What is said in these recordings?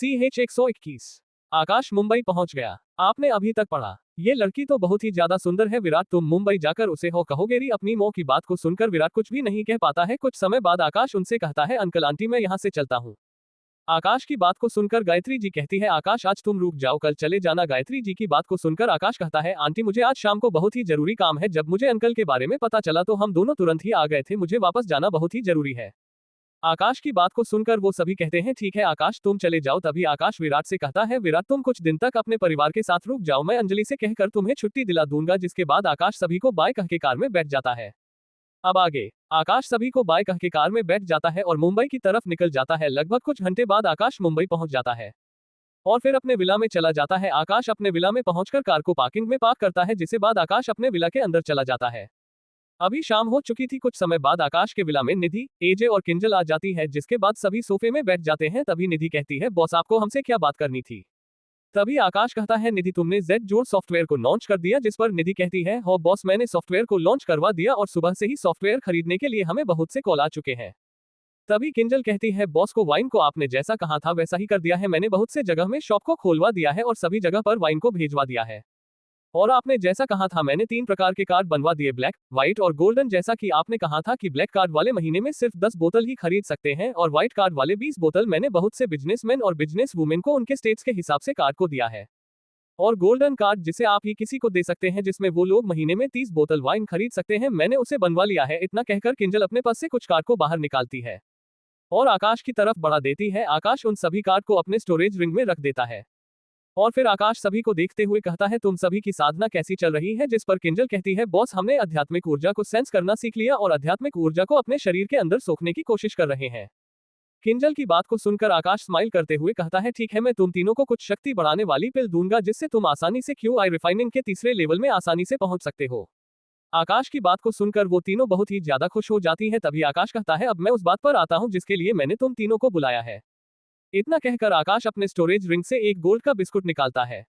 CH-121। आकाश मुंबई पहुंच गया। आपने अभी तक पढ़ा। ये लड़की तो बहुत ही ज्यादा सुंदर है विराट, तुम मुंबई जाकर उसे हो कहोगेरी। अपनी मौं की बात को सुनकर विराट कुछ भी नहीं कह पाता है। कुछ समय बाद आकाश उनसे कहता है, अंकल आंटी मैं यहाँ से चलता हूँ। आकाश की बात को सुनकर गायत्री जी कहती है, आकाश आज तुम रुक जाओ, कल चले जाना। गायत्री जी की बात को सुनकर आकाश कहता है, आंटी मुझे आज शाम को बहुत ही जरूरी काम है। जब मुझे अंकल के बारे में पता चला तो हम दोनों तुरंत ही आ गए थे। मुझे वापस जाना बहुत ही जरूरी है। आकाश की बात को सुनकर वो सभी कहते हैं, ठीक है आकाश तुम चले जाओ। तभी आकाश विराट से कहता है, विराट तुम कुछ दिन तक अपने परिवार के साथ रुक जाओ, मैं अंजलि से कहकर तुम्हें छुट्टी दिला दूंगा। जिसके बाद आकाश सभी को बाय कह के कार में बैठ जाता है। अब आगे आकाश सभी को बाय कह के कार में बैठ जाता है और मुंबई की तरफ निकल जाता है। लगभग कुछ घंटे बाद आकाश मुंबई पहुंच जाता है और फिर अपने विला में चला जाता है। आकाश अपने विला में पहुंचकर कार को पार्किंग में पार्क करता है, जिसके बाद आकाश अपने विला के अंदर चला जाता है। अभी शाम हो चुकी थी। कुछ समय बाद आकाश के विला में निधि, एजे और किंजल आ जाती है, जिसके बाद सभी सोफे में बैठ जाते हैं। तभी निधि कहती है, बॉस आपको हमसे क्या बात करनी थी। तभी आकाश कहता है, निधि तुमने जेड जोड़ सॉफ्टवेयर को लॉन्च कर दिया। जिस पर निधि कहती है, हो बॉस मैंने सॉफ्टवेयर को लॉन्च करवा दिया और सुबह से ही सॉफ्टवेयर खरीदने के लिए हमें बहुत से कॉल आ चुके हैं। तभी किंजल कहती है, बॉस को वाइन को आपने जैसा कहा था वैसा ही कर दिया है। मैंने बहुत से जगह में शॉप को खोलवा दिया है और सभी जगह पर वाइन को भेजवा दिया है। और आपने जैसा कहा था मैंने 3 प्रकार के कार्ड बनवा दिए, ब्लैक, व्हाइट और गोल्डन। जैसा कि आपने कहा था कि ब्लैक कार्ड वाले महीने में सिर्फ 10 बोतल ही खरीद सकते हैं और व्हाइट कार्ड वाले 20 बोतल। मैंने बहुत से बिजनेसमैन और बिजनेस वुमेन को उनके स्टेट्स के हिसाब से कार्ड को दिया है। और गोल्डन कार्ड जिसे आप ही किसी को दे सकते हैं, जिसमें वो लोग महीने में 30 बोतल वाइन खरीद सकते हैं, मैंने उसे बनवा लिया है। इतना कहकर किंजल अपने पास से कुछ कार्ड को बाहर निकालती है और आकाश की तरफ बढ़ा देती है। आकाश उन सभी कार्ड को अपने स्टोरेज रिंग में रख देता है और फिर आकाश सभी को देखते हुए कहता है, तुम सभी की साधना कैसी चल रही है। जिस पर किंजल कहती है, बॉस हमने आध्यात्मिक ऊर्जा को सेंस करना सीख लिया और आध्यात्मिक ऊर्जा को अपने शरीर के अंदर सोखने की कोशिश कर रहे हैं। किंजल की बात को सुनकर आकाश स्माइल करते हुए कहता है, ठीक है मैं तुम तीनों को कुछ शक्ति बढ़ाने वाली पिल दूंगा, जिससे तुम आसानी से QI रिफाइनिंग के तीसरे लेवल में आसानी से पहुंच सकते हो। आकाश की बात को सुनकर वो तीनों बहुत ही ज्यादा खुश हो जाती है। तभी आकाश कहता है, अब मैं उस बात पर आता हूं जिसके लिए मैंने तुम तीनों को बुलाया है। इतना कहकर आकाश अपने स्टोरेज रिंग से एक गोल्ड का बिस्कुट निकालता है।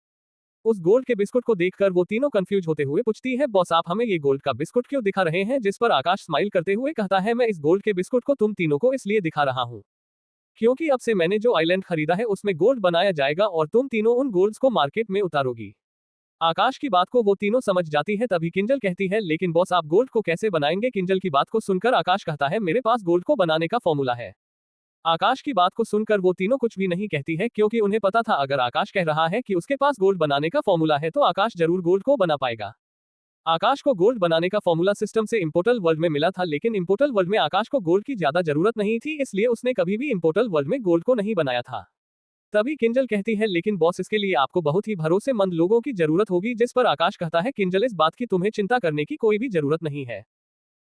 उस गोल्ड के बिस्कुट को देखकर वो तीनों कंफ्यूज होते हुए पूछती है, बॉस आप हमें ये गोल्ड का बिस्कुट क्यों दिखा रहे हैं। जिस पर आकाश स्माइल करते हुए कहता है, मैं इस गोल्ड के बिस्कुट को तुम तीनों को इसलिए दिखा रहा हूँ क्योंकि अब से मैंने जो आइलैंड खरीदा है उसमें गोल्ड बनाया जाएगा और तुम तीनों उन गोल्ड्स को मार्केट में उतारोगी। आकाश की बात को वो तीनों समझ जाती है। तभी किंजल कहती है, लेकिन बॉस आप गोल्ड को कैसे बनाएंगे। किंजल की बात को सुनकर आकाश कहता है, मेरे पास गोल्ड को बनाने का फॉर्मूला है। आकाश की बात को सुनकर वो तीनों कुछ भी नहीं कहती है, क्योंकि उन्हें पता था अगर आकाश कह रहा है कि उसके पास गोल्ड बनाने का फॉर्मूला है तो आकाश जरूर गोल्ड को बना पाएगा। आकाश को गोल्ड बनाने का फॉर्मूला सिस्टम से इम्पोर्टल वर्ल्ड में मिला था, लेकिन इम्पोर्टल वर्ल्ड में आकाश को गोल्ड की ज्यादा जरूरत नहीं थी, इसलिए उसने कभी भी इम्पोर्टल वर्ल्ड में गोल्ड को नहीं बनाया था। तभी किंजल कहती है, लेकिन बॉस इसके लिए आपको बहुत ही भरोसेमंद लोगों की जरूरत होगी। जिस पर आकाश कहता है, किंजल इस बात की तुम्हें चिंता करने की कोई भी जरूरत नहीं है।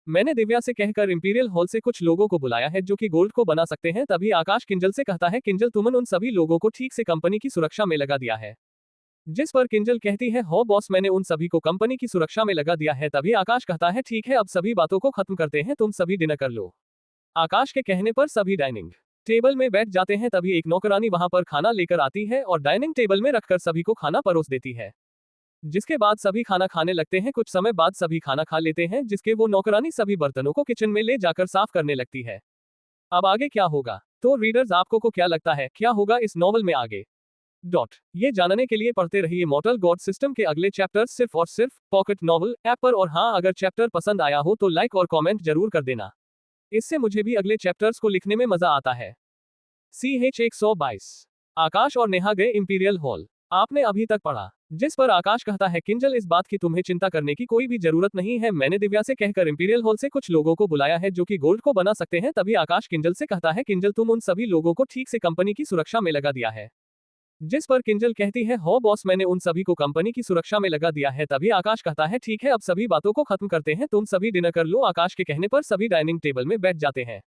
मैंने दिव्या से कहकर इंपीरियल हॉल से कुछ लोगों को बुलाया है जो कि गोल्ड को बना सकते हैं। तभी आकाश किंजल से कहता है, किंजल तुमने उन सभी लोगों को ठीक से कंपनी की सुरक्षा में लगा दिया है। जिस पर किंजल कहती है, हो बॉस मैंने उन सभी को कंपनी की सुरक्षा में लगा दिया है। तभी आकाश कहता है, ठीक है अब सभी बातों को खत्म करते हैं, तुम सभी डिनर कर लो। आकाश के कहने पर सभी डाइनिंग टेबल में बैठ जाते हैं। तभी एक नौकरानी वहां पर खाना लेकर आती है और डाइनिंग टेबल में रखकर सभी को खाना परोस देती है। जिसके बाद सभी खाना खाने लगते हैं। कुछ समय बाद सभी खाना खा लेते हैं, जिसके वो नौकरानी सभी बर्तनों को किचन में ले जाकर साफ करने लगती है। अब आगे क्या होगा तो रीडर्स आपको को क्या लगता है क्या होगा इस नॉवल में आगे ये जानने के लिए पढ़ते रहिए मॉर्टल गॉड सिस्टम के अगले चैप्टर सिर्फ और सिर्फ पॉकेट नॉवल ऐप पर। और हाँ, अगर चैप्टर पसंद आया हो तो लाइक और कमेंट जरूर कर देना, इससे मुझे भी अगले चैप्टर्स को लिखने में मजा आता है। CH-122 आकाश और नेहा गए इंपीरियल हॉल। आपने अभी तक पढ़ा। जिस पर आकाश कहता है, किंजल इस बात की तुम्हें चिंता करने की कोई भी जरूरत नहीं है, मैंने दिव्या से कहकर इंपीरियल हॉल से कुछ लोगों को बुलाया है जो कि गोल्ड को बना सकते हैं। तभी आकाश किंजल से कहता है, किंजल तुम उन सभी लोगों को ठीक से कंपनी की सुरक्षा में लगा दिया है। जिस पर किंजल कहती है, हो बॉस मैंने उन सभी को कंपनी की सुरक्षा में लगा दिया है। तभी आकाश कहता है, ठीक है अब सभी बातों को खत्म करते हैं, तुम सभी डिनर कर लो। आकाश के कहने पर सभी डाइनिंग टेबल में बैठ जाते हैं।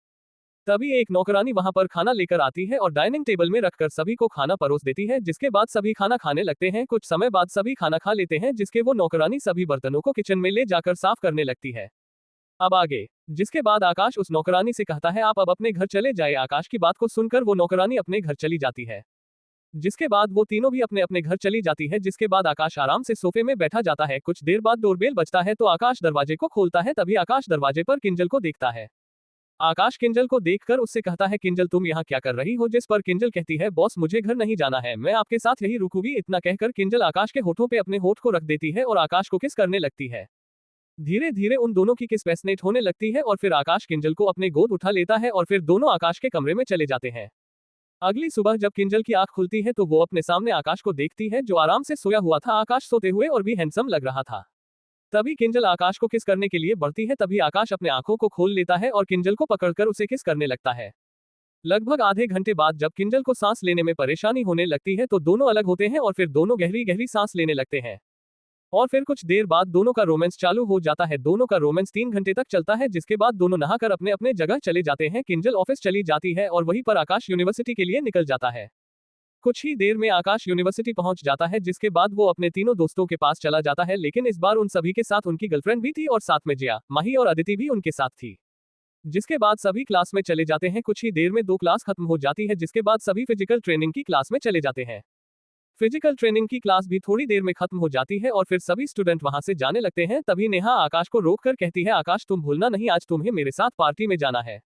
तभी एक नौकरानी वहां पर खाना लेकर आती है और डाइनिंग टेबल में रखकर सभी को खाना परोस देती है। जिसके बाद सभी खाना खाने लगते हैं। कुछ समय बाद सभी खाना खा लेते हैं, जिसके वो नौकरानी सभी बर्तनों को किचन में ले जाकर साफ करने लगती है। अब आगे जिसके बाद आकाश उस नौकरानी से कहता है, आप अब अपने घर चले जाए। आकाश की बात को सुनकर वो नौकरानी अपने घर चली जाती है। जिसके बाद वो तीनों भी अपने अपने घर चली जाती है। जिसके बाद आकाश आराम से सोफे में बैठा जाता है। कुछ देर बाद डोरबेल बजता है तो आकाश दरवाजे को खोलता है। तभी आकाश दरवाजे पर किंजल को देखता है। आकाश किंजल को देखकर उससे कहता है, किंजल तुम यहाँ क्या कर रही हो? जिस पर किंजल कहती है, बॉस मुझे घर नहीं जाना है, मैं आपके साथ यही रुकूंगी। इतना कहकर किंजल आकाश के होठों पे अपने होठ को रख देती है और आकाश को किस करने लगती है। धीरे धीरे उन दोनों की किस पैशनेट होने लगती है और फिर आकाश किंजल को अपने गोद उठा लेता है और फिर दोनों आकाश के कमरे में चले जाते हैं। अगली सुबह जब किंजल की आंख खुलती है तो वो अपने सामने आकाश को देखती है, जो आराम से सोया हुआ था। आकाश सोते हुए और भी हैंडसम लग रहा था। तभी किंजल आकाश को किस करने के लिए बढ़ती है। तभी आकाश अपने आंखों को खोल लेता है और किंजल को पकड़कर उसे किस करने लगता है। लगभग आधे घंटे बाद जब किंजल को सांस लेने में परेशानी होने लगती है तो दोनों अलग होते हैं और फिर दोनों गहरी गहरी सांस लेने लगते हैं। और फिर कुछ देर बाद दोनों का रोमांस चालू हो जाता है। दोनों का रोमांस 3 घंटे तक चलता है, जिसके बाद दोनों नहाकर अपने अपने जगह चले जाते हैं। किंजल ऑफिस चली जाती है और वहीं पर आकाश यूनिवर्सिटी के लिए निकल जाता है। कुछ ही देर में आकाश यूनिवर्सिटी पहुंच जाता है, जिसके बाद वो अपने तीनों दोस्तों के पास चला जाता है, लेकिन इस बार उन सभी के साथ उनकी गर्लफ्रेंड भी थी और साथ में जिया, माही और अदिति भी उनके साथ थी। जिसके बाद सभी क्लास में चले जाते हैं। कुछ ही देर में 2 क्लास खत्म हो जाती है, जिसके बाद सभी फिजिकल ट्रेनिंग की क्लास में चले जाते हैं। फिजिकल ट्रेनिंग की क्लास भी थोड़ी देर में खत्म हो जाती है और फिर सभी स्टूडेंट वहां से जाने लगते हैं। तभी नेहा आकाश को रोककर कहती है, आकाश तुम भूलना नहीं, आज तुम्हें मेरे साथ पार्टी में जाना है,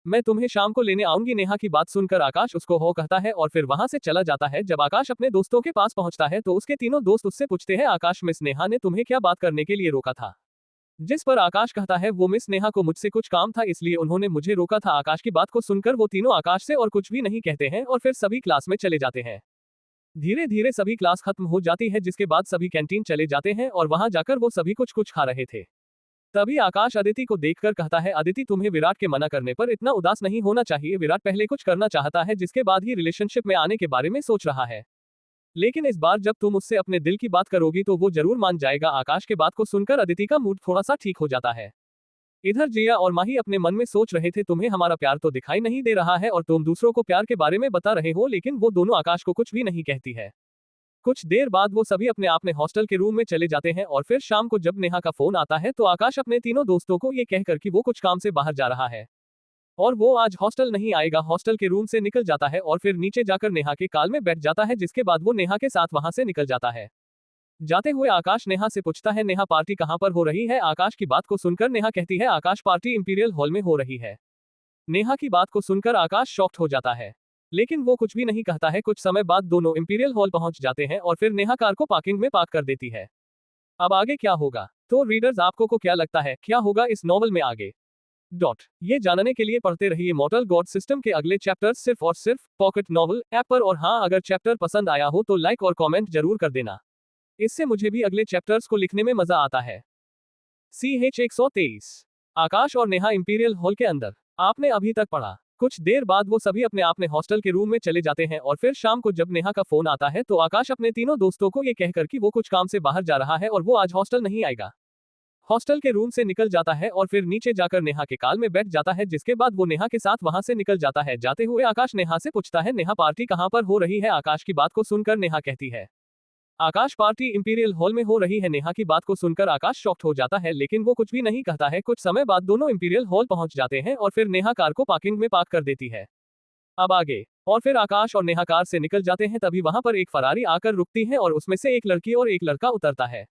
मैं तुम्हें शाम को लेने आऊंगी। नेहा की बात सुनकर आकाश उसको हो कहता है और फिर वहां से चला जाता है। जब आकाश अपने दोस्तों के पास पहुंचता है तो उसके तीनों दोस्त उससे पूछते हैं, आकाश मिस नेहा ने तुम्हें क्या बात करने के लिए रोका था? जिस पर आकाश कहता है, वो मिस नेहा को मुझसे कुछ काम था इसलिए उन्होंने मुझे रोका था। आकाश की बात को सुनकर वो तीनों आकाश से और कुछ भी नहीं कहते हैं और फिर सभी क्लास में चले जाते हैं। धीरे धीरे सभी क्लास खत्म हो जाती है, जिसके बाद सभी कैंटीन चले जाते हैं और वहां जाकर वो सभी कुछ कुछ खा रहे थे। तभी आकाश अदिति को देखकर कहता है, अदिति तुम्हें विराट के मना करने पर इतना उदास नहीं होना चाहिए। विराट पहले कुछ करना चाहता है, जिसके बाद ही रिलेशनशिप में आने के बारे में सोच रहा है, लेकिन इस बार जब तुम उससे अपने दिल की बात करोगी तो वो जरूर मान जाएगा। आकाश के बात को सुनकर अदिति का मूड थोड़ा सा ठीक हो जाता है। इधर जिया और माही अपने मन में सोच रहे थे, तुम्हें हमारा प्यार तो दिखाई नहीं दे रहा है और तुम दूसरों को प्यार के बारे में बता रहे हो, लेकिन वो दोनों आकाश को कुछ भी नहीं कहती है। कुछ देर बाद वो सभी अपने अपने हॉस्टल के रूम में चले जाते हैं और फिर शाम को जब नेहा का फोन आता है तो आकाश अपने तीनों दोस्तों को ये कहकर कि वो कुछ काम से बाहर जा रहा है और वो आज हॉस्टल नहीं आएगा, हॉस्टल के रूम से निकल जाता है और फिर नीचे जाकर नेहा के काल में बैठ जाता है। जिसके बाद वो नेहा के साथ वहां से निकल जाता है। जाते हुए आकाश नेहा से पूछता है, नेहा पार्टी कहाँ पर हो रही है? आकाश की बात को सुनकर नेहा कहती है, आकाश पार्टी इंपीरियल हॉल में हो रही है। नेहा की बात को सुनकर आकाश शॉक्ड हो जाता है, लेकिन वो कुछ भी नहीं कहता है। कुछ समय बाद दोनों इंपीरियल हॉल पहुंच जाते हैं और फिर नेहा कार को पार्किंग में पार्क कर देती है। अब आगे क्या होगा? तो रीडर्स आपको को क्या लगता है क्या होगा इस नॉवल में आगे? ये जानने के लिए पढ़ते रहिए मॉर्टल गॉड सिस्टम के अगले चैप्टर सिर्फ और सिर्फ पॉकेट नॉवल ऐप पर। और हाँ, अगर चैप्टर पसंद आया हो तो लाइक और कमेंट जरूर कर देना, इससे मुझे भी अगले चैप्टर्स को लिखने में मजा आता है। CH 123 आकाश और नेहा इंपीरियल हॉल के अंदर आपने अभी तक पढ़ा। कुछ देर बाद वो सभी अपने अपने हॉस्टल के रूम में चले जाते हैं और फिर शाम को जब नेहा का फोन आता है तो आकाश अपने तीनों दोस्तों को ये कहकर कि वो कुछ काम से बाहर जा रहा है और वो आज हॉस्टल नहीं आएगा, हॉस्टल के रूम से निकल जाता है और फिर नीचे जाकर नेहा के काल में बैठ जाता है। जिसके बाद वो नेहा के साथ वहां से निकल जाता है। जाते हुए आकाश नेहा से पूछता है, नेहा पार्टी कहाँ पर हो रही है? आकाश की बात को सुनकर नेहा कहती है, आकाश पार्टी इंपीरियल हॉल में हो रही है। नेहा की बात को सुनकर आकाश शॉक्ड हो जाता है, लेकिन वो कुछ भी नहीं कहता है। कुछ समय बाद दोनों इंपीरियल हॉल पहुंच जाते हैं और फिर नेहा कार को पार्किंग में पार्क कर देती है। अब आगे और फिर आकाश और नेहा कार से निकल जाते हैं। तभी वहां पर एक फरारी आकर रुकती है और उसमें से एक लड़की और एक लड़का उतरता है।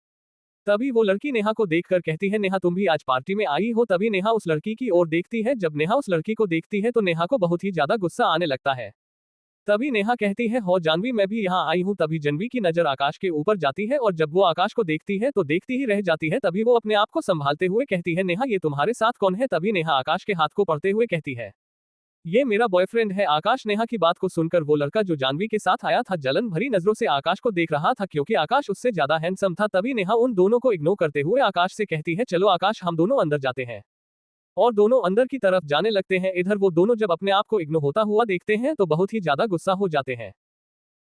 तभी वो लड़की नेहा को देखकर कहती है, नेहा तुम भी आज पार्टी में आई हो? तभी नेहा उस लड़की की ओर देखती है। जब नेहा उस लड़की को देखती है तो नेहा को बहुत ही ज्यादा गुस्सा आने लगता है। तभी नेहा कहती है, हो जानवी मैं भी यहाँ आई हूँ। तभी जानवी की नजर आकाश के ऊपर जाती है और जब वो आकाश को देखती है तो देखती ही रह जाती है। तभी वो अपने आप को संभालते हुए कहती है, नेहा ये तुम्हारे साथ कौन है? तभी नेहा आकाश के हाथ को पकड़ते हुए कहती है, ये मेरा बॉयफ्रेंड है। आकाश नेहा की बात को सुनकर वो लड़का जो जानवी के साथ आया था जलन भरी नजरों से आकाश को देख रहा था, क्योंकि आकाश उससे ज्यादा हैंडसम था। तभी नेहा उन दोनों को इग्नोर करते हुए आकाश से कहती है, चलो आकाश हम दोनों अंदर जाते हैं। और दोनों अंदर की तरफ जाने लगते हैं। इधर वो दोनों जब अपने आप को इग्नोर होता हुआ देखते हैं तो बहुत ही ज्यादा गुस्सा हो जाते हैं।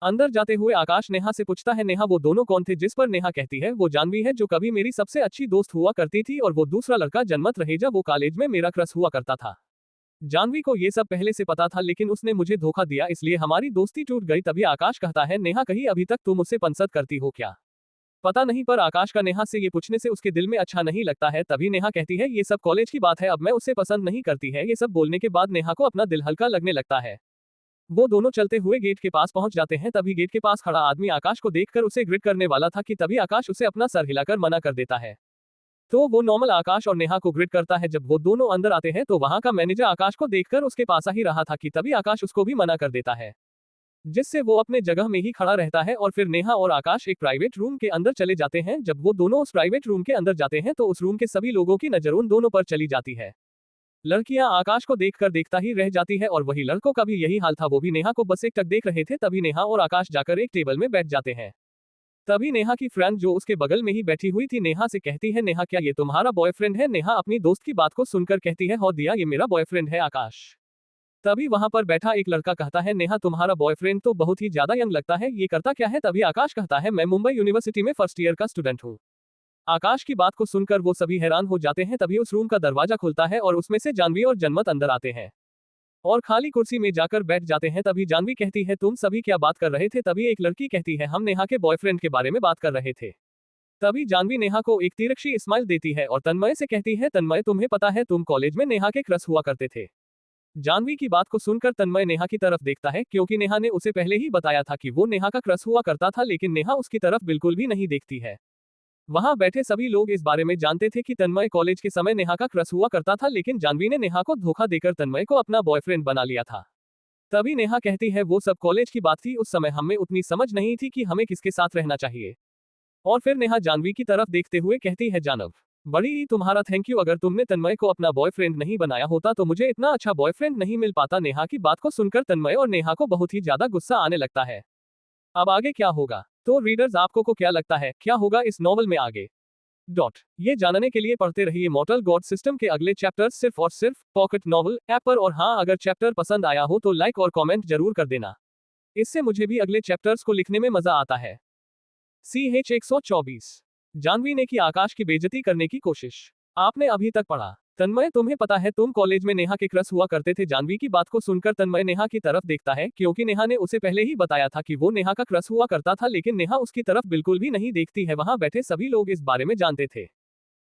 अंदर जाते हुए आकाश नेहा से पूछता है, नेहा वो दोनों कौन थे? जिस पर नेहा कहती है, वो जानवी है जो कभी मेरी सबसे अच्छी दोस्त हुआ करती थी और वो दूसरा लड़का जन्मत रहेजा, वो कॉलेज में मेरा क्रश हुआ करता था। जानवी को ये सब पहले से पता था, लेकिन उसने मुझे धोखा दिया इसलिए हमारी दोस्ती टूट गई। तभी आकाश कहता है, नेहा कहीं अभी तक तुम उससे पंसद करती हो क्या? पता नहीं, पर आकाश का नेहा से ये पूछने से उसके दिल में अच्छा नहीं लगता है। तभी नेहा कहती है, ये सब कॉलेज की बात है, अब मैं उससे पसंद नहीं करती है। ये सब बोलने के बाद नेहा को अपना दिल हल्का लगने लगता है। वो दोनों चलते हुए गेट के पास पहुंच जाते हैं। तभी गेट के पास खड़ा आदमी आकाश को देखकर उसे ग्रिट करने वाला था कि तभी आकाश उसे अपना सर हिलाकर मना कर देता है। तो वो नॉर्मल आकाश और नेहा को ग्रिड करता है। जब वो दोनों अंदर आते हैं तो वहां का मैनेजर आकाश को देखकर उसके पास आ ही रहा था कि तभी आकाश उसको भी मना कर देता है, जिससे वो अपने जगह में ही खड़ा रहता है। और फिर नेहा और आकाश एक प्राइवेट रूम के अंदर चले जाते हैं। जब वो दोनों उस प्राइवेट रूम के अंदर जाते हैं तो उस रूम के सभी लोगों की नजर उन दोनों पर चली जाती है। लड़कियां आकाश को देखकर देखता ही रह जाती है और वही लड़कों का भी यही हाल था। वो भी नेहा को बस एक टक देख रहे थे। तभी नेहा और आकाश जाकर एक टेबल में बैठ जाते हैं। तभी नेहा की फ्रेंड जो उसके बगल में ही बैठी हुई थी नेहा से कहती है, नेहा क्या ये तुम्हारा बॉयफ्रेंड है? नेहा अपनी दोस्त की बात को सुनकर कहती है, हो दिया, ये मेरा बॉयफ्रेंड है आकाश। तभी वहां पर बैठा एक लड़का कहता है, नेहा तुम्हारा बॉयफ्रेंड तो बहुत ही ज्यादा यंग लगता है, ये करता क्या है? तभी आकाश कहता है, मैं मुंबई यूनिवर्सिटी में फर्स्ट ईयर का स्टूडेंट हूँ। आकाश की बात को सुनकर वो सभी हैरान हो जाते हैं। तभी उस रूम का दरवाजा खुलता है और उसमें से जानवी और जन्मत अंदर आते हैं और खाली कुर्सी में जाकर बैठ जाते हैं। तभी जानवी कहती है, तुम सभी क्या बात कर रहे थे? तभी एक लड़की कहती है, हम नेहा के बॉयफ्रेंड के बारे में बात कर रहे थे। तभी जानवी नेहा को एक तिरछी स्माइल देती है और तन्मय से कहती है, तन्मय तुम्हें पता है तुम कॉलेज में नेहा के क्रश हुआ करते थे। जानवी की बात को सुनकर तन्मय नेहा की तरफ देखता है, क्योंकि नेहा ने उसे पहले ही बताया था कि वो नेहा का क्रश हुआ करता था, लेकिन नेहा उसकी तरफ बिल्कुल भी नहीं देखती है। वहां बैठे सभी लोग इस बारे में जानते थे कि तन्मय कॉलेज के समय नेहा का क्रश हुआ करता था, लेकिन जानवी ने नेहा को धोखा देकर तन्मय को अपना बॉयफ्रेंड बना लिया था। तभी नेहा कहती है, वो सब कॉलेज की बात थी, उस समय हमें उतनी समझ नहीं थी कि हमें किसके साथ रहना चाहिए। और फिर नेहा जानवी की तरफ देखते हुए कहती है, जानव बड़ी ही तुम्हारा थैंक यू, अगर तुमने तन्मय को अपना बॉयफ्रेंड नहीं बनाया होता तो मुझे इतना अच्छा बॉयफ्रेंड नहीं मिल पाता। नेहा की बात को सुनकर तन्मय और नेहा को बहुत ही ज्यादा गुस्सा आने लगता है। अब आगे क्या होगा? तो रीडर्स आपको को क्या लगता है क्या होगा इस नॉवल में आगे? ये जानने के लिए पढ़ते रहिए मॉर्टल गॉड सिस्टम के अगले चैप्टर सिर्फ और सिर्फ पॉकेट नॉवल ऐप पर। और हाँ, अगर चैप्टर पसंद आया हो तो लाइक और कमेंट जरूर कर देना, इससे मुझे भी अगले चैप्टर्स को लिखने में मजा आता है। CH 124 जानवी ने की आकाश की बेइज्जती करने की कोशिश। आपने अभी तक पढ़ा। तन्मय तुम्हें पता है तुम कॉलेज में नेहा के क्रश हुआ करते थे। जानवी की बात को सुनकर तन्मय नेहा की तरफ देखता है, क्योंकि नेहा ने उसे पहले ही बताया था कि वो नेहा का क्रश हुआ करता था, लेकिन नेहा उसकी तरफ बिल्कुल भी नहीं देखती है। वहां बैठे सभी लोग इस बारे में जानते थे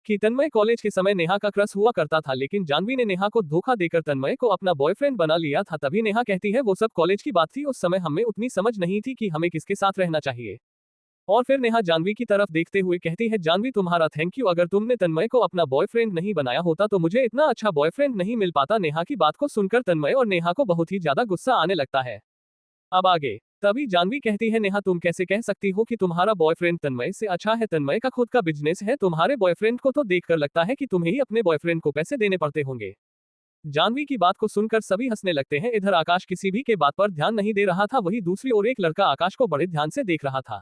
कि तन्मय कॉलेज के समय नेहा का क्रश हुआ करता था, लेकिन जानवी ने नेहा को धोखा देकर तन्मय को अपना बॉयफ्रेंड बना लिया था। तभी नेहा कहती है, वो सब कॉलेज की बात थी, उस समय हमें उतनी समझ नहीं थी कि हमें किसके साथ रहना चाहिए। और फिर नेहा जानवी की तरफ देखते हुए कहती है, जानवी तुम्हारा थैंक यू, अगर तुमने तन्मय को अपना बॉयफ्रेंड नहीं बनाया होता तो मुझे इतना अच्छा बॉयफ्रेंड नहीं मिल पाता। नेहा की बात को सुनकर तन्मय और नेहा को बहुत ही ज्यादा गुस्सा आने लगता है। अब आगे। तभी जानवी कहती है, नेहा तुम कैसे कह सकती हो कि तुम्हारा बॉयफ्रेंड तन्मय से अच्छा है? तन्मय का खुद का बिजनेस है, तुम्हारे बॉयफ्रेंड को तो देखकर लगता है कि तुम्हें ही अपने बॉयफ्रेंड को पैसे देने पड़ते होंगे। जानवी की बात को सुनकर सभी हंसने लगते हैं। इधर आकाश किसी भी के बात पर ध्यान नहीं दे रहा था, वही दूसरी ओर एक लड़का आकाश को बड़े ध्यान से देख रहा था।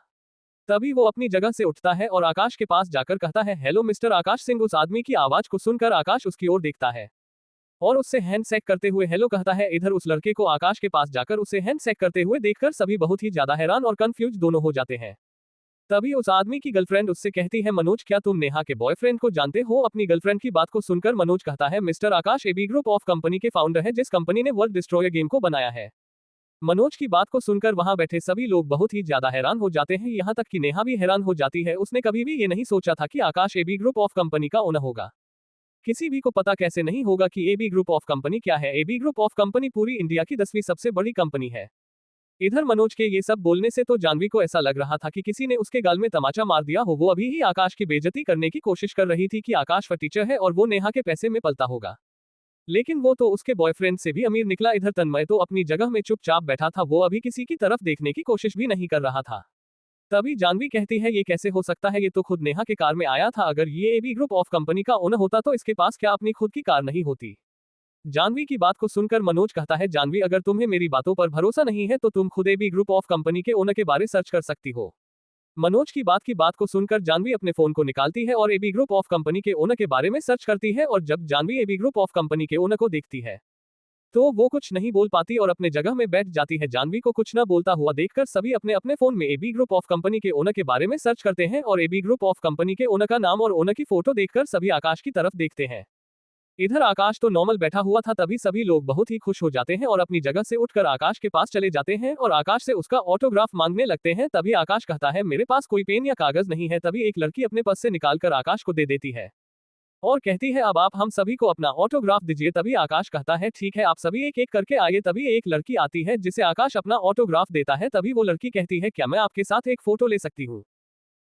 तभी वो अपनी जगह से उठता है और आकाश के पास जाकर कहता है, हेलो मिस्टर आकाश सिंह। उस आदमी की आवाज को सुनकर आकाश उसकी ओर देखता है और उससे हैंडशेक करते हुए हेलो कहता है। इधर उस लड़के को आकाश के पास जाकर उसे हैंडशेक करते हुए देखकर सभी बहुत ही ज्यादा हैरान और कंफ्यूज दोनों हो जाते हैं। तभी उस आदमी की गर्लफ्रेंड उससे कहती है, मनोज क्या तुम नेहा के बॉयफ्रेंड को जानते हो? अपनी गर्लफ्रेंड की बात को सुनकर मनोज कहता है, mister Akash AB group of company के फाउंडर है, जिस कंपनी ने वर्ल्ड डिस्ट्रॉयर गेम को बनाया है। मनोज की बात को सुनकर वहां बैठे सभी लोग बहुत ही ज्यादा हैरान हो जाते हैं, यहाँ तक कि नेहा भी हैरान हो जाती है। उसने कभी भी ये नहीं सोचा था कि आकाश एबी ग्रुप ऑफ कंपनी का ओनर होगा। किसी भी को पता कैसे नहीं होगा कि एबी ग्रुप ऑफ कंपनी क्या है? एबी ग्रुप ऑफ कंपनी पूरी इंडिया की 10वीं सबसे बड़ी कंपनी है। इधर मनोज के ये सब बोलने से तो जानवी को ऐसा लग रहा था कि किसी ने उसके गाल में तमाचा मार दिया हो। वो अभी ही आकाश की बेइज्जती करने की कोशिश कर रही थी कि आकाश टीचर है और वो नेहा के पैसे में पलता होगा, लेकिन वो तो उसके बॉयफ्रेंड से भी अमीर निकला। इधर तन्मय तो अपनी जगह में चुपचाप बैठा था, वो अभी किसी की तरफ देखने की कोशिश भी नहीं कर रहा था। तभी जानवी कहती है, ये कैसे हो सकता है? ये तो खुद नेहा के कार में आया था। अगर ये एबी ग्रुप ऑफ कंपनी का ओनर होता तो इसके पास क्या अपनी खुद की कार नहीं होती? जानवी की बात को सुनकर मनोज कहता है, जानवी अगर तुम्हें मेरी बातों पर भरोसा नहीं है तो तुम खुद एबी ग्रुप ऑफ कंपनी के ओनर के बारे सर्च कर सकती हो। मनोज की बात को सुनकर जानवी अपने फोन को निकालती है और एबी ग्रुप ऑफ कंपनी के ओनर के बारे में सर्च करती है। और जब Janvi AB group of company के ओनर को देखती है तो वो कुछ नहीं बोल पाती और अपने जगह में बैठ जाती है। जानवी को कुछ न बोलता हुआ देखकर सभी अपने अपने फोन में एबी ग्रुप ऑफ कंपनी के ओनर के बारे में सर्च करते हैं और एबी ग्रुप ऑफ कंपनी के ओनर का नाम और ओनर की फोटो देखकर सभी आकाश की तरफ देखते हैं। इधर आकाश तो नॉर्मल बैठा हुआ था। तभी सभी लोग बहुत ही खुश हो जाते हैं और अपनी जगह से उठकर आकाश के पास चले जाते हैं और आकाश से उसका ऑटोग्राफ मांगने लगते हैं। तभी आकाश कहता है, मेरे पास कोई पेन या कागज नहीं है। तभी एक लड़की अपने पर्स से निकालकर आकाश को दे देती है और कहती है, अब आप हम सभी को अपना ऑटोग्राफ दीजिए। तभी आकाश कहता है, ठीक है, आप सभी एक एक करके आइए। तभी एक लड़की आती है जिसे आकाश अपना ऑटोग्राफ देता है। तभी वो लड़की कहती है, क्या मैं आपके साथ एक फोटो ले सकती हूँ?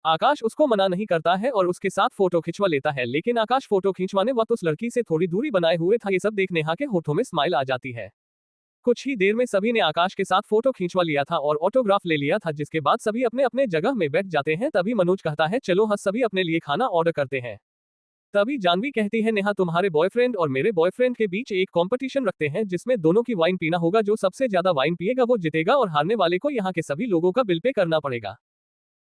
आकाश उसको मना नहीं करता है और उसके साथ फोटो खिंचवा लेता है, लेकिन आकाश फोटो खिंचवाने वक्त उस लड़की से थोड़ी दूरी बनाए हुए था। ये सब देख नेहा के होठों में स्माइल आ जाती है। कुछ ही देर में सभी ने आकाश के साथ फोटो खिंचवा लिया था और ऑटोग्राफ ले लिया था, जिसके बाद सभी अपने अपने जगह में बैठ जाते हैं। तभी मनोज कहता है चलो हाँ सभी अपने लिए खाना ऑर्डर करते हैं। तभी जानवी कहती है नेहा तुम्हारे बॉयफ्रेंड और मेरे बॉयफ्रेंड के बीच एक कंपटीशन रखते हैं जिसमें दोनों की वाइन पीना होगा। जो सबसे ज्यादा वाइन पिएगा वो जीतेगा और हारने वाले को यहाँ के सभी लोगों का बिल पे करना पड़ेगा।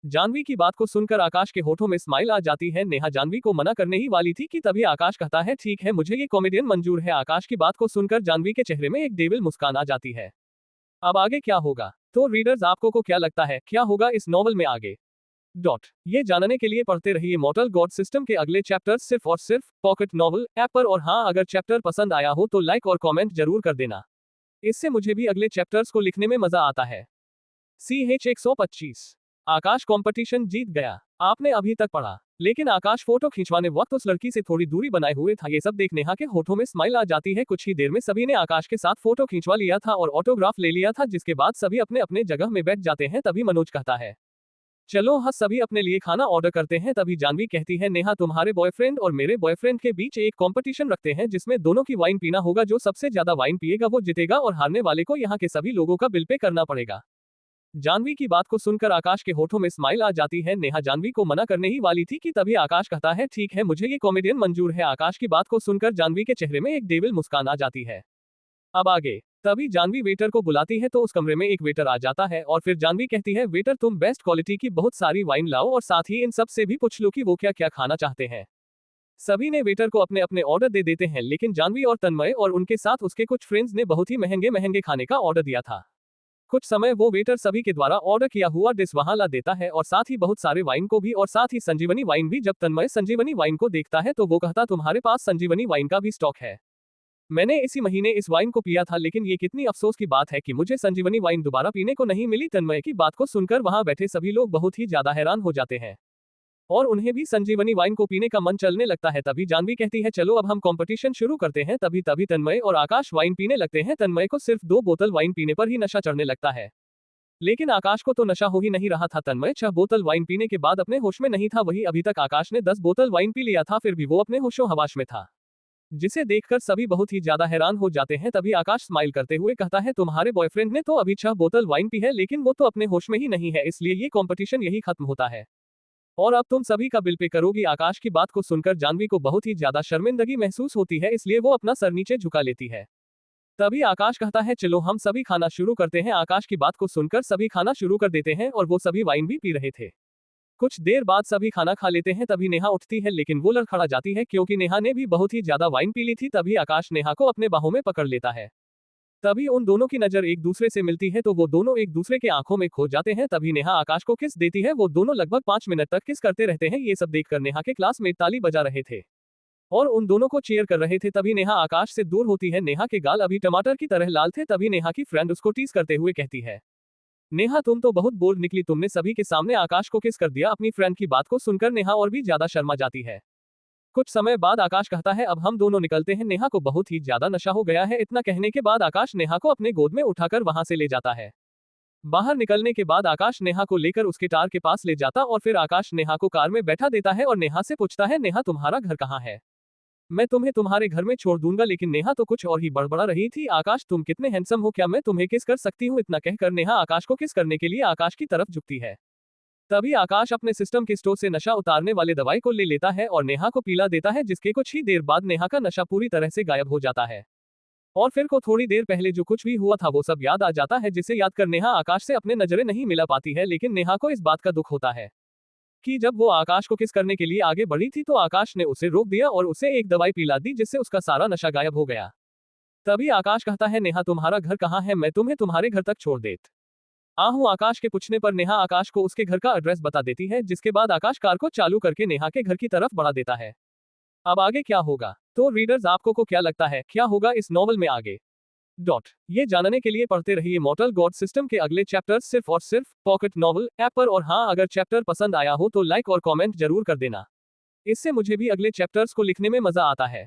जानवी की बात को सुनकर आकाश के होठों में स्माइल आ जाती है। नेहा जानवी को मना करने ही वाली थी कि तभी आकाश कहता है ठीक है मुझे ये कॉमेडियन मंजूर है। आकाश की बात को सुनकर जानवी के चेहरे में एक डेविल मुस्कान आ जाती है। अब आगे क्या होगा तो रीडर्स आपको को क्या लगता है क्या होगा इस नॉवल में आगे ये जानने के लिए पढ़ते रहिए मॉर्टल गॉड सिस्टम के अगले चैप्टर्स सिर्फ और सिर्फ पॉकेट नॉवल ऐप पर। और हाँ अगर चैप्टर पसंद आया हो तो लाइक और कमेंट जरूर कर देना, इससे मुझे भी अगले चैप्टर्स को लिखने में मजा आता है। CH 125 आकाश कंपटीशन जीत गया। आपने अभी तक पढ़ा, लेकिन आकाश फोटो खिंचवाने वक्त उस लड़की से थोड़ी दूरी बनाए हुए था। ये सब देख नेहा के होठों में स्माइल आ जाती है। कुछ ही देर में सभी ने आकाश के साथ फोटो खिंचवा लिया था और ऑटोग्राफ ले लिया था, जिसके बाद सभी अपने अपने जगह में बैठ जाते हैं। तभी मनोज कहता है चलो हाँ सभी अपने लिए खाना ऑर्डर करते हैं। तभी जानवी कहती है नेहा तुम्हारे बॉयफ्रेंड और मेरे बॉयफ्रेंड के बीच एक कंपटीशन रखते हैं जिसमें दोनों की वाइन पीना होगा। जो सबसे ज्यादा वाइन पिएगा वो जीतेगा और हारने वाले को यहाँ के सभी लोगों का बिल पे करना पड़ेगा। जानवी की बात को सुनकर आकाश के होठों में स्माइल आ जाती है। नेहा जानवी को मना करने ही वाली थी कि तभी आकाश कहता है ठीक है मुझे ये कॉमेडियन मंजूर है। आकाश की बात को सुनकर जानवी के चेहरे में एक डेविल मुस्कान आ जाती है। अब आगे तभी जानवी वेटर को बुलाती है तो उस कमरे में एक वेटर आ जाता है और फिर जानवी कहती है वेटर तुम बेस्ट क्वालिटी की बहुत सारी वाइन लाओ और साथ ही इन सब से भी पूछ लो कि वो क्या क्या खाना चाहते हैं। सभी ने वेटर को अपने अपने ऑर्डर दे देते हैं, लेकिन जानवी और तन्मय और उनके साथ उसके कुछ फ्रेंड्स ने बहुत ही महंगे महंगे खाने का ऑर्डर दिया था। कुछ समय वो वेटर सभी के द्वारा ऑर्डर किया हुआ डिश वहां ला देता है और साथ ही बहुत सारे वाइन को भी, और साथ ही संजीवनी वाइन भी। जब तन्मय संजीवनी वाइन को देखता है तो वो कहता तुम्हारे पास संजीवनी वाइन का भी स्टॉक है। मैंने इसी महीने इस वाइन को पिया था, लेकिन ये कितनी अफसोस की बात है कि मुझे संजीवनी वाइन दोबारा पीने को नहीं मिली। तन्मय की बात को सुनकर वहां बैठे सभी लोग बहुत ही ज्यादा हैरान हो जाते हैं और उन्हें भी संजीवनी वाइन को पीने का मन चलने लगता है। तभी जानवी कहती है चलो अब हम कंपटीशन शुरू करते हैं। तभी तन्मय और आकाश वाइन पीने लगते हैं। तन्मय को सिर्फ 2 बोतल वाइन पीने पर ही नशा चढ़ने लगता है, लेकिन आकाश को तो नशा हो ही नहीं रहा था। तन्मय 6 बोतल वाइन पीने के बाद अपने होश में नहीं था। वही अभी तक आकाश ने 10 बोतल वाइन पी लिया था, फिर भी वो अपने होशो हवाश में था, जिसे देखकर सभी बहुत ही ज्यादा हैरान हो जाते हैं। तभी आकाश स्माइल करते हुए कहता है तुम्हारे बॉयफ्रेंड ने तो अभी 6 बोतल वाइन पी है, लेकिन वो तो अपने होश में ही नहीं है, इसलिए ये कंपटीशन यही खत्म होता है और अब तुम सभी का बिल पे करोगी। आकाश की बात को सुनकर जानवी को बहुत ही ज्यादा शर्मिंदगी महसूस होती है, इसलिए वो अपना सर नीचे झुका लेती है। तभी आकाश कहता है चलो हम सभी खाना शुरू करते हैं। आकाश की बात को सुनकर सभी खाना शुरू कर देते हैं और वो सभी वाइन भी पी रहे थे। कुछ देर बाद सभी खाना खा लेते हैं। तभी नेहा उठती है, लेकिन वो लड़खड़ा जाती है क्योंकि नेहा ने भी बहुत ही ज्यादा वाइन पी ली थी। तभी आकाश नेहा को अपने बाहों में पकड़ लेता है। तभी उन दोनों की नजर एक दूसरे से मिलती है तो वो दोनों एक दूसरे के आंखों में खो जाते हैं। तभी नेहा आकाश को किस देती है। वो दोनों लगभग 5 मिनट तक किस करते रहते हैं। ये सब देखकर नेहा के क्लासमेट ताली बजा रहे थे और उन दोनों को चीयर कर रहे थे। तभी नेहा आकाश से दूर होती है। नेहा के गाल अभी टमाटर की तरह लाल थे। तभी नेहा की फ्रेंड उसको टीज करते हुए कहती है नेहा तुम तो बहुत बोल्ड निकली, तुमने सभी के सामने आकाश को किस कर दिया। अपनी फ्रेंड की बात को सुनकर नेहा और भी ज्यादा शर्मा जाती है। कुछ समय बाद आकाश कहता है अब हम दोनों निकलते हैं, नेहा को बहुत ही ज्यादा नशा हो गया है। इतना कहने के बाद आकाश नेहा को अपने गोद में उठाकर वहां से ले जाता है। बाहर निकलने के बाद आकाश नेहा को लेकर उसके कार के पास ले जाता और फिर आकाश नेहा को कार में बैठा देता है और नेहा से पूछता है नेहा तुम्हारा घर कहाँ है, मैं तुम्हें तुम्हारे घर में छोड़ दूंगा। लेकिन नेहा तो कुछ और ही बड़बड़ा रही थी। आकाश तुम कितने हैंडसम हो, क्या मैं तुम्हें किस कर सकती हूँ। इतना कहकर नेहा आकाश को किस करने के लिए आकाश की तरफ झुकती है। तभी आकाश अपने सिस्टम के स्टोर से नशा उतारने वाले दवाई को ले लेता है और नेहा को पिला देता है, जिसके कुछ ही देर बाद नेहा का नशा पूरी तरह से गायब हो जाता है और फिर को थोड़ी देर पहले जो कुछ भी हुआ था वो सब याद आ जाता है, जिसे याद कर नेहा आकाश से अपने नजरें नहीं मिला पाती है। लेकिन नेहा को इस बात का दुख होता है कि जब वो आकाश को किस करने के लिए आगे बढ़ी थी तो आकाश ने उसे रोक दिया और उसे एक दवाई पिला दी, जिससे उसका सारा नशा गायब हो गया। तभी आकाश कहता है नेहा तुम्हारा घर कहाँ है, मैं तुम्हें तुम्हारे घर तक छोड़ देता हूँ। आकाश के पूछने पर नेहा आकाश को उसके घर का एड्रेस बता देती है, जिसके बाद आकाश कार को चालू करके नेहा के घर की तरफ बढ़ा देता है। अब आगे क्या होगा तो रीडर्स आपको को क्या लगता है क्या होगा इस नॉवल में आगे ये जानने के लिए पढ़ते रहिए मॉर्टल गॉड सिस्टम के अगले चैप्टर्स सिर्फ और सिर्फ पॉकेट नॉवल ऐप पर। और हाँ अगर चैप्टर पसंद आया हो तो लाइक और कमेंट जरूर कर देना, इससे मुझे भी अगले चैप्टर्स को लिखने में मजा आता है।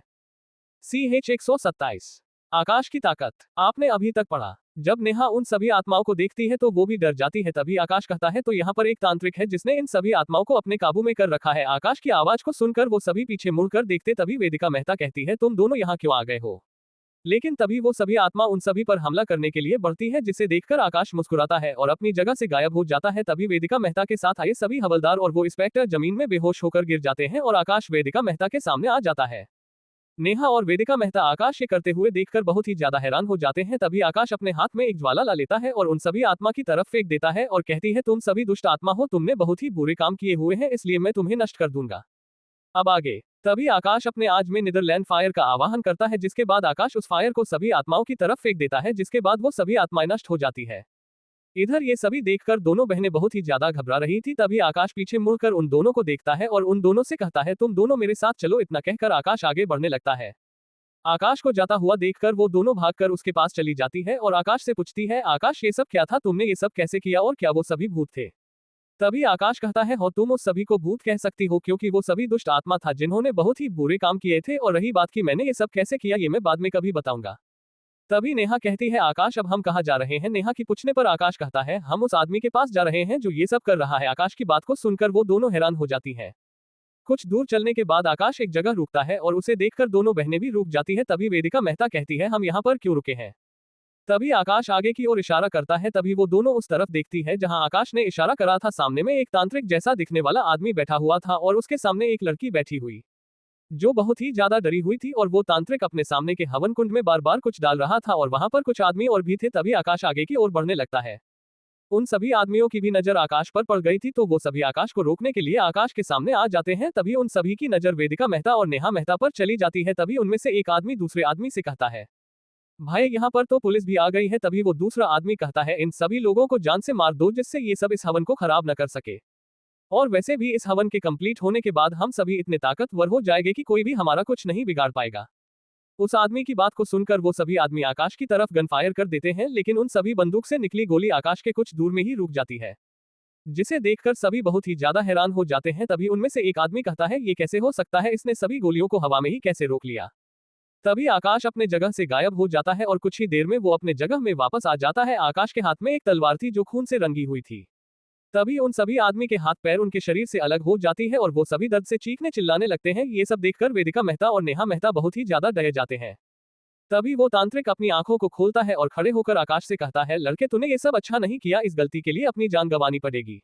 CH 127 आकाश की ताकत। आपने अभी तक पढ़ा। जब नेहा उन सभी आत्माओं को देखती है तो वो भी डर जाती है। तभी आकाश कहता है तो यहाँ पर एक तांत्रिक है जिसने इन सभी आत्माओं को अपने काबू में कर रखा है। आकाश की आवाज को सुनकर वो सभी पीछे मुड़कर देखते तभी वेदिका मेहता कहती है तुम दोनों यहाँ क्यों आ गए हो। लेकिन तभी वो सभी आत्मा उन सभी पर हमला करने के लिए बढ़ती है जिसे देखकर आकाश मुस्कुराता है और अपनी जगह से गायब हो जाता है। तभी वेदिका मेहता के साथ आए सभी हवलदार और वो इंस्पेक्टर जमीन में बेहोश होकर गिर जाते हैं और आकाश वेदिका मेहता के सामने आ जाता है। नेहा और वेदिका मेहता आकाश ये करते हुए देखकर बहुत ही ज्यादा हैरान हो जाते हैं। तभी आकाश अपने हाथ में एक ज्वाला ला लेता है और उन सभी आत्मा की तरफ फेंक देता है और कहती है तुम सभी दुष्ट आत्मा हो, तुमने बहुत ही बुरे काम किए हुए हैं, इसलिए मैं तुम्हें नष्ट कर दूंगा। अब आगे। तभी आकाश अपने आज में नीदरलैंड फायर का आवाहन करता है जिसके बाद आकाश उस फायर को सभी आत्माओं की तरफ फेंक देता है जिसके बाद वो सभी आत्माएं नष्ट हो जाती है। इधर ये सभी देखकर दोनों बहनें बहुत ही ज्यादा घबरा रही थी। तभी आकाश पीछे मुड़कर उन दोनों को देखता है और उन दोनों से कहता है तुम दोनों मेरे साथ चलो। इतना कहकर आकाश आगे बढ़ने लगता है। आकाश को जाता हुआ देखकर वो दोनों भागकर उसके पास चली जाती है और आकाश से पूछती है आकाश ये सब क्या था, तुमने ये सब कैसे किया और क्या वो सभी भूत थे। तभी आकाश कहता है हो तुम उस सभी को भूत कह सकती हो क्योंकि वो सभी दुष्ट आत्मा था जिन्होंने बहुत ही बुरे काम किए थे, और रही बात की मैंने ये सब कैसे किया ये मैं बाद में कभी बताऊंगा। तभी नेहा कहती है आकाश अब हम कहाँ जा रहे हैं। नेहा की पूछने पर आकाश कहता है हम उस आदमी के पास जा रहे हैं जो ये सब कर रहा है। आकाश की बात को सुनकर वो दोनों हैरान हो जाती है। कुछ दूर चलने के बाद आकाश एक जगह रुकता है और उसे देखकर दोनों बहनें भी रुक जाती है। तभी वेदिका मेहता कहती है हम यहाँ पर क्यों रुके हैं। तभी आकाश आगे की ओर इशारा करता है। तभी वो दोनों उस तरफ देखती है जहां आकाश ने इशारा करा था। सामने में एक तांत्रिक जैसा दिखने वाला आदमी बैठा हुआ था और उसके सामने एक लड़की बैठी हुई जो बहुत ही ज्यादा डरी हुई थी, और वो तांत्रिक अपने सामने के हवन कुंड में बार बार कुछ डाल रहा था और वहां पर कुछ आदमी और भी थे। तभी आकाश आगे की ओर बढ़ने लगता है। उन सभी आदमियों की भी नजर आकाश पर पड़ गई थी तो वो सभी आकाश को रोकने के लिए आकाश के सामने आ जाते हैं। तभी उन सभी की नजर वेदिका मेहता और नेहा मेहता पर चली जाती है। तभी उनमें से एक आदमी दूसरे आदमी से कहता है भाई यहाँ पर तो पुलिस भी आ गई है। तभी वो दूसरा आदमी कहता है इन सभी लोगों को जान से मार दो जिससे ये सब इस हवन को खराब न कर सके, और वैसे भी इस हवन के कंप्लीट होने के बाद हम सभी इतने ताकतवर हो जाएंगे कि कोई भी हमारा कुछ नहीं बिगाड़ पाएगा। उस आदमी की बात को सुनकर वो सभी आदमी आकाश की तरफ गन फायर कर देते हैं, लेकिन उन सभी बंदूक से निकली गोली आकाश के कुछ दूर में ही रुक जाती है, जिसे देखकर सभी बहुत ही ज्यादा हैरान हो जाते हैं। तभी उनमें से एक आदमी कहता है ये कैसे हो सकता है, इसने सभी गोलियों को हवा में ही कैसे रोक लिया। तभी आकाश अपने जगह से गायब हो जाता है और कुछ ही देर में वो अपने जगह में वापस आ जाता है। आकाश के हाथ में एक तलवार थी जो खून से रंगी हुई थी। तभी उन सभी आदमी के हाथ पैर उनके शरीर से अलग हो जाती है और वो सभी दर्द से चीखने चिल्लाने लगते हैं। ये सब देखकर वेदिका मेहता और नेहा मेहता बहुत ही ज्यादा डरे जाते हैं। तभी वो तांत्रिक अपनी आंखों को खोलता है और खड़े होकर आकाश से कहता है लड़के तूने ये सब अच्छा नहीं किया, इस गलती के लिए अपनी जान गंवानी पड़ेगी।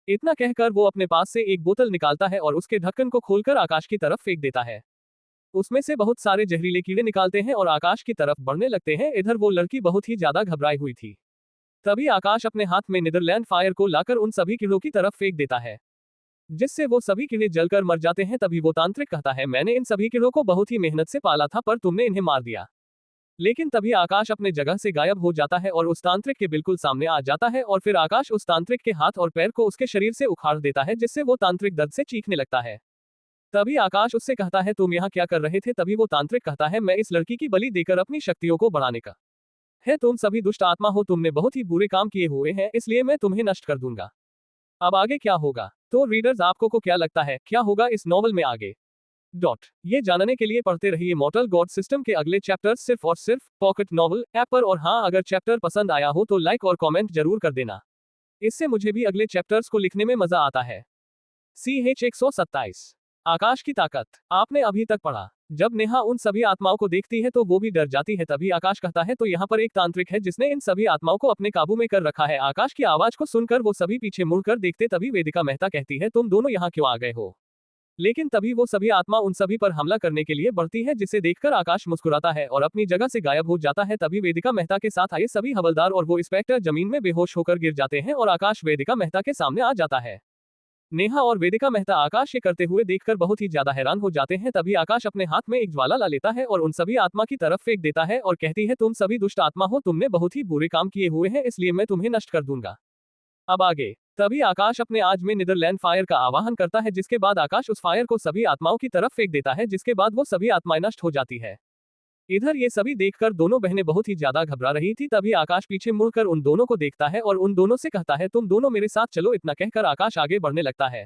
इतना कहकर वो अपने पास से एक बोतल निकालता है और उसके ढक्कन को खोलकर आकाश की तरफ फेंक देता है। उसमें से बहुत सारे जहरीले कीड़े निकालते हैं और आकाश की तरफ बढ़ने लगते हैं। इधर वो लड़की बहुत ही ज्यादा घबराई हुई थी। तभी आकाश अपने हाथ में नीदरलैंड फायर को लाकर उन सभी कीड़ों की तरफ फेंक देता है, जिससे वो सभी कीड़े जलकर मर जाते हैं। तभी वो तांत्रिक कहता है मैंने इन सभी कीड़ों को बहुत ही मेहनत से पाला था पर तुमने इन्हें मार दिया। लेकिन तभी आकाश अपने जगह से गायब हो जाता है और उस तांत्रिक के बिल्कुल सामने आ जाता है, और फिर आकाश उस तांत्रिक के हाथ और पैर को उसके शरीर से उखाड़ देता है, जिससे वो तांत्रिक दर्द से चीखने लगता है। तभी आकाश उससे कहता है तुम यहाँ क्या कर रहे थे। तभी वो तांत्रिक कहता है मैं इस लड़की की बलि देकर अपनी शक्तियों को बढ़ाने का है, तुम सभी दुष्ट आत्मा हो, तुमने बहुत ही बुरे काम किए हुए हैं, इसलिए मैं तुम्हें नष्ट कर दूंगा। अब आगे क्या होगा तो रीडर्स आपको को क्या लगता है क्या होगा इस नॉवल में आगे ये जानने के लिए पढ़ते रहिए मॉर्टल गॉड सिस्टम के अगले चैप्टर सिर्फ और सिर्फ पॉकेट नॉवल ऐप पर। और हाँ, अगर चैप्टर पसंद आया हो तो लाइक और कमेंट जरूर कर देना, इससे मुझे भी अगले चैप्टर्स को लिखने में मजा आता है। CH 127 आकाश की ताकत। आपने अभी तक पढ़ा। जब नेहा उन सभी आत्माओं को देखती है तो वो भी डर जाती है। तभी आकाश कहता है तो यहाँ पर एक तांत्रिक है जिसने इन सभी आत्माओं को अपने काबू में कर रखा है। आकाश की आवाज को सुनकर वो सभी पीछे मुड़कर देखते तभी वेदिका मेहता कहती है तुम दोनों यहाँ क्यों आ गए हो। लेकिन तभी वो सभी आत्मा उन सभी पर हमला करने के लिए बढ़ती है, जिसे देखकर आकाश मुस्कुराता है और अपनी जगह से गायब हो जाता है। तभी वेदिका मेहता के साथ आए सभी हवलदार और वो इंस्पेक्टर जमीन में बेहोश होकर गिर जाते हैं और आकाश वेदिका मेहता के सामने आ जाता है। नेहा और वेदिका मेहता आकाश ये करते हुए देखकर बहुत ही ज्यादा हैरान हो जाते हैं। तभी आकाश अपने हाथ में एक ज्वाला ला लेता है और उन सभी आत्मा की तरफ फेंक देता है और कहती है तुम सभी दुष्ट आत्मा हो, तुमने बहुत ही बुरे काम किए हुए हैं, इसलिए मैं तुम्हें नष्ट कर दूंगा। अब आगे। तभी आकाश अपने आज में नीदरलैंड फायर का आवाहन करता है, जिसके बाद आकाश उस फायर को सभी आत्माओं की तरफ फेंक देता है, जिसके बाद वो सभी आत्माएं नष्ट हो जाती है। इधर ये सभी देखकर दोनों बहनें बहुत ही ज्यादा घबरा रही थी। तभी आकाश पीछे मुड़कर उन दोनों को देखता है और उन दोनों से कहता है तुम दोनों मेरे साथ चलो। इतना कहकर आकाश आगे बढ़ने लगता है।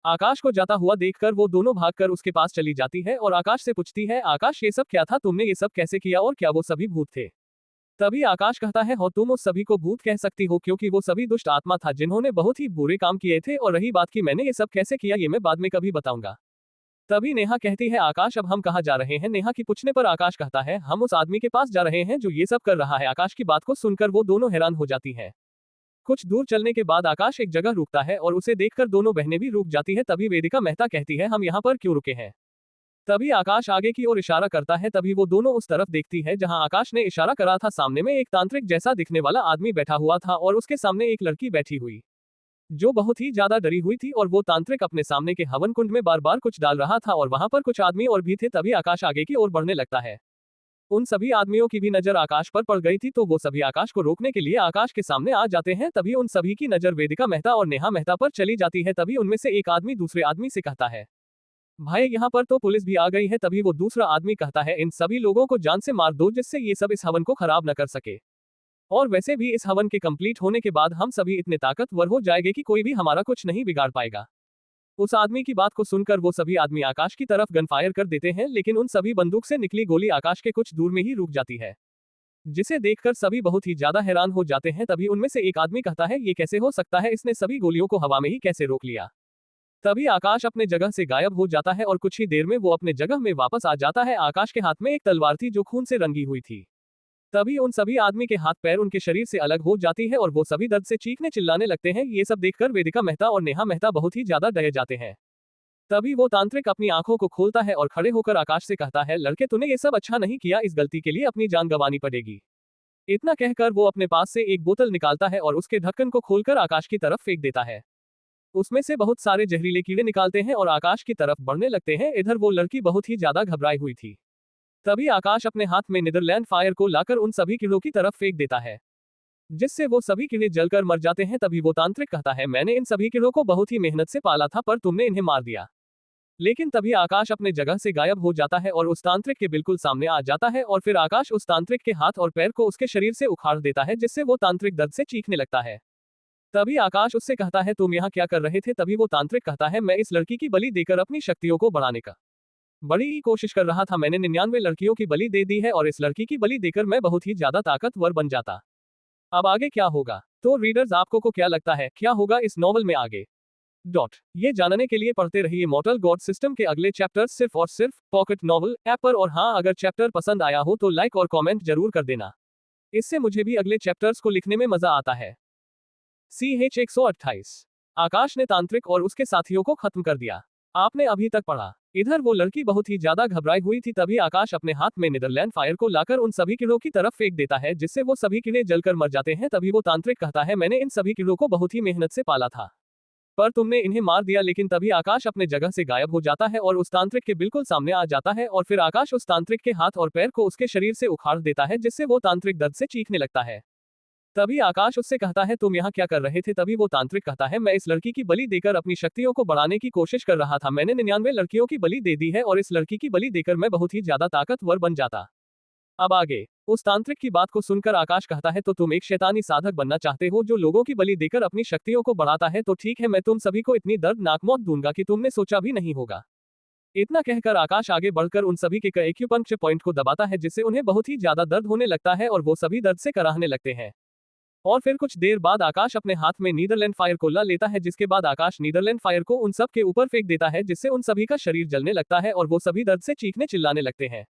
आकाश को जाता हुआ देखकर वो दोनों भागकर उसके पास चली जाती है और आकाश से पूछती है, आकाश ये सब क्या था, तुमने ये सब कैसे किया और क्या वो सभी भूत थे? तभी आकाश कहता है, हो तुम उस सभी को भूत कह सकती हो क्योंकि वो सभी दुष्ट आत्मा था जिन्होंने बहुत ही बुरे काम किए थे, और रही बात कि मैंने ये सब कैसे किया ये मैं बाद में कभी बताऊंगा। तभी नेहा कहती है, आकाश अब हम कहाँ जा रहे हैं? नेहा की पूछने पर आकाश कहता है, हम उस आदमी के पास जा रहे हैं जो ये सब कर रहा है। आकाश की बात को सुनकर वो दोनों हैरान हो जाती हैं। कुछ दूर चलने के बाद आकाश एक जगह रुकता है और उसे देखकर दोनों बहनें भी रुक जाती है। तभी वेदिका मेहता कहती है, हम यहाँ पर क्यों रुके हैं? तभी आकाश आगे की ओर इशारा करता है। तभी वो दोनों उस तरफ देखती है जहां आकाश ने इशारा करा था। सामने में एक तांत्रिक जैसा दिखने वाला आदमी बैठा हुआ था और उसके सामने एक लड़की बैठी हुई जो बहुत ही ज्यादा डरी हुई थी, और वो तांत्रिक अपने सामने के हवन कुंड में बार बार कुछ डाल रहा था और वहां पर कुछ आदमी और भी थे। तभी आकाश आगे की ओर बढ़ने लगता है। उन सभी आदमियों की भी नजर आकाश पर पड़ गई थी, तो वो सभी आकाश को रोकने के लिए आकाश के सामने आ जाते हैं। तभी उन सभी की नजर वेदिका मेहता और नेहा मेहता पर चली जाती है। तभी उनमें से एक आदमी दूसरे आदमी से कहता है, भाई यहाँ पर तो पुलिस भी आ गई है। तभी वो दूसरा आदमी कहता है, इन सभी लोगों को जान से मार दो जिससे ये सब इस हवन को खराब न कर सके, और वैसे भी इस हवन के कंप्लीट होने के बाद हम सभी इतने ताकतवर हो जाएंगे कि कोई भी हमारा कुछ नहीं बिगाड़ पाएगा। उस आदमी की बात को सुनकर वो सभी आदमी आकाश की तरफ गन फायर कर देते हैं, लेकिन उन सभी बंदूक से निकली गोली आकाश के कुछ दूर में ही रुक जाती है, जिसे देखकर सभी बहुत ही ज्यादा हैरान हो जाते हैं। तभी उनमें से एक आदमी कहता है, ये कैसे हो सकता है, इसने सभी गोलियों को हवा में ही कैसे रोक लिया? तभी आकाश अपने जगह से गायब हो जाता है और कुछ ही देर में वो अपने जगह में वापस आ जाता है। आकाश के हाथ में एक तलवार थी जो खून से रंगी हुई थी। तभी उन सभी आदमी के हाथ पैर उनके शरीर से अलग हो जाती है और वो सभी दर्द से चीखने चिल्लाने लगते हैं। ये सब देखकर वेदिका मेहता और नेहा मेहता बहुत ही ज्यादा डरे जाते हैं। तभी वो तांत्रिक अपनी आंखों को खोलता है और खड़े होकर आकाश से कहता है, लड़के तूने ये सब अच्छा नहीं किया, इस गलती के लिए अपनी जान गंवानी पड़ेगी। इतना कहकर वो अपने पास से एक बोतल निकालता है और उसके ढक्कन को खोलकर आकाश की तरफ फेंक देता है। उसमें से बहुत सारे जहरीले कीड़े निकालते हैं और आकाश की तरफ बढ़ने लगते हैं। इधर वो लड़की बहुत ही ज्यादा घबराई हुई थी। तभी आकाश अपने हाथ में नीदरलैंड फायर को लाकर उन सभी कीड़ों की तरफ फेंक देता है, जिससे वो सभी कीड़े जलकर मर जाते हैं। तभी वो तांत्रिक कहता है, मैंने इन सभी कीड़ों को बहुत ही मेहनत से पाला था, पर तुमने इन्हें मार दिया। लेकिन तभी आकाश अपने जगह से गायब हो जाता है और उस तांत्रिक के बिल्कुल सामने आ जाता है, और फिर आकाश उस तांत्रिक के हाथ और पैर को उसके शरीर से उखाड़ देता है, जिससे वो तांत्रिक दर्द से चीखने लगता है। तभी आकाश उससे कहता है, तुम यहाँ क्या कर रहे थे? तभी वो तांत्रिक कहता है, मैं इस लड़की की बलि देकर अपनी शक्तियों को बढ़ाने का बड़ी ही कोशिश कर रहा था। मैंने 99 लड़कियों की बलि दे दी है और इस लड़की की बलि देकर मैं बहुत ही ज्यादा ताकतवर बन जाता। अब आगे क्या होगा? तो रीडर्स आपको को क्या लगता है, क्या होगा इस नॉवल में आगे? ये जानने के लिए पढ़ते रहिए मॉर्टल गॉड सिस्टम के अगले चैप्टर सिर्फ और सिर्फ पॉकेट नॉवल ऐप पर। और हाँ, अगर चैप्टर पसंद आया हो तो लाइक और कमेंट जरूर कर देना, इससे मुझे भी अगले चैप्टर्स को लिखने में मजा आता है। CH 128 आकाश ने तांत्रिक और उसके साथियों को खत्म कर दिया। आपने अभी तक पढ़ा। इधर वो लड़की बहुत ही ज्यादा घबराई हुई थी। तभी आकाश अपने हाथ में नीदरलैंड फायर को लाकर उन सभी कीड़ों की तरफ फेंक देता है, जिससे वो सभी कीड़े जलकर मर जाते हैं। तभी वो तांत्रिक कहता है, मैंने इन सभी कीड़ों को बहुत ही मेहनत से पाला था, पर तुमने इन्हें मार दिया। लेकिन तभी आकाश अपने जगह से गायब हो जाता है और उस तांत्रिक के बिल्कुल सामने आ जाता है, और फिर आकाश उस तांत्रिक के हाथ और पैर को उसके शरीर से उखाड़ देता है, जिससे वो तांत्रिक दर्द से चीखने लगता है। तभी आकाश उससे कहता है, तुम यहाँ क्या कर रहे थे? तभी वो तांत्रिक कहता है, मैं इस लड़की की बलि देकर अपनी शक्तियों को बढ़ाने की कोशिश कर रहा था। मैंने 99 लड़कियों की बलि दे दी है और इस लड़की की बलि देकर मैं बहुत ही ज्यादा ताकतवर बन जाता। अब आगे? उस तांत्रिक की बात को सुनकर आकाश कहता है, तो तुम एक शैतानी साधक बनना चाहते हो जो लोगों की बलि देकर अपनी शक्तियों को बढ़ाता है? तो ठीक है, मैं तुम सभी को इतनी दर्दनाक मौत दूंगा कि तुमने सोचा भी नहीं होगा। इतना कहकर आकाश आगे बढ़कर उन सभी के एक्यूपंक्चर पॉइंट को दबाता है, जिससे उन्हें बहुत ही ज्यादा दर्द होने लगता है और वो सभी दर्द से कराहने लगते हैं। और फिर कुछ देर बाद आकाश अपने हाथ में नीदरलैंड फायर को ला लेता है, जिसके बाद आकाश नीदरलैंड फायर को उन सब के ऊपर फेंक देता है, जिससे उन सभी का शरीर जलने लगता है और वो सभी दर्द से चीखने चिल्लाने लगते हैं।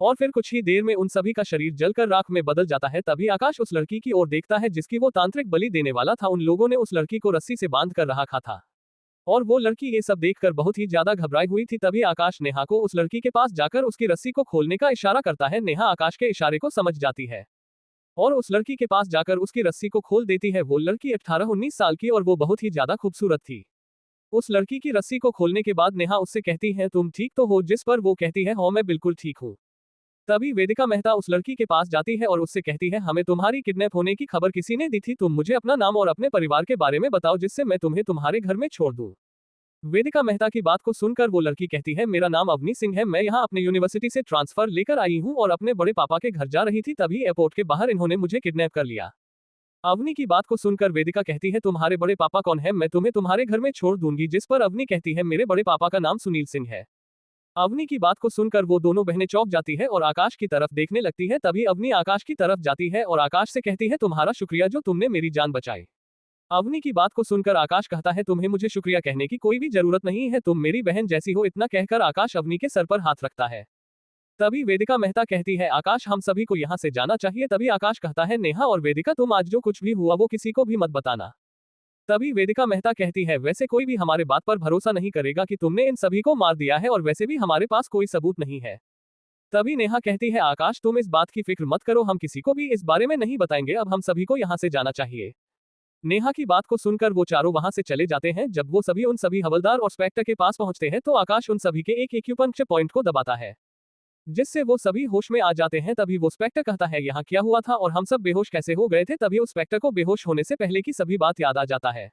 और फिर कुछ ही देर में उन सभी का शरीर जलकर राख में बदल जाता है। तभी आकाश उस लड़की की ओर देखता है जिसकी वो तांत्रिक बलि देने वाला था। उन लोगों ने उस लड़की को रस्सी से बांध कर रखा था और वो लड़की ये सब देखकर बहुत ही ज्यादा घबराई हुई थी। तभी आकाश नेहा को उस लड़की के पास जाकर उसकी रस्सी को खोलने का इशारा करता है। नेहा आकाश के इशारे को समझ जाती है और उस लड़की के पास जाकर उसकी रस्सी को खोल देती है। वो लड़की 18-19 साल की और वो बहुत ही ज्यादा खूबसूरत थी। उस लड़की की रस्सी को खोलने के बाद नेहा उससे कहती है, तुम ठीक तो हो? जिस पर वो कहती है, हाँ मैं बिल्कुल ठीक हूँ। तभी वेदिका मेहता उस लड़की के पास जाती है और उससे कहती है, हमें तुम्हारी किडनैप होने की खबर किसी ने दी थी, तुम मुझे अपना नाम और अपने परिवार के बारे में बताओ जिससे मैं तुम्हें तुम्हारे घर में छोड़ दूं। वेदिका मेहता की बात को सुनकर वो लड़की कहती है, मेरा नाम अवनी सिंह है, मैं यहाँ अपने यूनिवर्सिटी से ट्रांसफर लेकर आई हूँ और अपने बड़े पापा के घर जा रही थी। तभी एयरपोर्ट के बाहर इन्होंने मुझे किडनैप कर लिया। अवनी की बात को सुनकर वेदिका कहती है तुम्हारे बड़े पापा कौन है, मैं तुम्हें तुम्हारे घर में छोड़ दूंगी। जिस पर अवनी कहती है मेरे बड़े पापा का नाम सुनील सिंह है। अवनी की बात को सुनकर वो दोनों बहनें चौंक जाती है और आकाश की तरफ देखने लगती है। तभी अवनी आकाश की तरफ जाती है और आकाश से कहती है तुम्हारा शुक्रिया जो तुमने मेरी जान बचाई। अवनी की बात को सुनकर आकाश कहता है तुम्हें मुझे शुक्रिया कहने की कोई भी जरूरत नहीं है, तुम मेरी बहन जैसी हो। इतना कहकर आकाश अवनी के सर पर हाथ रखता है। तभी वेदिका मेहता कहती है आकाश हम सभी को यहाँ से जाना चाहिए। तभी आकाश कहता है नेहा और वेदिका तुम आज जो कुछ भी हुआ वो किसी को भी मत बताना। तभी वेदिका मेहता कहती है वैसे कोई भी हमारे बात पर भरोसा नहीं करेगा कि तुमने इन सभी को मार दिया है और वैसे भी हमारे पास कोई सबूत नहीं है। तभी नेहा कहती है आकाश तुम इस बात की फिक्र मत करो, हम किसी को भी इस बारे में नहीं बताएंगे, अब हम सभी को यहाँ से जाना चाहिए। नेहा की बात को सुनकर वो चारों वहां से चले जाते हैं। जब वो सभी उन सभी हवलदार और इंस्पेक्टर के पास पहुंचते हैं तो आकाश उन सभी के एक एक्यूपंक्चर पॉइंट को दबाता है, जिससे वो सभी होश में आ जाते हैं। तभी वो इंस्पेक्टर कहता है यहाँ क्या हुआ था और हम सब बेहोश कैसे हो गए थे। तभी उस इंस्पेक्टर को बेहोश होने से पहले की सभी बात याद आ जाता है,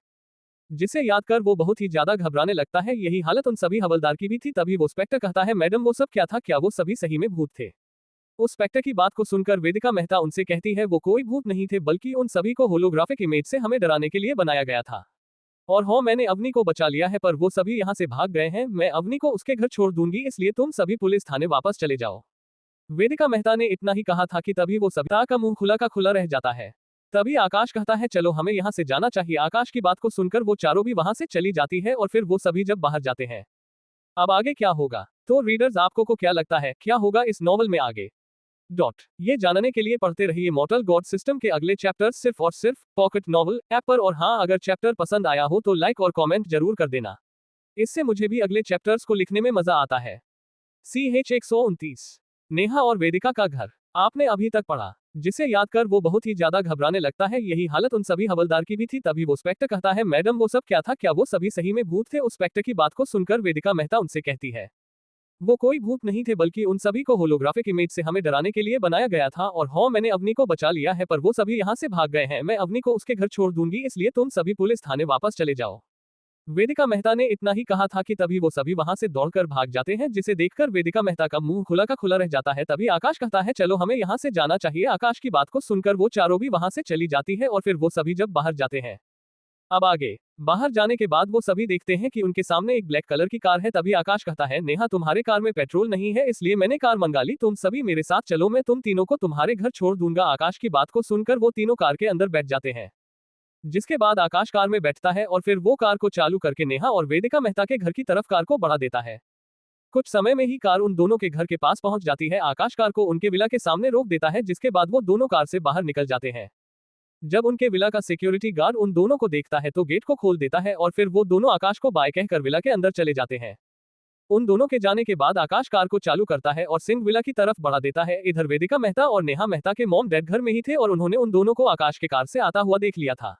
जिसे याद कर वो बहुत ही ज्यादा घबराने लगता है। यही हालत उन सभी हवलदार की भी थी। तभी वो इंस्पेक्टर कहता है मैडम वो सब क्या था, क्या वो सभी सही में भूत थे। उस इंस्पेक्टर की बात को सुनकर वेदिका मेहता उनसे कहती है वो कोई भूत नहीं थे, बल्कि उन सभी को होलोग्राफिक इमेज से हमें डराने के लिए बनाया गया था। और हाँ मैंने अवनी को बचा लिया है, पर वो सभी यहाँ से भाग गए हैं। मैं अवनी को उसके घर छोड़ दूंगी, इसलिए तुम सभी पुलिस थाने वापस चले जाओ। वेदिका मेहता ने इतना ही कहा था कि तभी वो सभी का मुंह खुला का खुला रह जाता है। तभी आकाश कहता है चलो हमें यहाँ से जाना चाहिए। आकाश की बात को सुनकर वो चारों भी वहां से चली जाती है और फिर वो सभी जब बाहर जाते हैं अब आगे क्या होगा, तो रीडर्स आपको को क्या लगता है क्या होगा इस नॉवल में आगे ये जानने के लिए पढ़ते रहिए मॉर्टल गॉड सिस्टम के अगले चैप्टर्स सिर्फ और सिर्फ पॉकेट नॉवल ऐप पर। और हाँ अगर चैप्टर पसंद आया हो तो लाइक और कमेंट जरूर कर देना, इससे मुझे भी अगले चैप्टर्स को लिखने में मजा आता है। CH 129 नेहा और वेदिका का घर आपने अभी तक पढ़ा, जिसे याद कर वो बहुत ही ज्यादा घबराने लगता है। यही हालत उन सभी हवलदार की भी थी। तभी वो इंस्पेक्टर कहता है मैडम वो सब क्या था, क्या वो सभी सही में भूत थे। उस इंस्पेक्टर की बात को सुनकर वेदिका मेहता उनसे कहती है वो कोई भूत नहीं थे, बल्कि उन सभी को होलोग्राफिक इमेज से हमें डराने के लिए बनाया गया था। और हाँ मैंने अवनी को बचा लिया है, पर वो सभी यहाँ से भाग गए हैं। मैं अवनी को उसके घर छोड़ दूंगी, इसलिए तुम सभी पुलिस थाने वापस चले जाओ। वेदिका मेहता ने इतना ही कहा था कि तभी वो सभी वहां से दौड़कर भाग जाते हैं, जिसे देखकर वेदिका मेहता का मुंह खुला का खुला रह जाता है। तभी आकाश कहता है चलो हमें यहाँ से जाना चाहिए। आकाश की बात को सुनकर वो चारों भी वहां से चली जाती है और फिर वो सभी जब बाहर जाते हैं अब आगे बाहर जाने के बाद वो सभी देखते हैं कि उनके सामने एक ब्लैक कलर की कार है। तभी आकाश कहता है नेहा तुम्हारे कार में पेट्रोल नहीं है, इसलिए मैंने कार मंगा ली, तुम सभी मेरे साथ चलो, मैं तुम तीनों को तुम्हारे घर छोड़ दूंगा। आकाश की बात को सुनकर वो तीनों कार के अंदर बैठ जाते हैं, जिसके बाद आकाश कार में बैठता है और फिर वो कार को चालू करके नेहा और वेदिका मेहता के घर की तरफ कार को बढ़ा देता है। कुछ समय में ही कार उन दोनों के घर के पास पहुंच जाती है। आकाश कार को उनके विला के सामने रोक देता है, जिसके बाद वो दोनों कार से बाहर निकल जाते हैं। जब उनके विला का सिक्योरिटी गार्ड उन दोनों को देखता है तो गेट को खोल देता है और फिर वो दोनों आकाश को बाय कहकर विला के अंदर चले जाते हैं। उन दोनों के जाने के बाद आकाश कार को चालू करता है और सिंह विला की तरफ बढ़ा देता है। इधर वेदिका मेहता और नेहा मेहता के मॉम डैड घर में ही थे और उन्होंने उन दोनों को आकाश के कार से आता हुआ देख लिया था।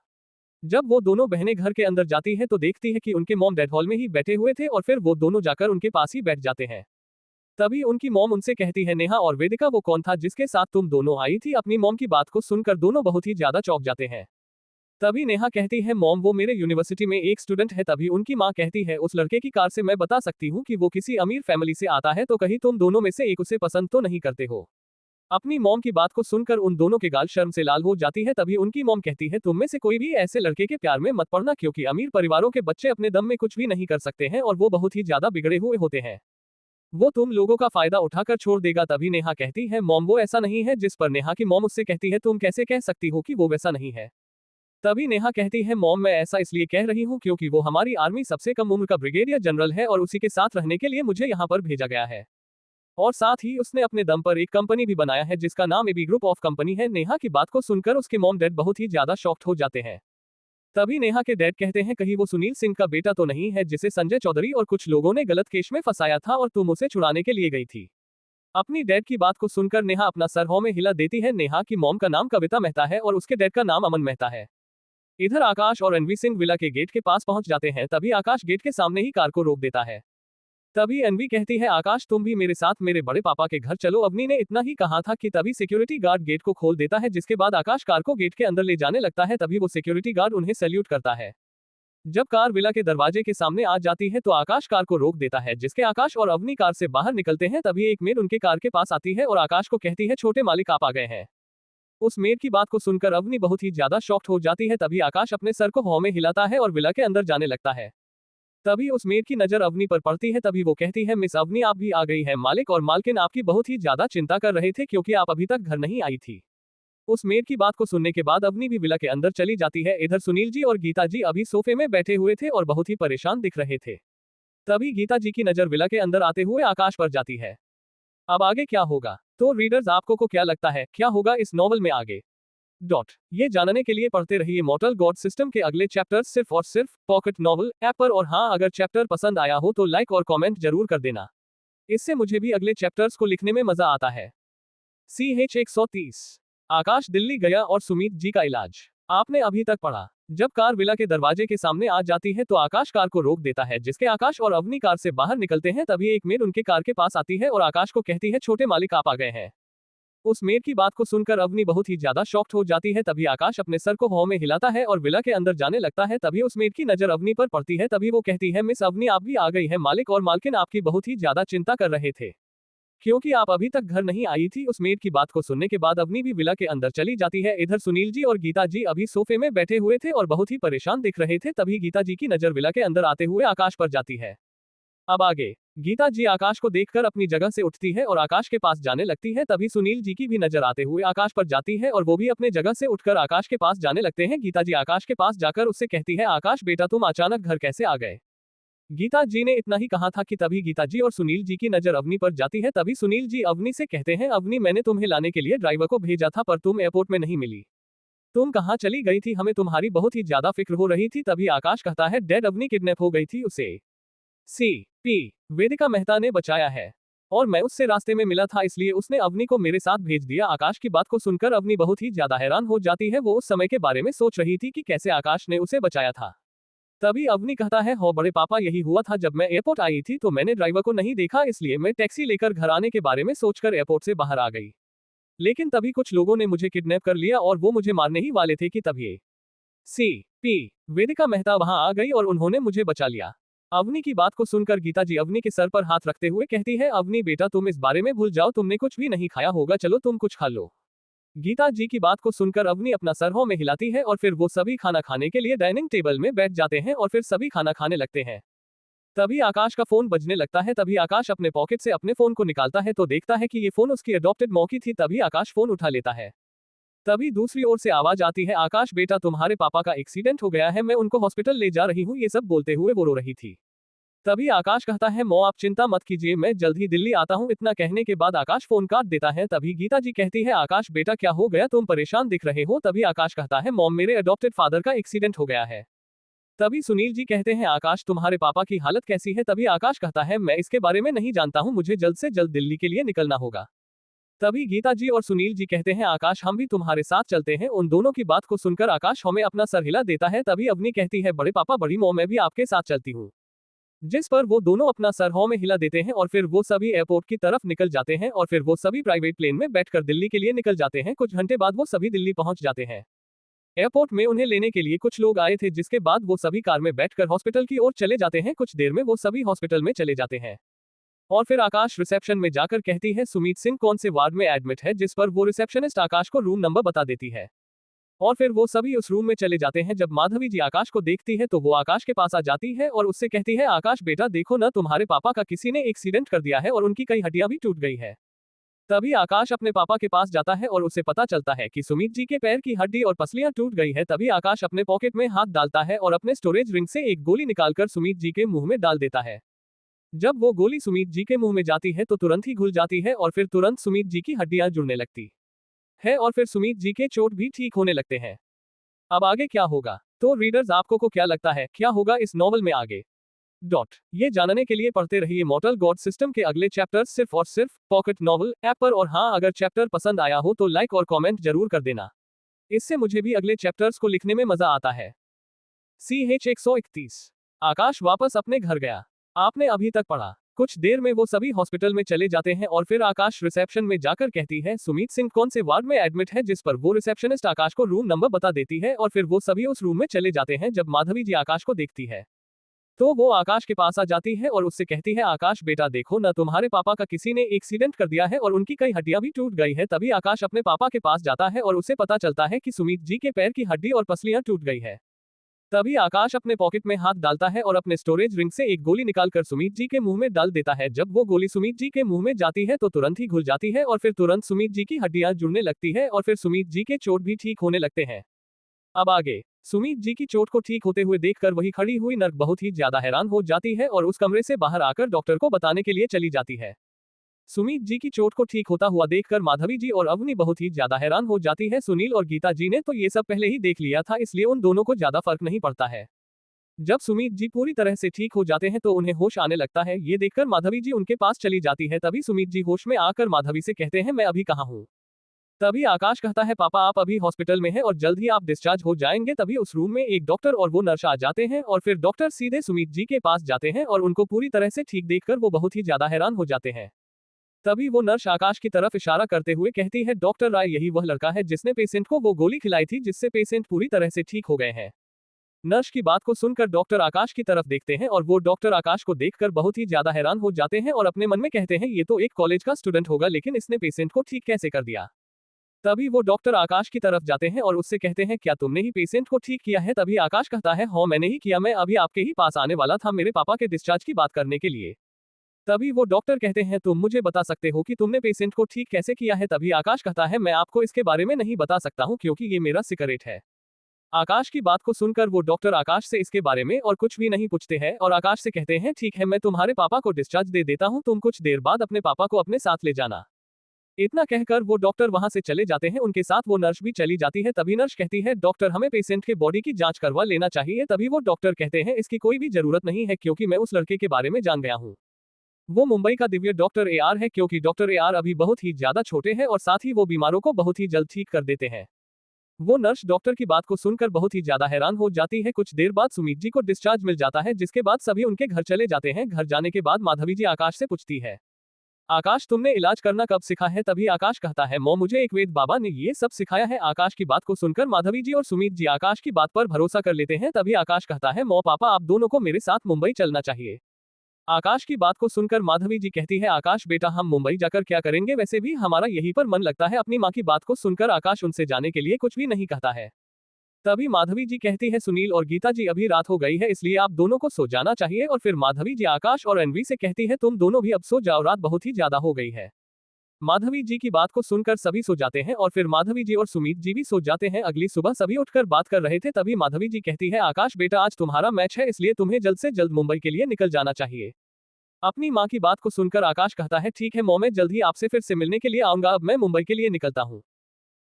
जब वो दोनों बहनें घर के अंदर जाती है तो देखती है कि उनके मॉम डैड हॉल में ही बैठे हुए थे और फिर वो दोनों जाकर उनके पास ही बैठ जाते हैं। तभी उनकी मॉम उनसे कहती है नेहा और वेदिका वो कौन था जिसके साथ तुम दोनों आई थी। अपनी मॉम की बात को सुनकर दोनों बहुत ही ज्यादा चौंक जाते हैं। तभी नेहा कहती है मॉम वो मेरे यूनिवर्सिटी में एक स्टूडेंट है। तभी उनकी माँ कहती है उस लड़के की कार से मैं बता सकती हूँ कि वो किसी अमीर फैमिली से आता है, तो कहीं तुम दोनों में से एक उसे पसंद तो नहीं करते हो। अपनी मॉम की बात को सुनकर उन दोनों के गाल शर्म से लाल हो जाती है। तभी उनकी मॉम कहती है तुम में से कोई भी ऐसे लड़के के प्यार में मत पड़ना, क्योंकि अमीर परिवारों के बच्चे अपने दम में कुछ भी नहीं कर सकते हैं और वो बहुत ही ज्यादा बिगड़े हुए होते हैं, वो तुम लोगों का फायदा उठाकर छोड़ देगा। तभी नेहा कहती है मॉम वो ऐसा नहीं है, जिस पर नेहा की मॉम उससे कहती है तुम कैसे कह सकती हो कि वो वैसा नहीं है। तभी नेहा कहती है मॉम मैं ऐसा इसलिए कह रही हूँ क्योंकि वो हमारी आर्मी सबसे कम उम्र का ब्रिगेडियर जनरल है और उसी के साथ रहने के लिए मुझे यहाँ पर भेजा गया है। और साथ ही उसने अपने दम पर एक कंपनी भी बनाया है जिसका नाम एबी ग्रुप ऑफ कंपनी है। नेहा की बात को सुनकर उसके मॉम डैड बहुत ही ज्यादा शॉक्ड हो जाते हैं। तभी नेहा के डैड कहते हैं कहीं वो सुनील सिंह का बेटा तो नहीं है जिसे संजय चौधरी और कुछ लोगों ने गलत केस में फंसाया था और तुम उसे छुड़ाने के लिए गई थी। अपनी डैड की बात को सुनकर नेहा अपना सर हौ में हिला देती है। नेहा की मॉम का नाम कविता मेहता है और उसके डैड का नाम अमन मेहता है। इधर आकाश और रणवीर सिंह विला के गेट के पास पहुंच जाते हैं। तभी आकाश गेट के सामने ही कार को रोक देता है। तभी अनवी कहती है आकाश तुम भी मेरे साथ मेरे बड़े पापा के घर चलो। अवनी ने इतना ही कहा था कि तभी सिक्योरिटी गार्ड गेट को खोल देता है, जिसके बाद आकाश कार को गेट के अंदर ले जाने लगता है। तभी वो सिक्योरिटी गार्ड उन्हें सैल्यूट करता है। जब कार विला के दरवाजे के सामने आ जाती है तो आकाश कार को रोक देता है, जिसके आकाश और अवनी कार से बाहर निकलते हैं। तभी एक मेड उनके कार के पास आती है और आकाश को कहती है छोटे मालिक आप आ गए हैं। उस मेड की बात को सुनकर अवनी बहुत ही ज्यादा शॉक्ड हो जाती है। तभी आकाश अपने सर को हवा में हिलाता है और विला के अंदर जाने लगता है। तभी उस मेड की नजर अवनी पर पड़ती है। तभी वो कहती है, मिस अवनी आप भी आ गई है। मालिक और मालकिन आपकी बहुत ही ज्यादा चिंता कर रहे थे क्योंकि आप अभी तक घर नहीं आई थी। उस मेड की बात को सुनने के बाद अवनी भी विला के अंदर चली जाती है। इधर सुनील जी और गीता जी अभी सोफे में बैठे हुए थे और बहुत ही परेशान दिख रहे थे। तभी गीता जी की नजर विला के अंदर आते हुए आकाश पर जाती है। अब आगे क्या होगा? तो रीडर्स आपको को क्या लगता है क्या होगा इस नॉवल में आगे? ये जानने के लिए पढ़ते रहिए मॉर्टल गॉड सिस्टम के अगले चैप्टर्स सिर्फ और सिर्फ पॉकेट नॉवल ऐप पर। और हाँ, अगर चैप्टर पसंद आया हो तो लाइक और कमेंट जरूर कर देना। इससे मुझे भी अगले चैप्टर्स को लिखने में मजा आता है। CH 130 आकाश दिल्ली गया और सुमीत जी का इलाज। आपने अभी तक पढ़ा? जब कार विला के दरवाजे के सामने आ जाती है तो आकाश कार को रोक देता है, जिसके आकाश और अवनी कार से बाहर निकलते हैं। तभी एक मेड उनके कार के पास आती है और आकाश को कहती है, छोटे मालिक आप आ गए हैं। उस मेड की बात को सुनकर अवनी बहुत ही ज्यादा शॉक्ड हो जाती है। तभी आकाश अपने सर को हवा में हिलाता है और विला के अंदर जाने लगता है। तभी उस मेड की नजर अवनी पर पड़ती है। तभी वो कहती है, मिस अवनी आप भी आ गई है। मालिक और मालकिन आपकी बहुत ही ज्यादा चिंता कर रहे थे क्योंकि आप अभी तक घर नहीं आई थी। उस मेड की बात को सुनने के बाद अवनी भी विला के अंदर चली जाती है। इधर सुनील जी और गीता जी अभी सोफे में बैठे हुए थे और बहुत ही परेशान दिख रहे थे। तभी गीता जी की नजर विला के अंदर आते हुए आकाश पर जाती है। अब आगे गीता जी आकाश को देखकर अपनी जगह से उठती है और आकाश के पास जाने लगती है। तभी सुनील जी की भी नजर आते हुए आकाश पर जाती है और वो भी अपने जगह से उठकर आकाश के पास जाने लगते हैं। गीता जी आकाश के पास जाकर उससे कहती है, आकाश बेटा तुम अचानक घर कैसे आ गए? गीता जी ने इतना ही कहा था कि तभी गीता जी और सुनील जी की नजर अवनी पर जाती है। तभी सुनील जी अवनी से कहते हैं, अवनी मैंने तुम्हें लाने के लिए ड्राइवर को भेजा था पर तुम एयरपोर्ट में नहीं मिली। तुम कहाँ चली गई थी? हमें तुम्हारी बहुत ही ज्यादा फिक्र हो रही थी। तभी आकाश कहता है, डैड अवनी किडनैप हो गई थी, उसे CP वेदिका मेहता ने बचाया है और मैं उससे रास्ते में मिला था, इसलिए उसने अवनी को मेरे साथ भेज दिया। आकाश की बात को सुनकर अवनी बहुत ही ज्यादा हैरान हो जाती है। वो उस समय के बारे में सोच रही थी कि कैसे आकाश ने उसे बचाया था। तभी अवनी कहता है, हो बड़े पापा यही हुआ था। जब मैं एयरपोर्ट आई थी तो मैंने ड्राइवर को नहीं देखा, इसलिए मैं टैक्सी लेकर घर आने के बारे में सोचकर एयरपोर्ट से बाहर आ गई। लेकिन तभी कुछ लोगों ने मुझे किडनैप कर लिया और वो मुझे मारने ही वाले थे कि तभी CP वेदिका मेहता वहां आ गई और उन्होंने मुझे बचा लिया। अवनी की बात को सुनकर गीता जी अवनी के सर पर हाथ रखते हुए कहती है, अवनी बेटा तुम इस बारे में भूल जाओ, तुमने कुछ भी नहीं खाया होगा, चलो तुम कुछ खा लो। गीता जी की बात को सुनकर अवनी अपना सर हवा में हिलाती है और फिर वो सभी खाना खाने के लिए डाइनिंग टेबल में बैठ जाते हैं और फिर सभी खाना खाने लगते हैं। तभी आकाश का फोन बजने लगता है। तभी आकाश अपने पॉकेट से अपने फोन को निकालता है तो देखता है कि ये फोन उसकी अडॉप्टेड मॉम की थी। तभी आकाश फोन उठा लेता है। तभी दूसरी ओर से आवाज आती है, आकाश बेटा तुम्हारे पापा का एक्सीडेंट हो गया है, मैं उनको हॉस्पिटल ले जा रही हूँ। ये सब बोलते हुए वो रो रही थी। तभी आकाश कहता है, मौ आप चिंता मत कीजिए, मैं जल्द ही दिल्ली आता हूँ। इतना कहने के बाद आकाश फोन काट देता है। तभी गीता जी कहती है, आकाश बेटा क्या हो गया, तुम परेशान दिख रहे हो? तभी आकाश कहता है, मॉम मेरे अडॉप्टेड फादर का एक्सीडेंट हो गया है। तभी सुनील जी कहते हैं, आकाश तुम्हारे पापा की हालत कैसी है? तभी आकाश कहता है, मैं इसके बारे में नहीं जानता हूँ, मुझे जल्द से जल्द दिल्ली के लिए निकलना होगा। तभी गीता जी और सुनील जी कहते हैं, आकाश हम भी तुम्हारे साथ चलते हैं। उन दोनों की बात को सुनकर आकाश हमें अपना सर हिला देता है। तभी अवनी कहती है, बड़े पापा बड़ी मॉम मैं भी आपके साथ चलती हूँ। जिस पर वो दोनों अपना सर हवा में हिला देते हैं और फिर वो सभी एयरपोर्ट की तरफ निकल जाते हैं और फिर वो सभी प्राइवेट प्लेन में बैठकर दिल्ली के लिए निकल जाते हैं। कुछ घंटे बाद वो सभी दिल्ली पहुंच जाते हैं। एयरपोर्ट में उन्हें लेने के लिए कुछ लोग आए थे, जिसके बाद वो सभी कार में बैठकर हॉस्पिटल की ओर चले जाते हैं। कुछ देर में वो सभी हॉस्पिटल में चले जाते हैं और फिर आकाश रिसेप्शन में जाकर कहती है, सुमीत सिंह कौन से वार्ड में एडमिट है? जिस पर वो रिसेप्शनिस्ट आकाश को रूम नंबर बता देती है और फिर वो सभी उस रूम में चले जाते हैं। जब माधवी जी आकाश को देखती है तो वो आकाश के पास आ जाती है और उससे कहती है, आकाश बेटा देखो ना, तुम्हारे पापा का किसी ने एक्सीडेंट कर दिया है और उनकी कई हड्डियां भी टूट गई है। तभी आकाश अपने पापा के पास जाता है और उसे पता चलता है कि सुमीत जी के पैर की हड्डी और पसलियां टूट गई है। तभी आकाश अपने पॉकेट में हाथ डालता है और अपने स्टोरेज रिंग से एक गोली निकालकर सुमीत जी के मुंह में डाल देता है। जब वो गोली सुमीत जी के मुंह में जाती है तो तुरंत ही घुल जाती है और फिर तुरंत सुमीत जी की हड्डियां जुड़ने लगती है और फिर सुमीत जी के चोट भी ठीक होने लगते हैं। अब आगे क्या होगा? तो रीडर्स आपको को क्या लगता है क्या होगा इस नॉवल में आगे? ये जानने के लिए पढ़ते रहिए मॉर्टल गॉड सिस्टम के अगले चैप्टर्स सिर्फ और सिर्फ पॉकेट नॉवल ऐप पर। और हाँ, अगर चैप्टर पसंद आया हो तो लाइक और कमेंट जरूर कर देना, इससे मुझे भी अगले चैप्टर्स को लिखने में मजा आता है। CH 131 आकाश वापस अपने घर गया। आपने अभी तक पढ़ा? कुछ देर में वो सभी हॉस्पिटल में चले जाते हैं और फिर आकाश रिसेप्शन में जाकर कहती है, सुमीत सिंह कौन से वार्ड में एडमिट है? जिस पर वो रिसेप्शनिस्ट आकाश को रूम नंबर बता देती है और फिर वो सभी उस रूम में चले जाते हैं। जब माधवी जी आकाश को देखती है तो वो आकाश के पास आ जाती है और उससे कहती है, आकाश बेटा देखो न, तुम्हारे पापा का किसी ने एक्सीडेंट कर दिया है और उनकी कई हड्डियां भी टूट गई है। तभी आकाश अपने पापा के पास जाता है और उसे पता चलता है कि सुमित जी के पैर की हड्डी और पसलियां टूट गई है। तभी आकाश अपने पॉकेट में हाथ डालता है और अपने स्टोरेज रिंग से एक गोली निकालकर सुमित जी के मुंह में डाल देता है। जब वो गोली सुमित जी के मुंह में जाती है तो तुरंत ही घुल जाती है और फिर तुरंत सुमित जी की हड्डियां जुड़ने लगती है और फिर सुमित जी के चोट भी ठीक होने लगते हैं। अब आगे सुमित जी की चोट को ठीक होते हुए देखकर वही खड़ी हुई नर्क बहुत ही ज्यादा हैरान हो जाती है और उस कमरे से बाहर आकर डॉक्टर को बताने के लिए चली जाती है। सुमित जी की चोट को ठीक होता हुआ देखकर माधवी जी और अवनी बहुत ही ज्यादा हैरान हो जाती है। सुनील और गीता जी ने तो ये सब पहले ही देख लिया था, इसलिए उन दोनों को ज्यादा फर्क नहीं पड़ता है। जब सुमित जी पूरी तरह से ठीक हो जाते हैं तो उन्हें होश आने लगता है। ये देखकर माधवी जी उनके पास चली जाती है। तभी सुमित जी होश में आकर माधवी से कहते हैं, मैं अभी कहाँ हूँ। तभी आकाश कहता है, पापा आप अभी हॉस्पिटल में हैं और जल्द ही आप डिस्चार्ज हो जाएंगे। तभी उस रूम में एक डॉक्टर और वो नर्स आ जाते हैं और फिर डॉक्टर सीधे सुमित जी के पास जाते हैं और उनको पूरी तरह से ठीक देखकर वो बहुत ही ज्यादा हैरान हो जाते हैं। तभी वो नर्स आकाश की तरफ इशारा करते हुए कहती है, डॉक्टर राय यही वह लड़का है जिसने पेशेंट को वो गोली खिलाई थी जिससे पेशेंट पूरी तरह से ठीक हो गए हैं। नर्स की बात को सुनकर डॉक्टर आकाश की तरफ देखते हैं और वो डॉक्टर आकाश को देखकर बहुत ही ज्यादा हैरान हो जाते हैं और अपने मन में कहते हैं, ये तो एक कॉलेज का स्टूडेंट होगा लेकिन इसने पेशेंट को ठीक कैसे कर दिया। तभी वो डॉक्टर आकाश की तरफ जाते हैं और उससे कहते हैं, क्या तुमने ही पेशेंट को ठीक किया है। तभी आकाश कहता है, हाँ मैंने ही किया, मैं अभी आपके ही पास आने वाला था मेरे पापा के डिस्चार्ज की बात करने के लिए। तभी वो डॉक्टर कहते हैं, तुम मुझे बता सकते हो कि तुमने पेशेंट को ठीक कैसे किया है। तभी आकाश कहता है, मैं आपको इसके बारे में नहीं बता सकता हूँ क्योंकि ये मेरा सीक्रेट है। आकाश की बात को सुनकर वो डॉक्टर आकाश से इसके बारे में और कुछ भी नहीं पूछते हैं और आकाश से कहते हैं, ठीक है मैं तुम्हारे पापा को डिस्चार्ज दे देता हूँ, तुम कुछ देर बाद अपने पापा को अपने साथ ले जाना। इतना कहकर वो डॉक्टर वहां से चले जाते हैं। उनके साथ वो नर्स भी चली जाती है। तभी नर्स कहती है, डॉक्टर हमें पेशेंट के बॉडी की जांच करवा लेना चाहिए। तभी वो डॉक्टर कहते हैं, इसकी कोई भी जरूरत नहीं है क्योंकि मैं उस लड़के के बारे में जान गया हूँ। वो मुंबई का दिव्य डॉक्टर AR है क्योंकि डॉक्टर AR अभी बहुत ही ज्यादा छोटे हैं और साथ ही वो बीमारों को बहुत ही जल्द ठीक कर देते हैं। वो नर्स डॉक्टर की बात को सुनकर बहुत ही ज्यादा हैरान हो जाती है। कुछ देर बाद सुमित जी को डिस्चार्ज मिल जाता है जिसके बाद सभी उनके घर चले जाते हैं। घर जाने के बाद माधवी जी आकाश से पूछती है, आकाश तुमने इलाज करना कब सीखा है। तभी आकाश कहता है, मौ मुझे एक वेद बाबा ने ये सब सिखाया है। आकाश की बात को सुनकर माधवी जी और सुमित जी आकाश की बात पर भरोसा कर लेते हैं। तभी आकाश कहता है, मौ पापा आप दोनों को मेरे साथ मुंबई चलना चाहिए। आकाश की बात को सुनकर माधवी जी कहती है, आकाश बेटा हम मुंबई जाकर क्या करेंगे, वैसे भी हमारा यहीं पर मन लगता है। अपनी माँ की बात को सुनकर आकाश उनसे जाने के लिए कुछ भी नहीं कहता है। तभी माधवी जी कहती है, सुनील और गीता जी अभी रात हो गई है इसलिए आप दोनों को सो जाना चाहिए। और फिर माधवी जी आकाश और अनवी से कहती है, तुम दोनों भी अब सो जाओ, रात बहुत ही ज्यादा हो गई है। माधवी जी की बात को सुनकर सभी सो जाते हैं और फिर माधवी जी और सुमित जी भी सो जाते हैं। अगली सुबह सभी उठकर बात कर रहे थे। तभी माधवी जी कहती है, आकाश बेटा आज तुम्हारा मैच है इसलिए तुम्हें जल्द से जल्द मुंबई के लिए निकल जाना चाहिए। अपनी माँ की बात को सुनकर आकाश कहता है, ठीक है मौ मैं जल्द ही आपसे फिर से मिलने के लिए आऊंगा, अब मैं मुंबई के लिए निकलता हूँ।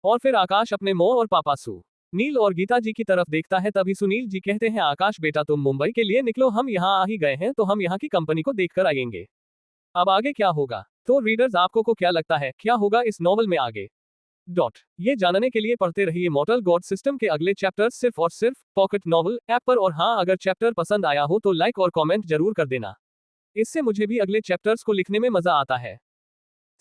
और फिर आकाश अपने मौ और पापा सुनील और गीता जी की तरफ देखता है। तभी सुनील जी कहते हैं, आकाश बेटा तुम मुंबई के लिए निकलो, हम यहाँ आ ही गए हैं तो हम यहाँ की कंपनी को देखकर आएंगे। अब आगे क्या होगा तो रीडर्स आपको को क्या लगता है क्या होगा इस नॉवल में आगे ये जानने के लिए पढ़ते रहिए मॉर्टल गॉड सिस्टम के अगले चैप्टर सिर्फ और सिर्फ पॉकेट नॉवल ऐप पर। और हाँ अगर चैप्टर पसंद आया हो तो लाइक और कॉमेंट जरूर कर देना, इससे मुझे भी अगले चैप्टर्स को लिखने में मजा आता है।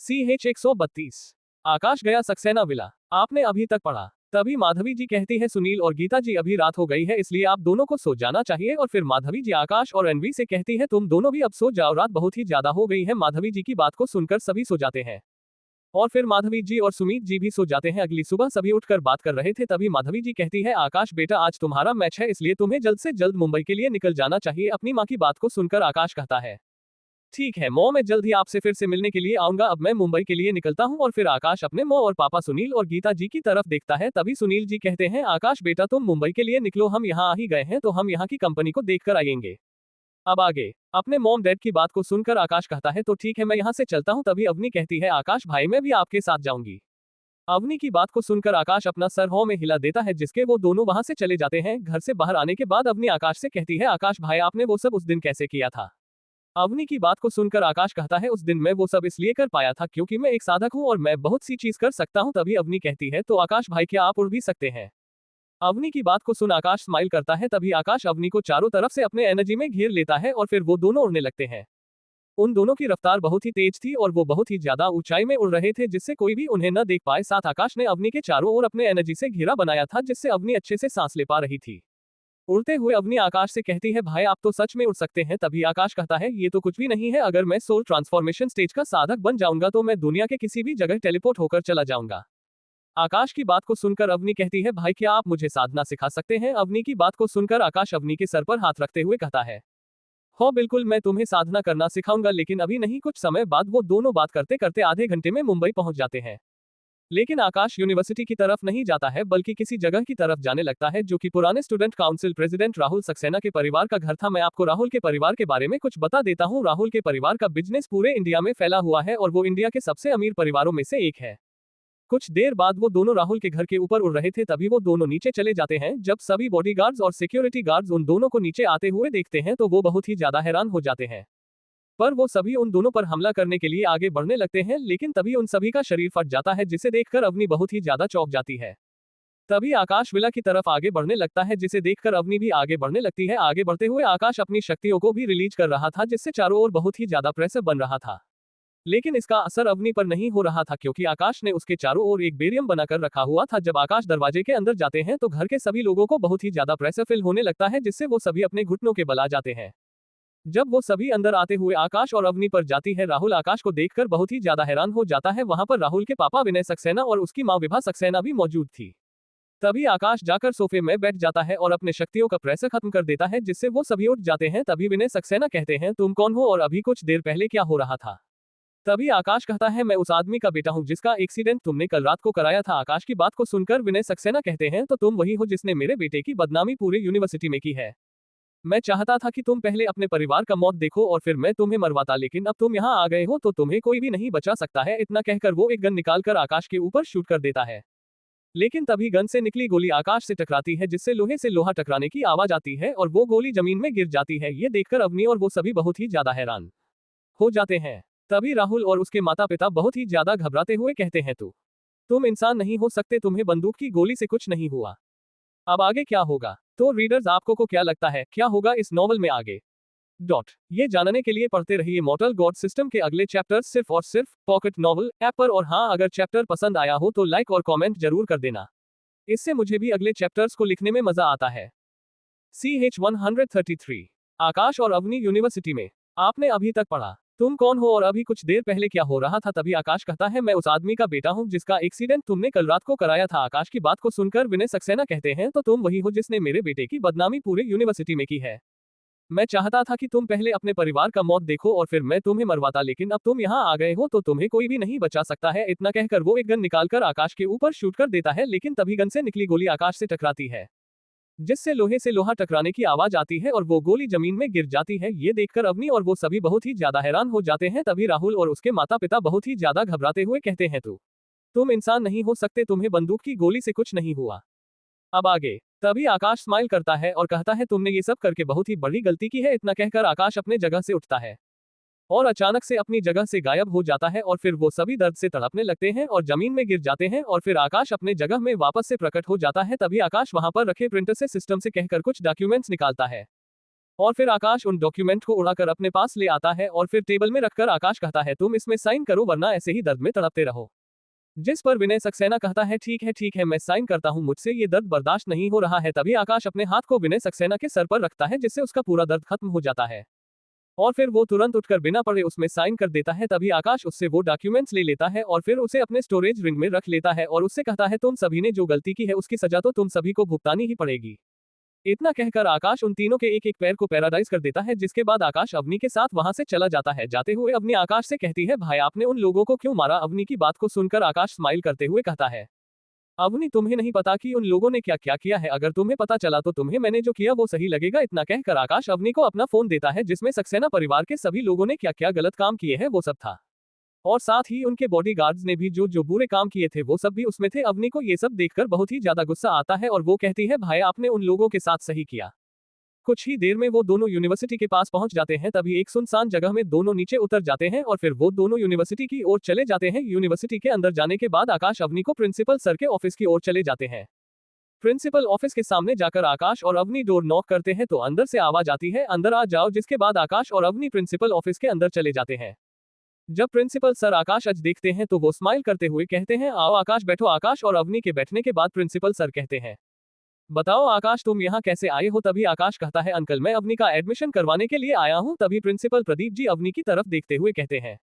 CH 132 आकाश गया सक्सेना विला आपने अभी तक पढ़ा। तभी माधवी जी कहती है, सुनील और गीता जी अभी रात हो गई है इसलिए आप दोनों को सो जाना चाहिए। और फिर माधवी जी आकाश और अनवी से कहती है, तुम दोनों भी अब सो जाओ, रात बहुत ही ज्यादा हो गई है। माधवी जी की बात को सुनकर सभी सो जाते हैं और फिर माधवी जी और सुमित जी भी सो जाते हैं। अगली सुबह सभी उठकर बात कर रहे थे। तभी माधवी जी कहती है, आकाश बेटा आज तुम्हारा मैच है इसलिए तुम्हें जल्द से जल्द मुंबई के लिए निकल जाना चाहिए। अपनी माँ की बात को सुनकर आकाश कहता है, ठीक है मौ मैं जल्द ही आपसे फिर से मिलने के लिए आऊंगा, अब मैं मुंबई के लिए निकलता हूं। और फिर आकाश अपने मौ और पापा सुनील और गीता जी की तरफ देखता है। तभी सुनील जी कहते हैं, आकाश बेटा तुम मुंबई के लिए निकलो, हम यहाँ आ ही गए हैं तो हम यहाँ की कंपनी को देखकर आएंगे। अब आगे अपने मॉम डैड की बात को सुनकर आकाश कहता है, तो ठीक है मैं यहाँ से चलता हूँ। तभी अवनी कहती है, आकाश भाई मैं भी आपके साथ जाऊंगी। अवनी की बात को सुनकर आकाश अपना सर हॉ में हिला देता है जिसके वो दोनों वहां से चले जाते हैं। घर से बाहर आने के बाद अवनी आकाश से कहती है, आकाश भाई आपने वो सब उस दिन कैसे किया था। अवनी की बात को सुनकर आकाश कहता है, उस दिन मैं वो सब इसलिए कर पाया था क्योंकि मैं एक साधक हूँ और मैं बहुत सी चीज कर सकता हूँ। तभी अवनी कहती है, तो आकाश भाई क्या आप उड़ भी सकते हैं। अवनी की बात को सुन आकाश स्माइल करता है। तभी आकाश अवनी को चारों तरफ से अपने एनर्जी में घेर लेता है और फिर वो दोनों उड़ने लगते हैं। उन दोनों की रफ्तार बहुत ही तेज थी और वो बहुत ही ज्यादा ऊंचाई में उड़ रहे थे जिससे कोई भी उन्हें न देख पाए। साथ आकाश ने अवनी के चारों ओर अपने एनर्जी से घेरा बनाया था जिससे अवनी अच्छे से सांस ले पा रही थी। उड़ते हुए अवनी आकाश से कहती है, भाई आप तो सच में उड़ सकते हैं। तभी आकाश कहता है, ये तो कुछ भी नहीं है, अगर मैं सोल ट्रांसफॉर्मेशन स्टेज का साधक बन जाऊंगा तो मैं दुनिया के किसी भी जगह टेलीपोर्ट होकर चला जाऊंगा। आकाश की बात को सुनकर अवनी कहती है, भाई क्या आप मुझे साधना सिखा सकते हैं? अवनी की बात को सुनकर आकाश अवनी के सर पर हाथ रखते हुए कहता है, हो बिल्कुल, मैं तुम्हें साधना करना सिखाऊंगा, लेकिन अभी नहीं। कुछ समय बाद वो दोनों बात करते करते आधे घंटे में मुंबई पहुंच जाते हैं। लेकिन आकाश यूनिवर्सिटी की तरफ नहीं जाता है, बल्कि किसी जगह की तरफ जाने लगता है जो कि पुराने student council president Rahul Saxena के परिवार का घर था। मैं आपको राहुल के परिवार के बारे में कुछ बता देता हूँ। राहुल के परिवार का बिजनेस पूरे इंडिया में फैला हुआ है और वो इंडिया के सबसे अमीर परिवारों में से एक है। कुछ देर बाद वो दोनों राहुल के घर के ऊपर उड़ रहे थे, तभी वो दोनों नीचे चले जाते हैं। जब सभी बॉडीगार्ड्स और सिक्योरिटी गार्ड्स उन दोनों को नीचे आते हुए देखते हैं तो वो बहुत ही ज्यादा हैरान हो जाते हैं। पर वो सभी उन दोनों पर हमला करने के लिए आगे बढ़ने लगते हैं, लेकिन तभी उन सभी का शरीर फट जाता है, जिसे देखकर अवनी बहुत ही ज्यादा चौंक जाती है। तभी आकाश विला की तरफ आगे बढ़ने लगता है, जिसे देखकर अवनी भी आगे बढ़ने लगती है। आगे बढ़ते हुए आकाश अपनी शक्तियों को भी रिलीज कर रहा था, जिससे चारों ओर बहुत ही ज्यादा प्रेशर बन रहा था। लेकिन इसका असर अवनी पर नहीं हो रहा था, क्योंकि आकाश ने उसके चारों ओर एक बेरियम बनाकर रखा हुआ था। जब आकाश दरवाजे के अंदर जाते हैं तो घर के सभी लोगों को बहुत ही ज्यादा प्रेशर फील होने लगता है, जिससे वो सभी अपने घुटनों के बल आ जाते हैं। जब वो सभी अंदर आते हुए आकाश और अवनी पर जाती है, राहुल आकाश को देखकर बहुत ही ज्यादा हैरान हो जाता है। वहां पर राहुल के पापा विनय सक्सेना और उसकी मां विभा सक्सेना भी मौजूद थी। तभी आकाश जाकर सोफे में बैठ जाता है और अपने शक्तियों का प्रेशर खत्म कर देता है, जिससे वो सभी उठ जाते हैं। तभी विनय सक्सेना कहते हैं, तुम कौन हो और अभी कुछ देर पहले क्या हो रहा था? तभी आकाश कहता है, मैं उस आदमी का बेटा हूं जिसका एक्सीडेंट तुमने कल रात को कराया था। आकाश की बात को सुनकर विनय सक्सेना कहते हैं, तो तुम वही हो जिसने मेरे बेटे की बदनामी पूरी यूनिवर्सिटी में की है। मैं चाहता था कि तुम पहले अपने परिवार का मौत देखो और फिर मैं तुम्हें मरवाता, लेकिन अब तुम यहाँ आ गए हो तो तुम्हें कोई भी नहीं बचा सकता है। इतना कहकर वो एक गन निकालकर आकाश के ऊपर शूट कर देता है। लेकिन तभी गन से निकली गोली आकाश से टकराती है, जिससे लोहे से लोहा टकराने की आवाज आती है और वो गोली जमीन में गिर जाती है। ये देखकर अवनी और वो सभी बहुत ही ज्यादा हैरान हो जाते हैं। तभी राहुल और उसके माता पिता बहुत ही ज्यादा घबराते हुए कहते हैं, तुम इंसान नहीं हो सकते, तुम्हें बंदूक की गोली से कुछ नहीं हुआ। अब आगे क्या होगा? तो रीडर्स, आपको को क्या लगता है क्या होगा इस नॉवल में आगे? ये जानने के लिए पढ़ते रहिए मॉर्टल गॉड सिस्टम के अगले चैप्टर्स सिर्फ और सिर्फ पॉकेट नॉवल ऐप पर। और हाँ, अगर चैप्टर पसंद आया हो तो लाइक और कमेंट जरूर कर देना, इससे मुझे भी अगले चैप्टर्स को लिखने में मजा आता है। CH-133 आकाश और अवनी यूनिवर्सिटी में। आपने अभी तक पढ़ा तुम कौन हो और अभी कुछ देर पहले क्या हो रहा था? तभी आकाश कहता है, मैं उस आदमी का बेटा हूं जिसका एक्सीडेंट तुमने कल रात को कराया था। आकाश की बात को सुनकर विनय सक्सेना कहते हैं, तो तुम वही हो जिसने मेरे बेटे की बदनामी पूरे यूनिवर्सिटी में की है। मैं चाहता था कि तुम पहले अपने परिवार का मौत देखो और फिर मैं तुम्हें मरवाता, लेकिन अब तुम यहाँ आ गए हो तो तुम्हें कोई भी नहीं बचा सकता है। इतना कहकर वो एक गन निकालकर आकाश के ऊपर शूट कर देता है, लेकिन तभी गन से निकली गोली आकाश से टकराती है, जिससे लोहे से लोहा टकराने की आवाज आती है और वो गोली जमीन में गिर जाती है। ये देखकर अवनी और वो सभी बहुत ही ज्यादा हैरान हो जाते हैं। तभी राहुल और उसके माता पिता बहुत ही ज्यादा घबराते हुए कहते हैं, तुम इंसान नहीं हो सकते, तुम्हें बंदूक की गोली से कुछ नहीं हुआ। अब आगे? तभी आकाश स्माइल करता है और कहता है, तुमने ये सब करके बहुत ही बड़ी गलती की है। इतना कहकर आकाश अपने जगह से उठता है और अचानक से अपनी जगह से गायब हो जाता है और फिर वो सभी दर्द से तड़पने लगते हैं और जमीन में गिर जाते हैं और फिर आकाश अपने जगह में वापस से प्रकट हो जाता है। तभी आकाश वहां पर रखे प्रिंटर से सिस्टम से कहकर कुछ डॉक्यूमेंट्स निकालता है और फिर आकाश उन डॉक्यूमेंट को उड़ाकर अपने पास ले आता है और फिर टेबल में रखकर आकाश कहता है, तुम इसमें साइन करो वरना ऐसे ही दर्द में तड़पते रहो। जिस पर विनय सक्सेना कहता है, ठीक है मैं साइन करता हूँ, मुझसे ये दर्द बर्दाश्त नहीं हो रहा है। तभी आकाश अपने हाथ को विनय सक्सेना के सर पर रखता है, जिससे उसका पूरा दर्द खत्म हो जाता है और फिर वो तुरंत उठकर बिना पढ़े उसमें साइन कर देता है। तभी आकाश उससे वो डॉक्यूमेंट्स ले लेता है और फिर उसे अपने स्टोरेज रिंग में रख लेता है और उससे कहता है, तुम सभी ने जो गलती की है उसकी सजा तो तुम सभी को भुगतानी ही पड़ेगी। इतना कहकर आकाश उन तीनों के एक एक पैर को पैराडाइज कर देता है, जिसके बाद आकाश अवनी के साथ वहां से चला जाता है। जाते हुए अवनी आकाश से कहती है, भाई आपने उन लोगों को क्यों मारा? अवनी की बात को सुनकर आकाश स्माइल करते हुए कहता है, अवनी तुम्हें नहीं पता कि उन लोगों ने क्या क्या किया है, अगर तुम्हें पता चला तो तुम्हें मैंने जो किया वो सही लगेगा। इतना कहकर आकाश अवनी को अपना फोन देता है, जिसमें सक्सेना परिवार के सभी लोगों ने क्या क्या गलत काम किए हैं वो सब था और साथ ही उनके बॉडीगार्ड्स ने भी जो जो बुरे काम किए थे वो सब भी उसमें थे। अवनी को ये सब देखकर बहुत ही ज्यादा गुस्सा आता है और वो कहती है, भाई आपने उन लोगों के साथ सही किया। कुछ ही देर में वो दोनों यूनिवर्सिटी के पास पहुंच जाते हैं। तभी एक सुनसान जगह में दोनों नीचे उतर जाते हैं और फिर वो दोनों यूनिवर्सिटी की ओर चले जाते हैं। यूनिवर्सिटी के अंदर जाने के बाद आकाश अवनी को प्रिंसिपल सर के ऑफिस की ओर चले जाते हैं। प्रिंसिपल ऑफिस के सामने जाकर आकाश और अवनी डोर नॉक करते हैं तो अंदर से आवाज आती है, अंदर आ जाओ। जिसके बाद आकाश और अवनी प्रिंसिपल ऑफिस के अंदर चले जाते हैं। जब प्रिंसिपल सर आकाश आज देखते हैं तो वो स्माइल करते हुए कहते हैं, आओ आकाश बैठो। आकाश और अवनी के बैठने के बाद प्रिंसिपल सर कहते हैं, बताओ आकाश तुम यहाँ कैसे आए हो? तभी आकाश कहता है अंकल मैं अवनी का एडमिशन करवाने के लिए आया हूँ। तभी प्रिंसिपल प्रदीप जी अवनी की तरफ देखते हुए कहते हैं,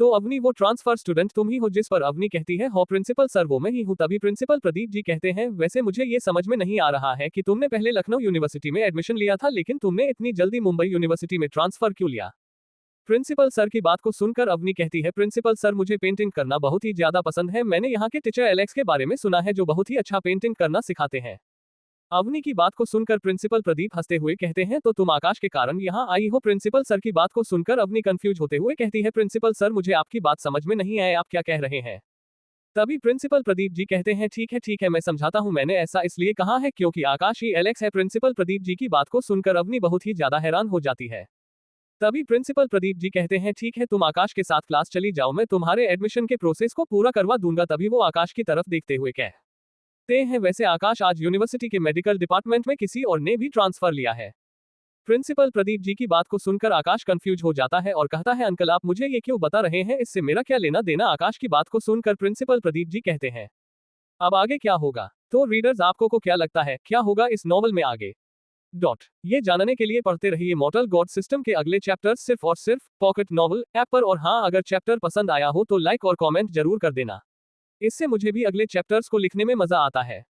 तो अवनी वो ट्रांसफर स्टूडेंट तुम ही हो? जिस पर अवनी कहती है, हो प्रिंसिपल सर वो मैं ही हूँ। तभी प्रिंसिपल प्रदीप जी कहते हैं, वैसे मुझे ये समझ में नहीं आ रहा है कि तुमने पहले लखनऊ यूनिवर्सिटी में एडमिशन लिया था, लेकिन तुमने इतनी जल्दी मुंबई यूनिवर्सिटी में ट्रांसफर क्यों लिया? प्रिंसिपल सर की बात को सुनकर अवनी कहती है, प्रिंसिपल सर मुझे पेंटिंग करना बहुत ही ज्यादा पसंद है। मैंने यहाँ के टीचर एलेक्स के बारे में सुना है जो बहुत ही अच्छा पेंटिंग करना सिखाते हैं। अवनी की बात को सुनकर प्रिंसिपल प्रदीप हंसते हुए कहते हैं, तो तुम आकाश के कारण यहाँ आई हो? प्रिंसिपल सर की बात को सुनकर अवनी कंफ्यूज होते हुए कहती है, प्रिंसिपल सर मुझे आपकी बात समझ में नहीं आए, आप क्या कह रहे हैं? तभी प्रिंसिपल प्रदीप जी कहते हैं, ठीक है मैं समझाता हूँ। मैंने ऐसा इसलिए कहा है क्योंकि आकाश ही एलेक्स है। प्रिंसिपल प्रदीप जी की बात को सुनकर अवनी बहुत ही ज्यादा हैरान हो जाती है। तभी प्रिंसिपल प्रदीप जी कहते हैं, ठीक है तुम आकाश के साथ क्लास चली जाओ, मैं तुम्हारे एडमिशन के प्रोसेस को पूरा करवा दूंगा। तभी वो आकाश की तरफ देखते हुए कहते हैं, वैसे आकाश आज यूनिवर्सिटी के मेडिकल डिपार्टमेंट में किसी और ने भी ट्रांसफर लिया है। प्रिंसिपल प्रदीप जी की बात को सुनकर आकाश कंफ्यूज हो जाता है और कहता है, अंकल आप मुझे ये क्यों बता रहे हैं? इससे मेरा क्या लेना देना? आकाश की बात को सुनकर प्रिंसिपल प्रदीप जी कहते हैं, अब आगे क्या होगा? तो रीडर्स आपको को क्या लगता है क्या होगा इस नॉवल में आगे? ये जानने के लिए पढ़ते रहिए मॉर्टल गॉड सिस्टम के अगले चैप्टर सिर्फ और सिर्फ पॉकेट नॉवल ऐप पर। और हाँ, अगर चैप्टर पसंद आया हो तो लाइक और कमेंट जरूर कर देना, इससे मुझे भी अगले चैप्टर्स को लिखने में मजा आता है।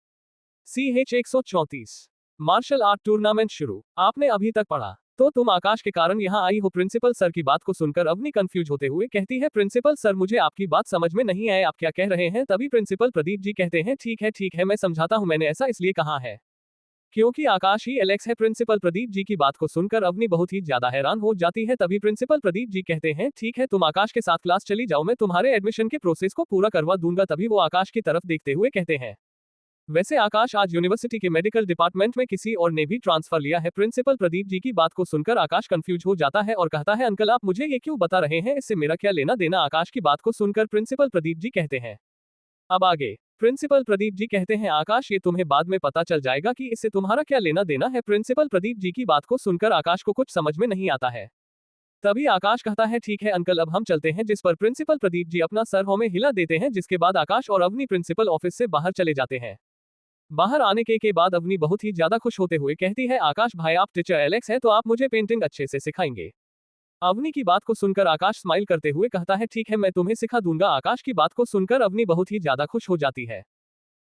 CH 134 मार्शल आर्ट टूर्नामेंट शुरू आपने अभी तक पढ़ा? तो तुम आकाश के कारण यहाँ आई हो? प्रिंसिपल सर की बात को सुनकर अवनी कंफ्यूज होते हुए कहती है, प्रिंसिपल सर मुझे आपकी बात समझ में नहीं आए, आप क्या कह रहे हैं? तभी प्रिंसिपल प्रदीप जी कहते हैं, ठीक है मैं समझाता हूँ। मैंने ऐसा इसलिए कहा है क्योंकि आकाश ही एलेक्स है। प्रिंसिपल प्रदीप जी की बात को सुनकर अवनी बहुत ही ज्यादा हैरान हो जाती है। तभी प्रिंसिपल प्रदीप जी कहते हैं, ठीक है तुम आकाश के साथ क्लास चली जाओ, मैं तुम्हारे एडमिशन के प्रोसेस को पूरा करवा दूंगा। तभी वो आकाश की तरफ देखते हुए कहते हैं, वैसे आकाश आज यूनिवर्सिटी के मेडिकल डिपार्टमेंट में किसी और ने भी ट्रांसफर लिया है। प्रिंसिपल प्रदीप जी की बात को सुनकर आकाश कंफ्यूज हो जाता है और कहता है, अंकल आप मुझे ये क्यों बता रहे हैं? इससे मेरा क्या लेना देना? आकाश की बात को सुनकर प्रिंसिपल प्रदीप जी कहते हैं, अब आगे? प्रिंसिपल प्रदीप जी कहते हैं, आकाश ये तुम्हें बाद में पता चल जाएगा कि इससे तुम्हारा क्या लेना देना है। प्रिंसिपल प्रदीप जी की बात को सुनकर आकाश को कुछ समझ में नहीं आता है। तभी आकाश कहता है, ठीक है अंकल अब हम चलते हैं। जिस पर प्रिंसिपल प्रदीप जी अपना सर में हिला देते हैं, जिसके बाद आकाश और अवनी प्रिंसिपल ऑफिस से बाहर चले जाते हैं। बाहर आने के बाद अवनी बहुत ही ज्यादा खुश होते हुए कहती है, आकाश भाई आप टीचर एलेक्स है तो आप मुझे पेंटिंग अच्छे से सिखाएंगे। अवनी की बात को सुनकर आकाश स्माइल करते हुए कहता है, ठीक है मैं तुम्हें सिखा दूंगा। आकाश की बात को सुनकर अवनी बहुत ही ज्यादा खुश हो जाती है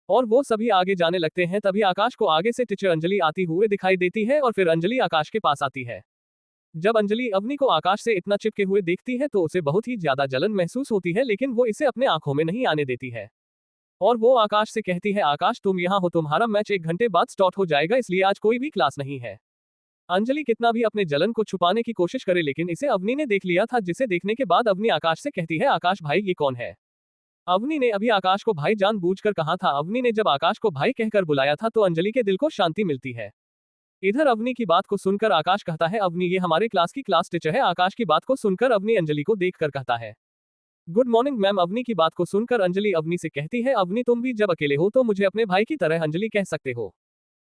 और वो सभी आगे जाने लगते हैं। तभी आकाश को आगे से टीचर अंजलि आती हुए दिखाई देती है और फिर अंजलि आकाश के पास आती है। जब अंजलि अवनी को आकाश से इतना चिपके हुए देखती है तो उसे बहुत ही ज्यादा जलन महसूस होती है, लेकिन वो इसे अपने आंखों में नहीं आने देती है और वो आकाश से कहती है, आकाश तुम यहाँ हो, तुम्हारा मैच 1 घंटे बाद स्टार्ट हो जाएगा, इसलिए आज कोई भी क्लास नहीं है। अंजलि कितना भी अपने जलन को छुपाने की कोशिश करे, लेकिन इसे अवनी ने देख लिया था, जिसे देखने के बाद अवनी आकाश से कहती है, आकाश भाई ये कौन है? अवनी ने अभी आकाश को भाई जानबूझकर कहा था। अवनी ने जब आकाश को भाई कहकर बुलाया था तो अंजलि के दिल को शांति मिलती है। इधर अवनी की बात को सुनकर आकाश कहता है, अवनी ये हमारे क्लास की क्लास टीचर है। आकाश की बात को सुनकर अवनी अंजलि को देखकर कहता है, गुड मॉर्निंग मैम। अवनी की बात को सुनकर अंजलि अवनी से कहती है, अवनी तुम भी जब अकेले हो तो मुझे अपने भाई की तरह अंजलि कह सकते हो।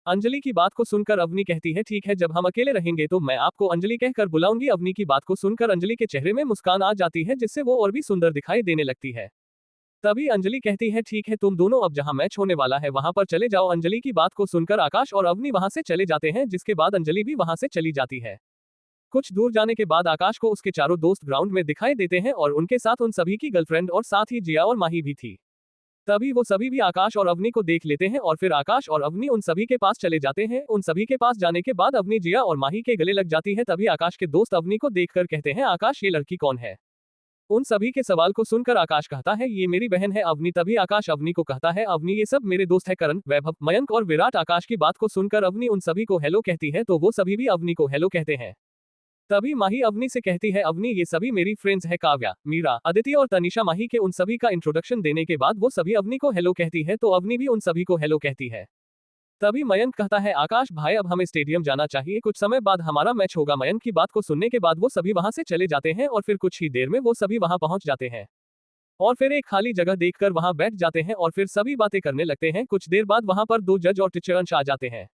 अंजलि की बात को सुनकर अवनी कहती है, ठीक है जब हम अकेले रहेंगे तो मैं आपको अंजलि कहकर बुलाऊंगी। अवनी की बात को सुनकर अंजलि के चेहरे में मुस्कान आ जाती है, जिससे वो और भी सुंदर दिखाई देने लगती है। तभी अंजलि कहती है, ठीक है तुम दोनों अब जहां मैच होने वाला है वहां पर चले जाओ। अंजलि की बात को सुनकर आकाश और अवनी वहां से चले जाते हैं, जिसके बाद अंजलि भी वहां से चली जाती है। कुछ दूर जाने के बाद आकाश को उसके चारों दोस्त ग्राउंड में दिखाई देते हैं और उनके साथ उन सभी की गर्लफ्रेंड और साथ ही जिया और माही भी थी। तभी वो सभी भी आकाश और अवनी को देख लेते हैं और फिर आकाश और अवनी उन सभी के पास चले जाते हैं। उन सभी के पास जाने के बाद अवनी जिया और माही के गले लग जाती है। तभी आकाश के दोस्त अवनी को देखकर कहते हैं, आकाश ये लड़की कौन है? उन सभी के सवाल को सुनकर आकाश कहता है, ये मेरी बहन है अवनी। तभी आकाश अवनी को कहता है, अवनी ये सब मेरे दोस्त है करण, वैभव, मयंक और विराट। आकाश की बात को सुनकर अवनी उन सभी को हेलो कहती है तो वो सभी भी अवनी को हेलो कहते हैं। तभी माही अवनी से कहती है, अवनी ये सभी मेरी फ्रेंड्स है, काव्या, मीरा, अदिति और तनिषा। माही के उन सभी का इंट्रोडक्शन देने के बाद वो सभी अवनी को हेलो कहती है तो अवनी भी उन सभी को हेलो कहती है। तभी मयंक कहता है, आकाश भाई अब हमें स्टेडियम जाना चाहिए, कुछ समय बाद हमारा मैच होगा। मयंक की बात को सुनने के बाद वो सभी वहां से चले जाते हैं और फिर कुछ ही देर में वो सभी वहां पहुंच जाते हैं और फिर एक खाली जगह देखकर वहां बैठ जाते हैं और फिर सभी बातें करने लगते हैं। कुछ देर बाद वहां पर 2 जज और टीचर अंश आ जाते हैं।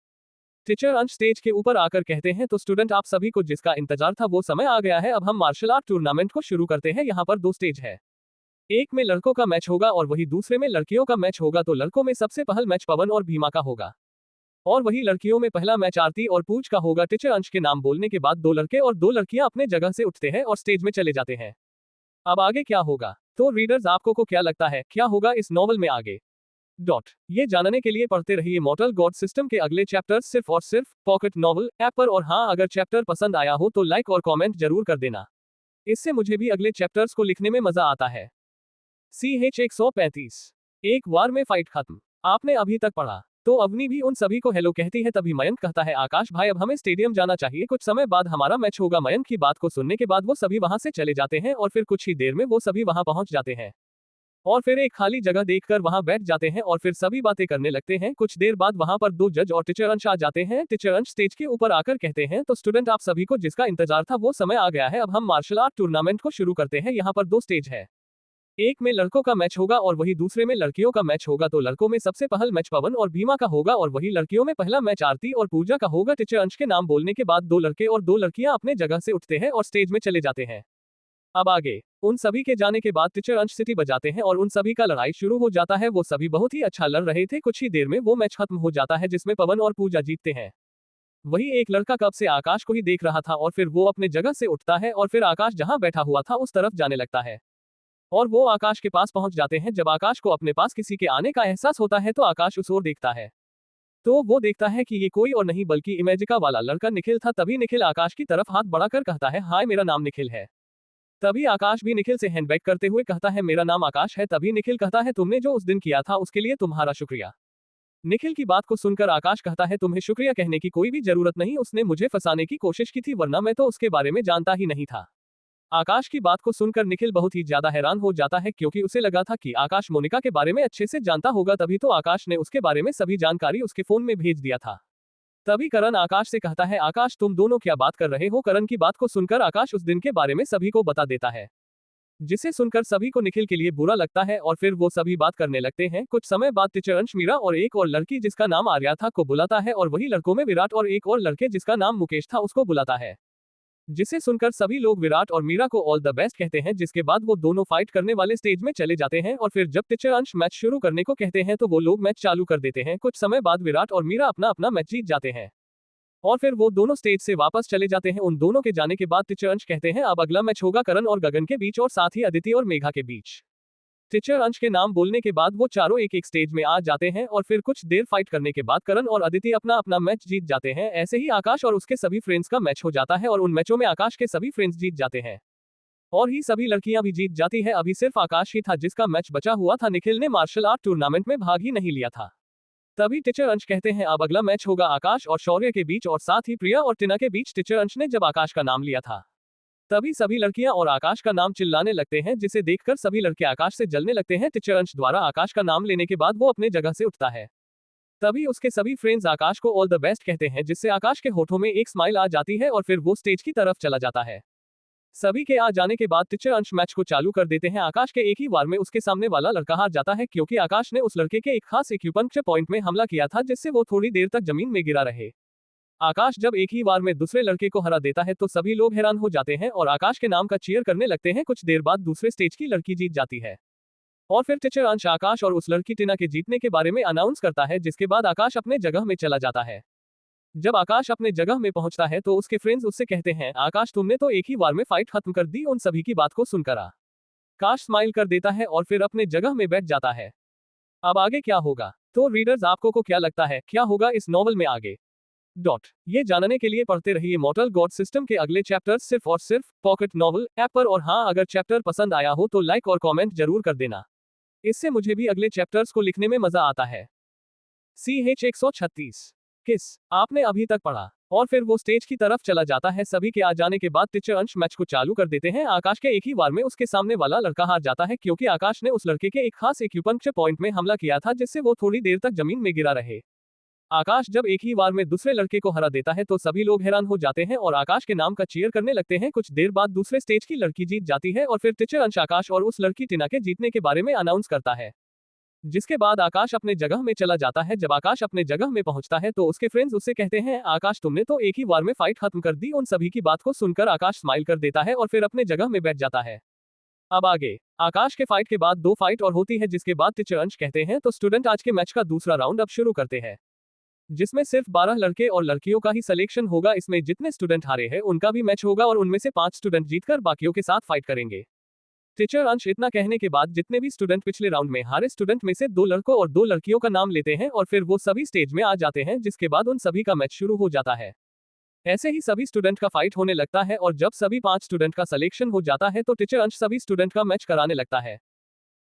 टीचर अंश स्टेज के ऊपर आकर कहते हैं, तो स्टूडेंट आप सभी को जिसका इंतजार था वो समय आ गया है, अब हम मार्शल आर्ट टूर्नामेंट को शुरू करते हैं। यहाँ पर 2 स्टेज है, एक में लड़कों का मैच होगा और वही दूसरे में लड़कियों का मैच होगा। तो लड़कों में सबसे पहल मैच पवन और भीमा का होगा। और वही लड़कियों में पहला मैच आरती और पूज का होगा। टीचर अंश के नाम बोलने के बाद 2 लड़के और 2 लड़कियां अपने जगह से उठते हैं और स्टेज में चले जाते हैं। अब आगे क्या होगा? तो रीडर्स आपको को क्या लगता है क्या होगा इस नॉवल में आगे? ये जानने के लिए पढ़ते रहिए मॉर्टल गॉड सिस्टम के अगले चैप्टर्स सिर्फ और सिर्फ पॉकेट नॉवल ऐप पर। और हाँ, अगर चैप्टर पसंद आया हो तो लाइक और कमेंट जरूर कर देना, इससे मुझे भी अगले चैप्टर्स को लिखने में मजा आता है। CH 135 एक वार में फाइट खत्म। आपने अभी तक पढ़ा? तो अवनी भी उन सभी को हेलो कहती है। तभी मयंक कहता है आकाश भाई अब हमें स्टेडियम जाना चाहिए, कुछ समय बाद हमारा मैच होगा। मयंक की बात को सुनने के बाद वो सभी वहां से चले जाते हैं और फिर कुछ ही देर में वो सभी वहां पहुंच जाते हैं और फिर एक खाली जगह देखकर वहां बैठ जाते हैं और फिर सभी बातें करने लगते हैं। कुछ देर बाद वहां पर 2 जज और टीचर अंश आ जाते हैं। टीचर अंश स्टेज के ऊपर आकर कहते हैं तो स्टूडेंट आप सभी को जिसका इंतजार था वो समय आ गया है, अब हम मार्शल आर्ट टूर्नामेंट को शुरू करते हैं। यहाँ पर 2 स्टेज है, एक में लड़कों का मैच होगा और वही दूसरे में लड़कियों का मैच होगा। तो लड़कों में सबसे पहल मैच पवन और भीमा का होगा और वही लड़कियों में पहला मैच आरती और पूजा का होगा। टीचर अंश के नाम बोलने के बाद 2 लड़के और 2 लड़कियां अपने जगह से उठते हैं और स्टेज में चले जाते हैं। अब आगे उन सभी के जाने के बाद टीचर अंश सिटी बजाते हैं और उन सभी का लड़ाई शुरू हो जाता है। वो सभी बहुत ही अच्छा लड़ रहे थे। कुछ ही देर में वो मैच खत्म हो जाता है जिसमें पवन और पूजा जीतते हैं। वही एक लड़का कब से आकाश को ही देख रहा था और फिर वो अपने जगह से उठता है और फिर आकाश जहां बैठा हुआ था उस तरफ जाने लगता है और वो आकाश के पास पहुंच जाते हैं। जब आकाश को अपने पास किसी के आने का एहसास होता है तो आकाश उस ओर देखता है तो वो देखता है कि ये कोई और नहीं बल्कि इमेजिका वाला लड़का निखिल था। तभी निखिल आकाश की तरफ हाथ बढ़ाकर कहता है हाय मेरा नाम निखिल है। तभी आकाश भी निखिल से हैंडबैक करते हुए कहता है मेरा नाम आकाश है। तभी निखिल कहता है तुमने जो उस दिन किया था उसके लिए तुम्हारा शुक्रिया। निखिल की बात को सुनकर आकाश कहता है तुम्हें शुक्रिया कहने की कोई भी जरूरत नहीं, उसने मुझे फंसाने की कोशिश की थी वरना मैं तो उसके बारे में जानता ही नहीं था। आकाश की बात को सुनकर निखिल बहुत ही ज्यादा हैरान हो जाता है क्योंकि उसे लगा था कि आकाश मोनिका के बारे में अच्छे से जानता होगा, तभी तो आकाश ने उसके बारे में सभी जानकारी उसके फोन में भेज दिया था। तभी करण आकाश से कहता है आकाश तुम दोनों क्या बात कर रहे हो? करण की बात को सुनकर आकाश उस दिन के बारे में सभी को बता देता है, जिसे सुनकर सभी को निखिल के लिए बुरा लगता है और फिर वो सभी बात करने लगते हैं। कुछ समय बाद टीचर अंश मीरा और एक और लड़की जिसका नाम आर्या था को बुलाता है और वही लड़कों में विराट और एक और लड़के जिसका नाम मुकेश था उसको बुलाता है, जिसे सुनकर सभी लोग विराट और मीरा को ऑल द बेस्ट कहते हैं। जिसके बाद वो दोनों फाइट करने वाले स्टेज में चले जाते हैं और फिर जब टीचर अंश मैच शुरू करने को कहते हैं तो वो लोग मैच चालू कर देते हैं। कुछ समय बाद विराट और मीरा अपना अपना मैच जीत जाते हैं और फिर वो दोनों स्टेज से वापस चले जाते हैं। उन दोनों के जाने के बाद टीचर अंश कहते हैं अब अगला मैच होगा करण और गगन के बीच और साथ ही अदिति और मेघा के बीच। टीचर अंश के नाम बोलने के बाद वो चारों एक एक स्टेज में आ जाते हैं और फिर कुछ देर फाइट करने के बाद करण और अदिति अपना अपना मैच जीत जाते हैं। ऐसे ही आकाश और उसके सभी फ्रेंड्स का मैच हो जाता है और उन मैचों में आकाश के सभी फ्रेंड्स जीत जाते हैं और ही सभी लड़कियां भी जीत जाती है। अभी सिर्फ आकाश ही था जिसका मैच बचा हुआ था। निखिल ने मार्शल आर्ट टूर्नामेंट में भाग ही नहीं लिया था। तभी टीचर अंश कहते हैं अब अगला मैच होगा आकाश और शौर्य के बीच और साथ ही प्रिया और टीना के बीच। टीचर अंश ने जब आकाश का नाम लिया था तभी सभी लड़कियां और आकाश का नाम चिल्लाने लगते हैं, जिसे देखकर सभी लड़के आकाश से जलने लगते हैं। टीचर अंश द्वारा आकाश का नाम लेने के बाद वो अपने जगह से उठता है। तभी उसके सभी फ्रेंड्स आकाश को ऑल द बेस्ट कहते हैं, जिससे आकाश के होठों में एक स्माइल आ जाती है और फिर वो स्टेज की तरफ चला जाता है। सभी के आ जाने के बाद टीचर अंश मैच को चालू कर देते हैं। आकाश के एक ही वार में उसके सामने वाला लड़का हार जाता है क्योंकि आकाश ने उस लड़के के एक खास एक्यूपंक्चर पॉइंट में हमला किया था जिससे वो थोड़ी देर तक जमीन में गिरा रहे। आकाश जब एक ही वार में दूसरे लड़के को हरा देता है तो सभी लोग हैरान हो जाते हैं और आकाश के नाम का चीयर करने लगते हैं। कुछ देर बाद दूसरे स्टेज की लड़की जीत जाती है और फिर टीचर अंश आकाश और उस लड़की टीना के जीतने के बारे में अनाउंस करता है, जिसके बाद आकाश अपने जगह में चला जाता है। जब आकाश अपने जगह में पहुंचता है तो उसके फ्रेंड्स उससे कहते हैं आकाश तुमने तो एक ही वार में फाइट खत्म कर दी। उन सभी की बात को सुनकर आकाश स्माइल कर देता है और फिर अपने जगह में बैठ जाता है। अब आगे क्या होगा? तो रीडर्स आपको को क्या लगता है क्या होगा इस नॉवल में आगे? ये जानने के लिए पढ़ते रहिए मॉर्टल गॉड सिस्टम के अगले चैप्टर्स सिर्फ और सिर्फ पॉकेट नॉवल ऐप पर। और हाँ, अगर चैप्टर पसंद आया हो तो लाइक और कमेंट जरूर कर देना, इससे मुझे भी अगले चैप्टर्स को लिखने में मजा आता है। CH 136 किस आपने अभी तक पढ़ा? और फिर वो स्टेज की तरफ चला जाता है। सभी के आ जाने के बाद टीचर अंश मैच को चालू कर देते हैं। आकाश के एक ही वार में उसके सामने वाला लड़का हार जाता है क्योंकि आकाश ने उस लड़के के एक खास एक्यूपंक्चर पॉइंट में हमला किया था जिससे वो थोड़ी देर तक जमीन में गिरा रहे। आकाश जब एक ही वार में दूसरे लड़के को हरा देता है तो सभी लोग हैरान हो जाते हैं और आकाश के नाम का चीयर करने लगते हैं। कुछ देर बाद दूसरे स्टेज की लड़की जीत जाती है और फिर टीचर अंश आकाश और उस लड़की टीना के जीतने के बारे में अनाउंस करता है, जिसके बाद आकाश अपने जगह में चला जाता है। जब आकाश अपने जगह में पहुंचता है तो उसके फ्रेंड्स उससे कहते हैं आकाश तुमने तो एक ही वार में फाइट खत्म कर दी। उन सभी की बात को सुनकर आकाश स्माइल कर देता है और फिर अपने जगह में बैठ जाता है। अब आगे आकाश के फाइट के बाद 2 फाइट और होती है, जिसके बाद टीचर अंश कहते हैं तो स्टूडेंट आज के मैच का दूसरा राउंड अब शुरू करते हैं। जिसमें सिर्फ 12 लड़के और लड़कियों का ही सिलेक्शन होगा। इसमें जितने स्टूडेंट हारे हैं उनका भी मैच होगा और उनमें से 5 स्टूडेंट जीतकर बाकियों के साथ फाइट करेंगे। टीचर अंश इतना कहने के बाद जितने भी स्टूडेंट पिछले राउंड में हारे स्टूडेंट में से 2 लड़कों और 2 लड़कियों का नाम लेते हैं और फिर वो सभी स्टेज में आ जाते हैं, जिसके बाद उन सभी का मैच शुरू हो जाता है। ऐसे ही सभी स्टूडेंट का फाइट होने लगता है और जब सभी 5 स्टूडेंट का सिलेक्शन हो जाता है तो टीचर अंश सभी स्टूडेंट का मैच कराने लगता है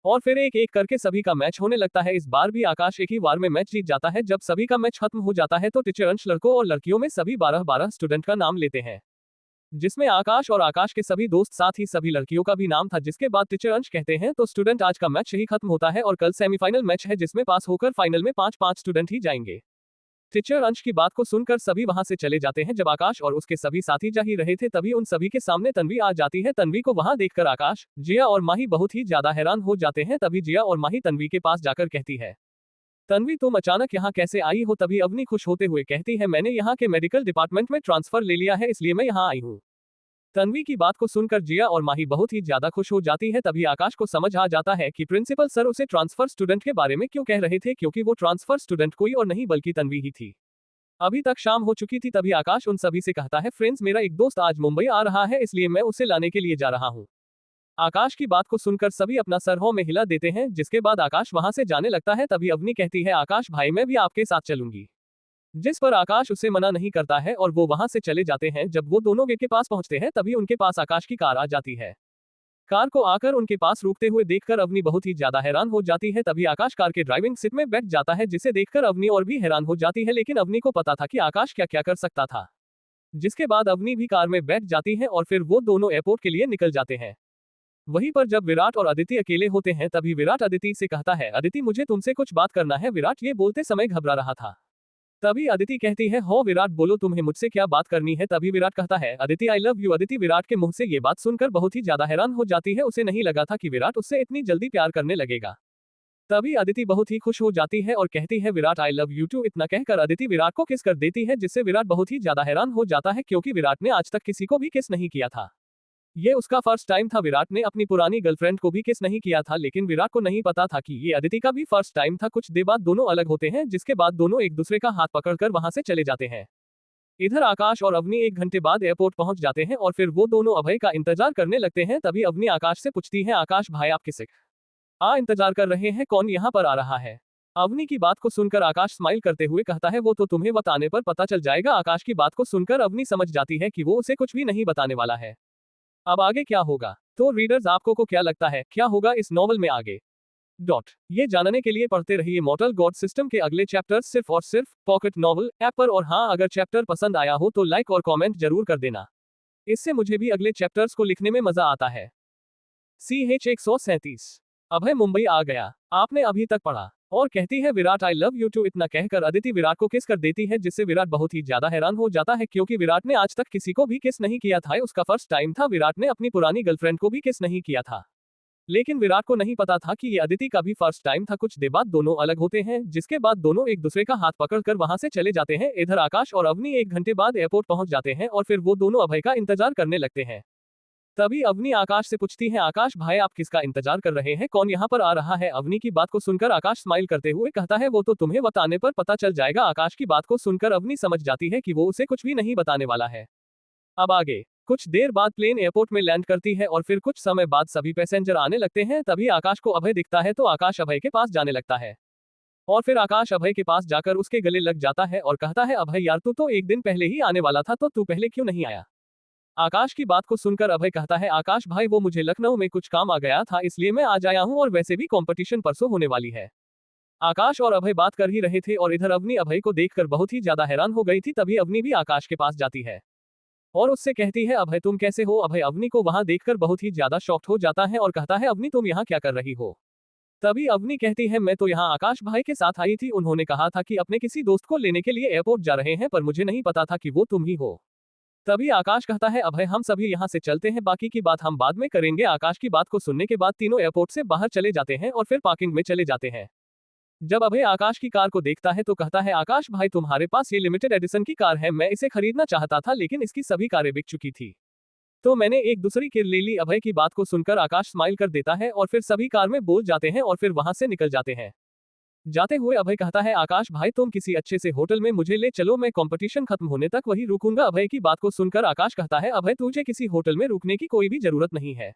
और फिर एक एक करके सभी का मैच होने लगता है। इस बार भी आकाश एक ही बार में मैच जीत जाता है। जब सभी का मैच खत्म हो जाता है तो टीचर अंश लड़कों और लड़कियों में सभी 12-12 स्टूडेंट का नाम लेते हैं, जिसमें आकाश और आकाश के सभी दोस्त साथ ही सभी लड़कियों का भी नाम था। जिसके बाद टीचर अंश कहते हैं तो स्टूडेंट आज का मैच ही खत्म होता है और कल सेमीफाइनल मैच है जिसमें पास होकर फाइनल में 5-5 स्टूडेंट ही जाएंगे। टीचर अंश की बात को सुनकर सभी वहां से चले जाते हैं। जब आकाश और उसके सभी साथी जा ही रहे थे तभी उन सभी के सामने तन्वी आ जाती है। तन्वी को वहां देखकर आकाश, जिया और माही बहुत ही ज्यादा हैरान हो जाते हैं। तभी जिया और माही तन्वी के पास जाकर कहती है, तन्वी तुम अचानक यहाँ कैसे आई हो? तभी अवनी खुश होते हुए कहती है, मैंने यहाँ के मेडिकल डिपार्टमेंट में ट्रांसफर ले लिया है इसलिए मैं यहाँ आई हूँ। तन्वी की बात को सुनकर जिया और माही बहुत ही ज्यादा खुश हो जाती है। तभी आकाश को समझ आ जाता है कि प्रिंसिपल सर उसे ट्रांसफर स्टूडेंट के बारे में क्यों कह रहे थे, क्योंकि वो ट्रांसफर स्टूडेंट कोई और नहीं बल्कि तन्वी ही थी। अभी तक शाम हो चुकी थी तभी आकाश उन सभी से कहता है, फ्रेंड्स मेरा एक दोस्त आज मुंबई आ रहा है इसलिए मैं उसे लाने के लिए जा रहा हूँ। आकाश की बात को सुनकर सभी अपना सर हो में हिला देते हैं, जिसके बाद आकाश वहां से जाने लगता है। तभी अवनी कहती है, आकाश भाई मैं भी आपके साथ चलूंगी, जिस पर आकाश उसे मना नहीं करता है और वो वहां से चले जाते हैं। जब वो दोनों गेट के पास पहुंचते हैं तभी उनके पास आकाश की कार आ जाती है। कार को आकर उनके पास रुकते हुए देखकर अवनी बहुत ही ज्यादा हैरान हो जाती है। तभी आकाश कार के ड्राइविंग सीट में बैठ जाता है, जिसे देखकर अवनी और भी हैरान हो जाती है। लेकिन अवनी को पता था कि आकाश क्या क्या कर सकता था। जिसके बाद अवनी भी कार में बैठ जाती है और फिर वो दोनों एयरपोर्ट के लिए निकल जाते हैं। वहीं पर जब विराट और अदिति अकेले होते हैं तभी विराट अदिति से कहता है, अदिति मुझे तुमसे कुछ बात करना है। विराट ये बोलते समय घबरा रहा था। तभी अदिति कहती है, हो विराट बोलो तुम्हें मुझसे क्या बात करनी है? तभी विराट कहता है, अदिति आई लव यू। अदिति विराट के मुंह से ये बात सुनकर बहुत ही ज्यादा हैरान हो जाती है। उसे नहीं लगा था कि विराट उससे इतनी जल्दी प्यार करने लगेगा। तभी अदिति बहुत ही खुश हो जाती है और कहती है, Virat I love you too. इतना कहकर अदिति विराट को किस कर देती है, जिससे विराट बहुत ही ज्यादा हैरान हो जाता है क्योंकि विराट ने आज तक किसी को भी किस नहीं किया था। ये उसका फर्स्ट टाइम था। विराट ने अपनी पुरानी गर्लफ्रेंड को भी किस नहीं किया था, लेकिन विराट को नहीं पता था कि ये अदिति का भी फर्स्ट टाइम था। कुछ देर बाद दोनों अलग होते हैं, जिसके बाद दोनों एक दूसरे का हाथ पकड़कर वहां से चले जाते हैं। इधर आकाश और अवनी 1 घंटे बाद एयरपोर्ट पहुंच जाते हैं और फिर वो दोनों अभय का इंतजार करने लगते हैं। तभी अवनी आकाश से पूछती है, आकाश भाई आप किसे इंतजार कर रहे हैं? कौन यहाँ पर आ रहा है? अवनी की बात को सुनकर आकाश स्माइल करते हुए कहता है, वो तो तुम्हें बताने पर पता चल जाएगा। आकाश की बात को सुनकर अवनी समझ जाती है कि वो उसे कुछ भी नहीं बताने वाला है। अब आगे क्या होगा? तो रीडर्स आपको को क्या लगता है क्या होगा इस नॉवल में आगे? ये जानने के लिए पढ़ते रहिए मॉर्टल गॉड सिस्टम के अगले चैप्टर सिर्फ और सिर्फ पॉकेट नॉवल ऐप पर। और हाँ, अगर चैप्टर पसंद आया हो तो लाइक और कमेंट जरूर कर देना, इससे मुझे भी अगले चैप्टर्स को लिखने में मजा आता है। CH 137 अभय मुंबई आ गया, आपने अभी तक पढ़ा? और कहती है, Virat I love you too. इतना कहकर अदिति विराट को किस कर देती है, जिससे विराट बहुत ही ज्यादा हैरान हो जाता है क्योंकि विराट ने आज तक किसी को भी किस नहीं किया था। उसका फर्स्ट टाइम था। विराट ने अपनी पुरानी गर्लफ्रेंड को भी किस नहीं किया था, लेकिन विराट को नहीं पता था कि ये अदिति का भी फर्स्ट टाइम था। कुछ देर बाद दोनों अलग होते हैं, जिसके बाद दोनों एक दूसरे का हाथ पकड़कर वहां से चले जाते हैं। इधर आकाश और अवनी 1 घंटे बाद एयरपोर्ट पहुंच जाते हैं और फिर वो दोनों अभय का इंतजार करने लगते हैं। तभी अवनी आकाश से पूछती है, आकाश भाई आप किसका इंतजार कर रहे हैं? कौन यहाँ पर आ रहा है? अवनी की बात को सुनकर आकाश स्माइल करते हुए कहता है, वो तो तुम्हें बताने पर पता चल जाएगा। आकाश की बात को सुनकर अवनी समझ जाती है कि वो उसे कुछ भी नहीं बताने वाला है। अब आगे कुछ देर बाद प्लेन एयरपोर्ट में लैंड करती है और फिर कुछ समय बाद सभी पैसेंजर आने लगते हैं। तभी आकाश को अभय दिखता है तो आकाश अभय के पास जाने लगता है और फिर आकाश अभय के पास जाकर उसके गले लग जाता है और कहता है, अभय यार तू तो 1 दिन पहले ही आने वाला था, तो तू पहले क्यों नहीं आया? आकाश की बात को सुनकर अभय कहता है, आकाश भाई वो मुझे लखनऊ में कुछ काम आ गया था इसलिए मैं आज आया हूँ, और वैसे भी कंपटीशन परसों होने वाली है। आकाश और अभय बात कर ही रहे थे और इधर अवनी अभय को देखकर बहुत ही ज्यादा हैरान हो गई थी। तभी अवनी भी आकाश के पास जाती है और उससे कहती है, अभय तुम कैसे हो? अभय अवनी को वहां देखकर बहुत ही ज्यादा शॉक्ड हो जाता है और कहता है, अवनी तुम यहाँ क्या कर रही हो? तभी अवनी कहती है, मैं तो यहाँ आकाश भाई के साथ आई थी, उन्होंने कहा था कि अपने किसी दोस्त को लेने के लिए एयरपोर्ट जा रहे हैं, पर मुझे नहीं पता था कि वो तुम ही हो। तभी आकाश कहता है, अभय हम सभी यहाँ से चलते हैं, बाकी की बात हम बाद में करेंगे। आकाश की बात को सुनने के बाद तीनों एयरपोर्ट से बाहर चले जाते हैं और फिर पार्किंग में चले जाते हैं। जब अभय आकाश की कार को देखता है तो कहता है, आकाश भाई तुम्हारे पास ये लिमिटेड एडिशन की कार है, मैं इसे खरीदना चाहता था लेकिन इसकी सभी कारें बिक चुकी थी, तो मैंने एक दूसरी कार ले ली। अभय की बात को सुनकर आकाश स्माइल कर देता है और फिर सभी कार में बोल जाते हैं और फिर वहां से निकल जाते हैं। जाते हुए अभय कहता है आकाश भाई तुम किसी अच्छे से होटल में मुझे ले चलो, मैं कंपटीशन खत्म होने तक वही रुकूंगा। अभय की बात को सुनकर आकाश कहता है अभय तुझे किसी होटल में रुकने की कोई भी जरूरत नहीं है,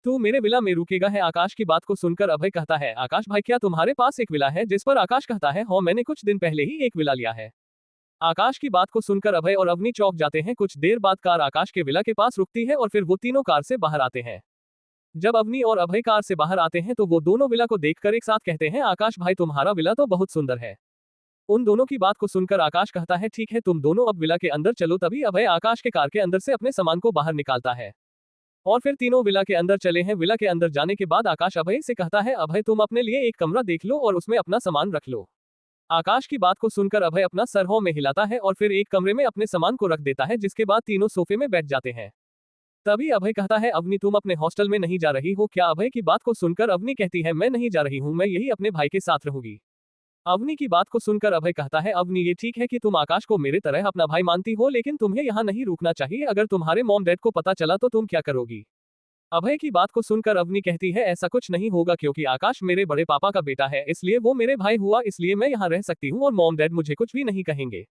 तू मेरे विला में रुकेगा है। आकाश की बात को सुनकर अभय कहता है आकाश भाई क्या तुम्हारे पास एक विला है? जिस पर आकाश कहता है हाँ मैंने कुछ दिन पहले ही एक विला लिया है। आकाश की बात को सुनकर अभय और अवनी चौंक जाते हैं। कुछ देर बाद कार आकाश के विला के पास रुकती है और फिर वो तीनों कार से बाहर आते हैं। जब अवनी और अभय कार से बाहर आते हैं तो वो दोनों विला को देखकर एक साथ कहते हैं आकाश भाई तुम्हारा विला तो बहुत सुंदर है। उन दोनों की बात को सुनकर आकाश कहता है ठीक है तुम दोनों अब विला के अंदर चलो। तभी अभय आकाश के कार के अंदर से अपने सामान को बाहर निकालता है और फिर तीनों विला के अंदर चले हैं। विला के अंदर जाने के बाद आकाश अभय से कहता है अभय तुम अपने लिए एक कमरा देख लो और उसमें अपना सामान रख लो। आकाश की बात को सुनकर अभय अपना सर हाँ में हिलाता है और फिर एक कमरे में अपने सामान को रख देता है, जिसके बाद तीनों सोफे में बैठ जाते हैं। तभी अभय कहता है अवनी तुम अपने हॉस्टल में नहीं जा रही हो क्या? अभय की बात को सुनकर अवनी कहती है मैं नहीं जा रही हूँ, मैं यही अपने भाई के साथ रहूंगी। अवनी की बात को सुनकर अभय कहता है अवनी ये ठीक है कि तुम आकाश को मेरे तरह अपना भाई मानती हो, लेकिन तुम्हें यहाँ नहीं रुकना चाहिए। अगर तुम्हारे मॉम डैड को पता चला तो तुम क्या करोगी? अभय की बात को सुनकर अवनी कहती है ऐसा कुछ नहीं होगा, क्योंकि आकाश मेरे बड़े पापा का बेटा है, इसलिए वो मेरे भाई हुआ, इसलिए मैं यहाँ रह सकती हूँ और मॉम डैड मुझे कुछ भी नहीं कहेंगे।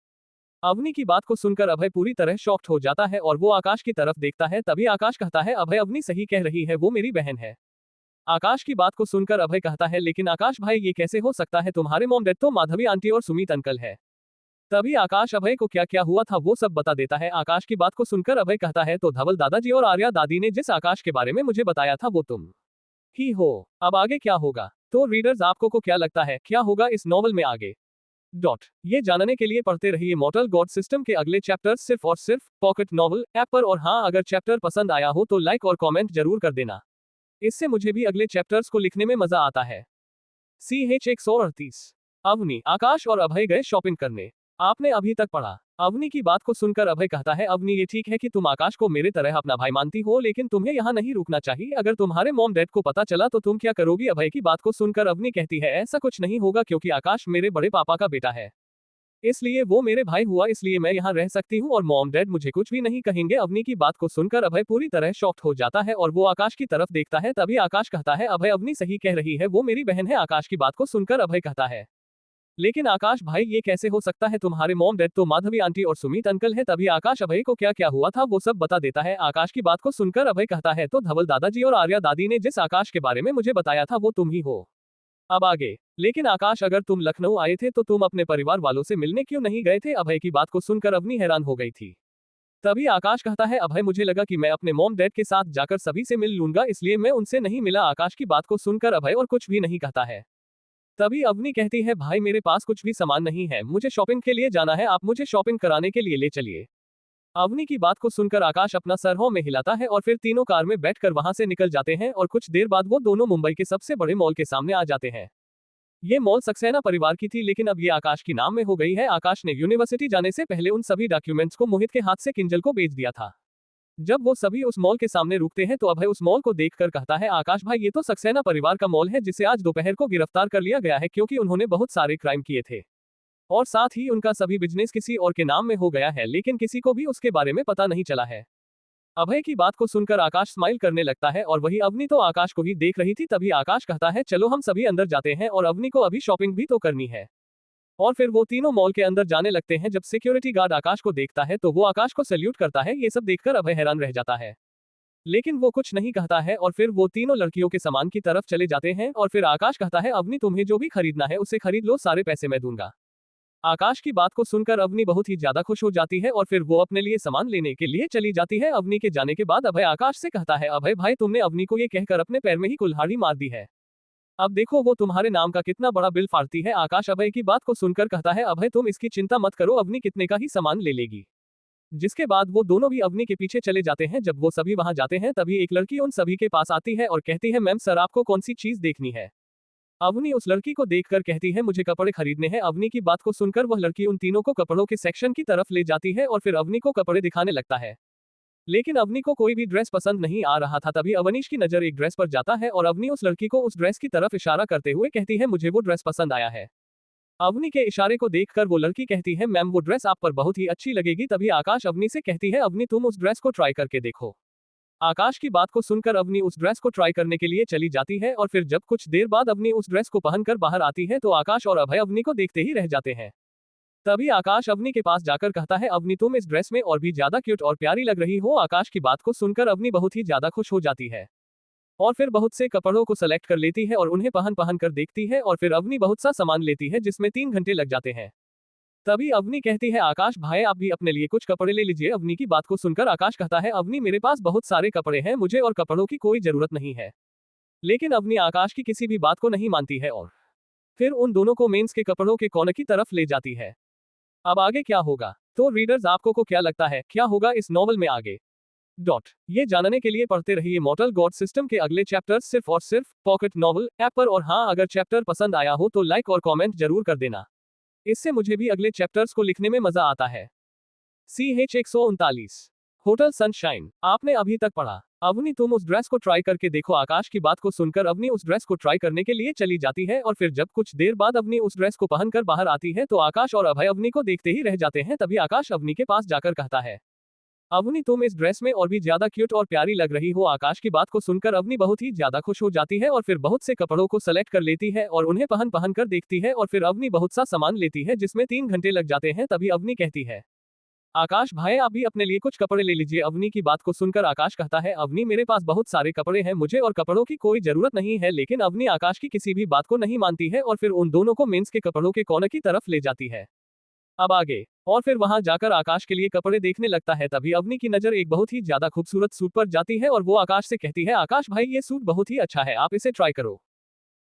अवनी की बात को सुनकर अभय पूरी तरह शॉक्ड हो जाता है और वो आकाश की तरफ देखता है। तभी आकाश कहता है अभय अवनी सही कह रही है, वो मेरी बहन है। आकाश की बात को सुनकर अभय कहता है लेकिन आकाश भाई ये कैसे हो सकता है? तुम्हारे मॉम डैड तो माधवी आंटी और सुमित अंकल है। तभी आकाश अभय को क्या क्या हुआ था वो सब बता देता है। आकाश की बात को सुनकर अभय कहता है तो धवल दादाजी और आर्या दादी ने जिस आकाश के बारे में मुझे बताया था वो तुम ही हो। अब आगे क्या होगा? तो रीडर्स आपको को क्या लगता है क्या होगा इस नॉवल में आगे? ये जानने के लिए पढ़ते रहिए मॉर्टल गॉड सिस्टम के अगले चैप्टर सिर्फ और सिर्फ पॉकेट नॉवल ऐप पर। और हाँ, अगर चैप्टर पसंद आया हो तो लाइक और कमेंट जरूर कर देना, इससे मुझे भी अगले चैप्टर्स को लिखने में मजा आता है। CH 138। अवनी, आकाश और अभय गए शॉपिंग करने। आपने अभी तक पढ़ा? अवनी की बात को सुनकर अभय कहता है अवनी ये ठीक है कि तुम आकाश को मेरे तरह अपना भाई मानती हो, लेकिन तुम्हें यहाँ नहीं रुकना चाहिए। अगर तुम्हारे मॉम डैड को पता चला तो तुम क्या करोगी? अभय की बात को सुनकर अवनी कहती है ऐसा कुछ नहीं होगा, क्योंकि आकाश मेरे बड़े पापा का बेटा है, इसलिए वो मेरे भाई हुआ, इसलिए मैं यहाँ रह सकती हूँ और मॉम डैड मुझे कुछ भी नहीं कहेंगे। अवनी की बात को सुनकर अभय पूरी तरह शॉक्ड हो जाता है और वो आकाश की तरफ देखता है। तभी आकाश कहता है अभय अवनी सही कह रही है, वो मेरी बहन है। आकाश की बात को सुनकर अभय कहता है लेकिन आकाश भाई ये कैसे हो सकता है? तुम्हारे मॉम डैड तो माधवी आंटी और सुमित अंकल है। तभी आकाश अभय को क्या क्या हुआ था वो सब बता देता है। आकाश की बात को सुनकर अभय कहता है तो धवल दादाजी और आर्या दादी ने जिस आकाश के बारे में मुझे बताया था वो तुम ही हो। अब आगे? लेकिन आकाश अगर तुम लखनऊ आए थे तो तुम अपने परिवार वालों से मिलने क्यों नहीं गए थे? अभय की बात को सुनकर अवनी हैरान हो गई थी। तभी आकाश कहता है अभय मुझे लगा कि मैं अपने मॉम डैड के साथ जाकर सभी से मिल लूंगा, इसलिए मैं उनसे नहीं मिला। आकाश की बात को सुनकर अभय और कुछ भी नहीं कहता है। तभी अवनी कहती है भाई मेरे पास कुछ भी सामान नहीं है, मुझे शॉपिंग के लिए जाना है, आप मुझे शॉपिंग कराने के लिए ले चलिए। अवनी की बात को सुनकर आकाश अपना सर हाँ में हिलाता है और फिर तीनों कार में बैठकर वहां से निकल जाते हैं और कुछ देर बाद वो दोनों मुंबई के सबसे बड़े मॉल के सामने आ जाते हैं। ये मॉल सक्सेना परिवार की थी, लेकिन अब ये आकाश की नाम में हो गई है। आकाश ने यूनिवर्सिटी जाने से पहले उन सभी डॉक्यूमेंट्स को मोहित के हाथ से किंजल को बेच दिया था। जब वो सभी उस मॉल के सामने रुकते हैं तो अभय उस मॉल को देखकर कहता है आकाश भाई ये तो सक्सेना परिवार का मॉल है, जिसे आज दोपहर को गिरफ्तार कर लिया गया है, क्योंकि उन्होंने बहुत सारे क्राइम किए थे और साथ ही उनका सभी बिजनेस किसी और के नाम में हो गया है, लेकिन किसी को भी उसके बारे में पता नहीं चला है। अभय की बात को सुनकर आकाश स्माइल करने लगता है और वही अवनी तो आकाश को ही देख रही थी। तभी आकाश कहता है चलो हम सभी अंदर जाते हैं और अवनी को अभी शॉपिंग भी तो करनी है। और फिर वो तीनों मॉल के अंदर जाने लगते हैं। जब सिक्योरिटी गार्ड आकाश को देखता है तो वो आकाश को सैल्यूट करता है। ये सब देखकर अभय हैरान रह जाता है, लेकिन वो कुछ नहीं कहता है और फिर वो तीनों लड़कियों के सामान की तरफ चले जाते हैं। और फिर आकाश कहता है अवनी तुम्हें जो भी खरीदना है उसे खरीद लो, सारे पैसे मैं दूंगा। आकाश की बात को सुनकर अवनी बहुत ही ज्यादा खुश हो जाती है और फिर वो अपने लिए सामान लेने के लिए चली जाती है। अवनी के जाने के बाद अभय आकाश से कहता है अभय भाई तुमने अवनी को ये कहकर अपने पैर में ही कुल्हाड़ी मार दी है, अब देखो वो तुम्हारे नाम का कितना बड़ा बिल फाड़ती है। आकाश अभय की बात को सुनकर कहता है अभय तुम इसकी चिंता मत करो, अवनी कितने का ही सामान ले लेगी। जिसके बाद वो दोनों भी अवनी के पीछे चले जाते हैं। जब वो सभी वहां जाते हैं तभी एक लड़की उन सभी के पास आती है और कहती है मैम सर आपको कौन सी चीज देखनी है? अवनी उस लड़की को देखकर कहती है मुझे कपड़े खरीदने हैं। अवनी की बात को सुनकर वह लड़की उन तीनों को कपड़ों के सेक्शन की तरफ ले जाती है और फिर अवनी को कपड़े दिखाने लगता है, लेकिन अवनी को कोई भी ड्रेस पसंद नहीं आ रहा था। तभी अवनीश की नजर एक ड्रेस पर जाता है और अवनी उस लड़की को उस ड्रेस की तरफ इशारा करते हुए कहती है मुझे वो ड्रेस पसंद आया है। अवनी के इशारे को देखकर वो लड़की कहती है मैम वो ड्रेस आप पर बहुत ही अच्छी लगेगी। तभी आकाश अवनी से कहती है अवनी तुम उस ड्रेस को ट्राई करके देखो। आकाश की बात को सुनकर अवनी उस ड्रेस को ट्राई करने के लिए चली जाती है और फिर जब कुछ देर बाद अवनी उस ड्रेस को पहनकर बाहर आती है तो आकाश और अभय अवनी को देखते ही रह जाते हैं। तभी आकाश अवनी के पास जाकर कहता है, अवनी तुम इस ड्रेस में और भी ज्यादा क्यूट और प्यारी लग रही हो। आकाश की बात को सुनकर अवनी बहुत ही ज्यादा खुश हो जाती है और फिर बहुत से कपड़ों को सेलेक्ट कर लेती है और उन्हें पहन पहन कर देखती है और फिर अवनी बहुत सा सामान लेती है जिसमें 3 घंटे लग जाते हैं। तभी अवनी कहती है, आकाश भाई आप भी अपने लिए कुछ कपड़े ले लीजिए। अवनी की बात को सुनकर आकाश कहता है, अवनी मेरे पास बहुत सारे कपड़े हैं, मुझे और कपड़ों की कोई जरूरत नहीं है। लेकिन अवनी आकाश की किसी भी बात को नहीं मानती है और फिर उन दोनों को मेंस के कपड़ों के कॉर्नर की तरफ ले जाती है। अब आगे क्या होगा तो रीडर्स आपको को क्या लगता है क्या होगा इस नॉवल में आगे? ये जानने के लिए पढ़ते रहिए मॉर्टल गॉड सिस्टम के अगले चैप्टर्स सिर्फ और सिर्फ पॉकेट नॉवल ऐप पर। और हाँ, अगर चैप्टर पसंद आया हो तो लाइक और कमेंट जरूर कर देना, इससे मुझे भी अगले चैप्टर्स को लिखने में मजा आता है। CH 139 होटल सनशाइन आपने अभी तक पढ़ा। अवनी तुम उस ड्रेस को ट्राई करके देखो। आकाश की बात को सुनकर अवनी उस ड्रेस को ट्राई करने के लिए चली जाती है और फिर जब कुछ देर बाद अवनी उस ड्रेस को पहनकर बाहर आती है तो आकाश और अभय अवनी को देखते ही रह जाते हैं। तभी आकाश अवनी के पास जाकर कहता है, अवनी तुम इस ड्रेस में और भी ज्यादा क्यूट और प्यारी लग रही हो। आकाश की बात को सुनकर अवनी बहुत ही ज्यादा खुश हो जाती है और फिर बहुत से कपड़ों को सेलेक्ट कर लेती है और उन्हें पहन पहन कर देखती है और फिर अवनी बहुत सा सामान लेती है जिसमें 3 घंटे लग जाते हैं। तभी अवनी कहती है, आकाश भाई आप भी अपने लिए कुछ कपड़े ले लीजिए। अवनी की बात को सुनकर आकाश कहता है, अवनी मेरे पास बहुत सारे कपड़े हैं, मुझे और कपड़ों की कोई जरूरत नहीं है। लेकिन अवनी आकाश की किसी भी बात को नहीं मानती है और फिर उन दोनों को मेंस के कपड़ों के कॉर्नर की तरफ ले जाती है। अब आगे और फिर वहां जाकर आकाश के लिए कपड़े देखने लगता है। तभी अवनी की नजर एक बहुत ही ज्यादा खूबसूरत सूट पर जाती है और वो आकाश से कहती है, आकाश भाई ये सूट बहुत ही अच्छा है, आप इसे ट्राई करो।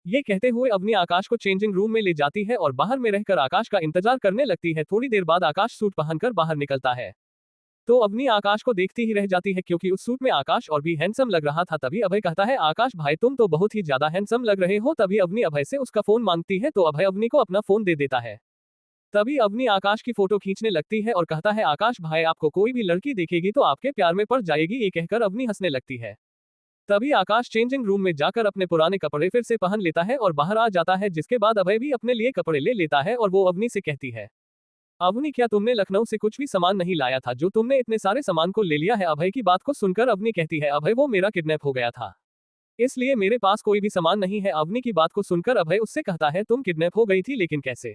ये कहते हुए अवनी आकाश को चेंजिंग रूम में ले जाती है और बाहर में रहकर आकाश का इंतजार करने लगती है। थोड़ी देर बाद आकाश सूट पहनकर बाहर निकलता है तो अवनी आकाश को देखती ही रह जाती है क्योंकि उस सूट में आकाश और भी हैंडसम लग रहा था। तभी अभय कहता है, आकाश भाई तुम तो बहुत ही ज्यादा हैंडसम लग रहे हो। तभी अवनी अभय से उसका फोन मांगती है तो अभय अवनी को अपना फोन दे देता है। तभी अवनी आकाश की फोटो खींचने लगती है और कहता है, आकाश भाई आपको कोई भी लड़की देखेगी तो आपके प्यार में पड़ जाएगी। ये कहकर अवनी हंसने लगती है। तभी आकाश चेंजिंग रूम में जाकर अपने पुराने कपड़े फिर से पहन लेता है और बाहर आ जाता है, जिसके बाद अभय भी अपने लिए कपड़े ले लेता है और वो अवनी से कहती है, अवनी क्या तुमने लखनऊ से कुछ भी सामान नहीं लाया था जो तुमने इतने सारे सामान को ले लिया है? अभय की बात को सुनकर अवनी कहती है, अभय वो मेरा किडनैप हो गया था, इसलिए मेरे पास कोई भी सामान नहीं है। अवनी की बात को सुनकर अभय उससे कहता है, तुम किडनैप हो गई थी लेकिन कैसे?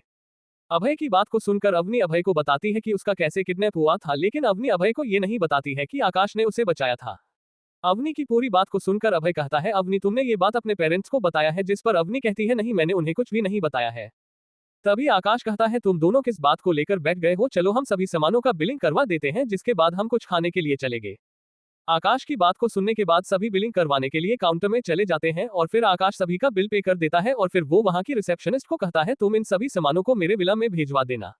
अभय की बात को सुनकर अवनी अभय को बताती है कि उसका कैसे किडनैप हुआ था, लेकिन अवनी अभय को ये नहीं बताती है कि आकाश ने उसे बचाया था। अवनी की पूरी बात को सुनकर अभय कहता है, अवनी तुमने ये बात अपने पेरेंट्स को बताया है? जिस पर अवनी कहती है, नहीं मैंने उन्हें कुछ भी नहीं बताया है। तभी आकाश कहता है, तुम दोनों किस बात को लेकर बैठ गए हो? चलो हम सभी सामानों का बिलिंग करवा देते हैं, जिसके बाद हम कुछ खाने के लिए चलेंगे। आकाश की बात को सुनने के बाद सभी बिलिंग करवाने के लिए काउंटर में चले जाते हैं और फिर आकाश सभी का बिल पे कर देता है और फिर वो वहां की रिसेप्शनिस्ट को कहता है, तुम इन सभी सामानों को मेरे विला में भेजवा देना।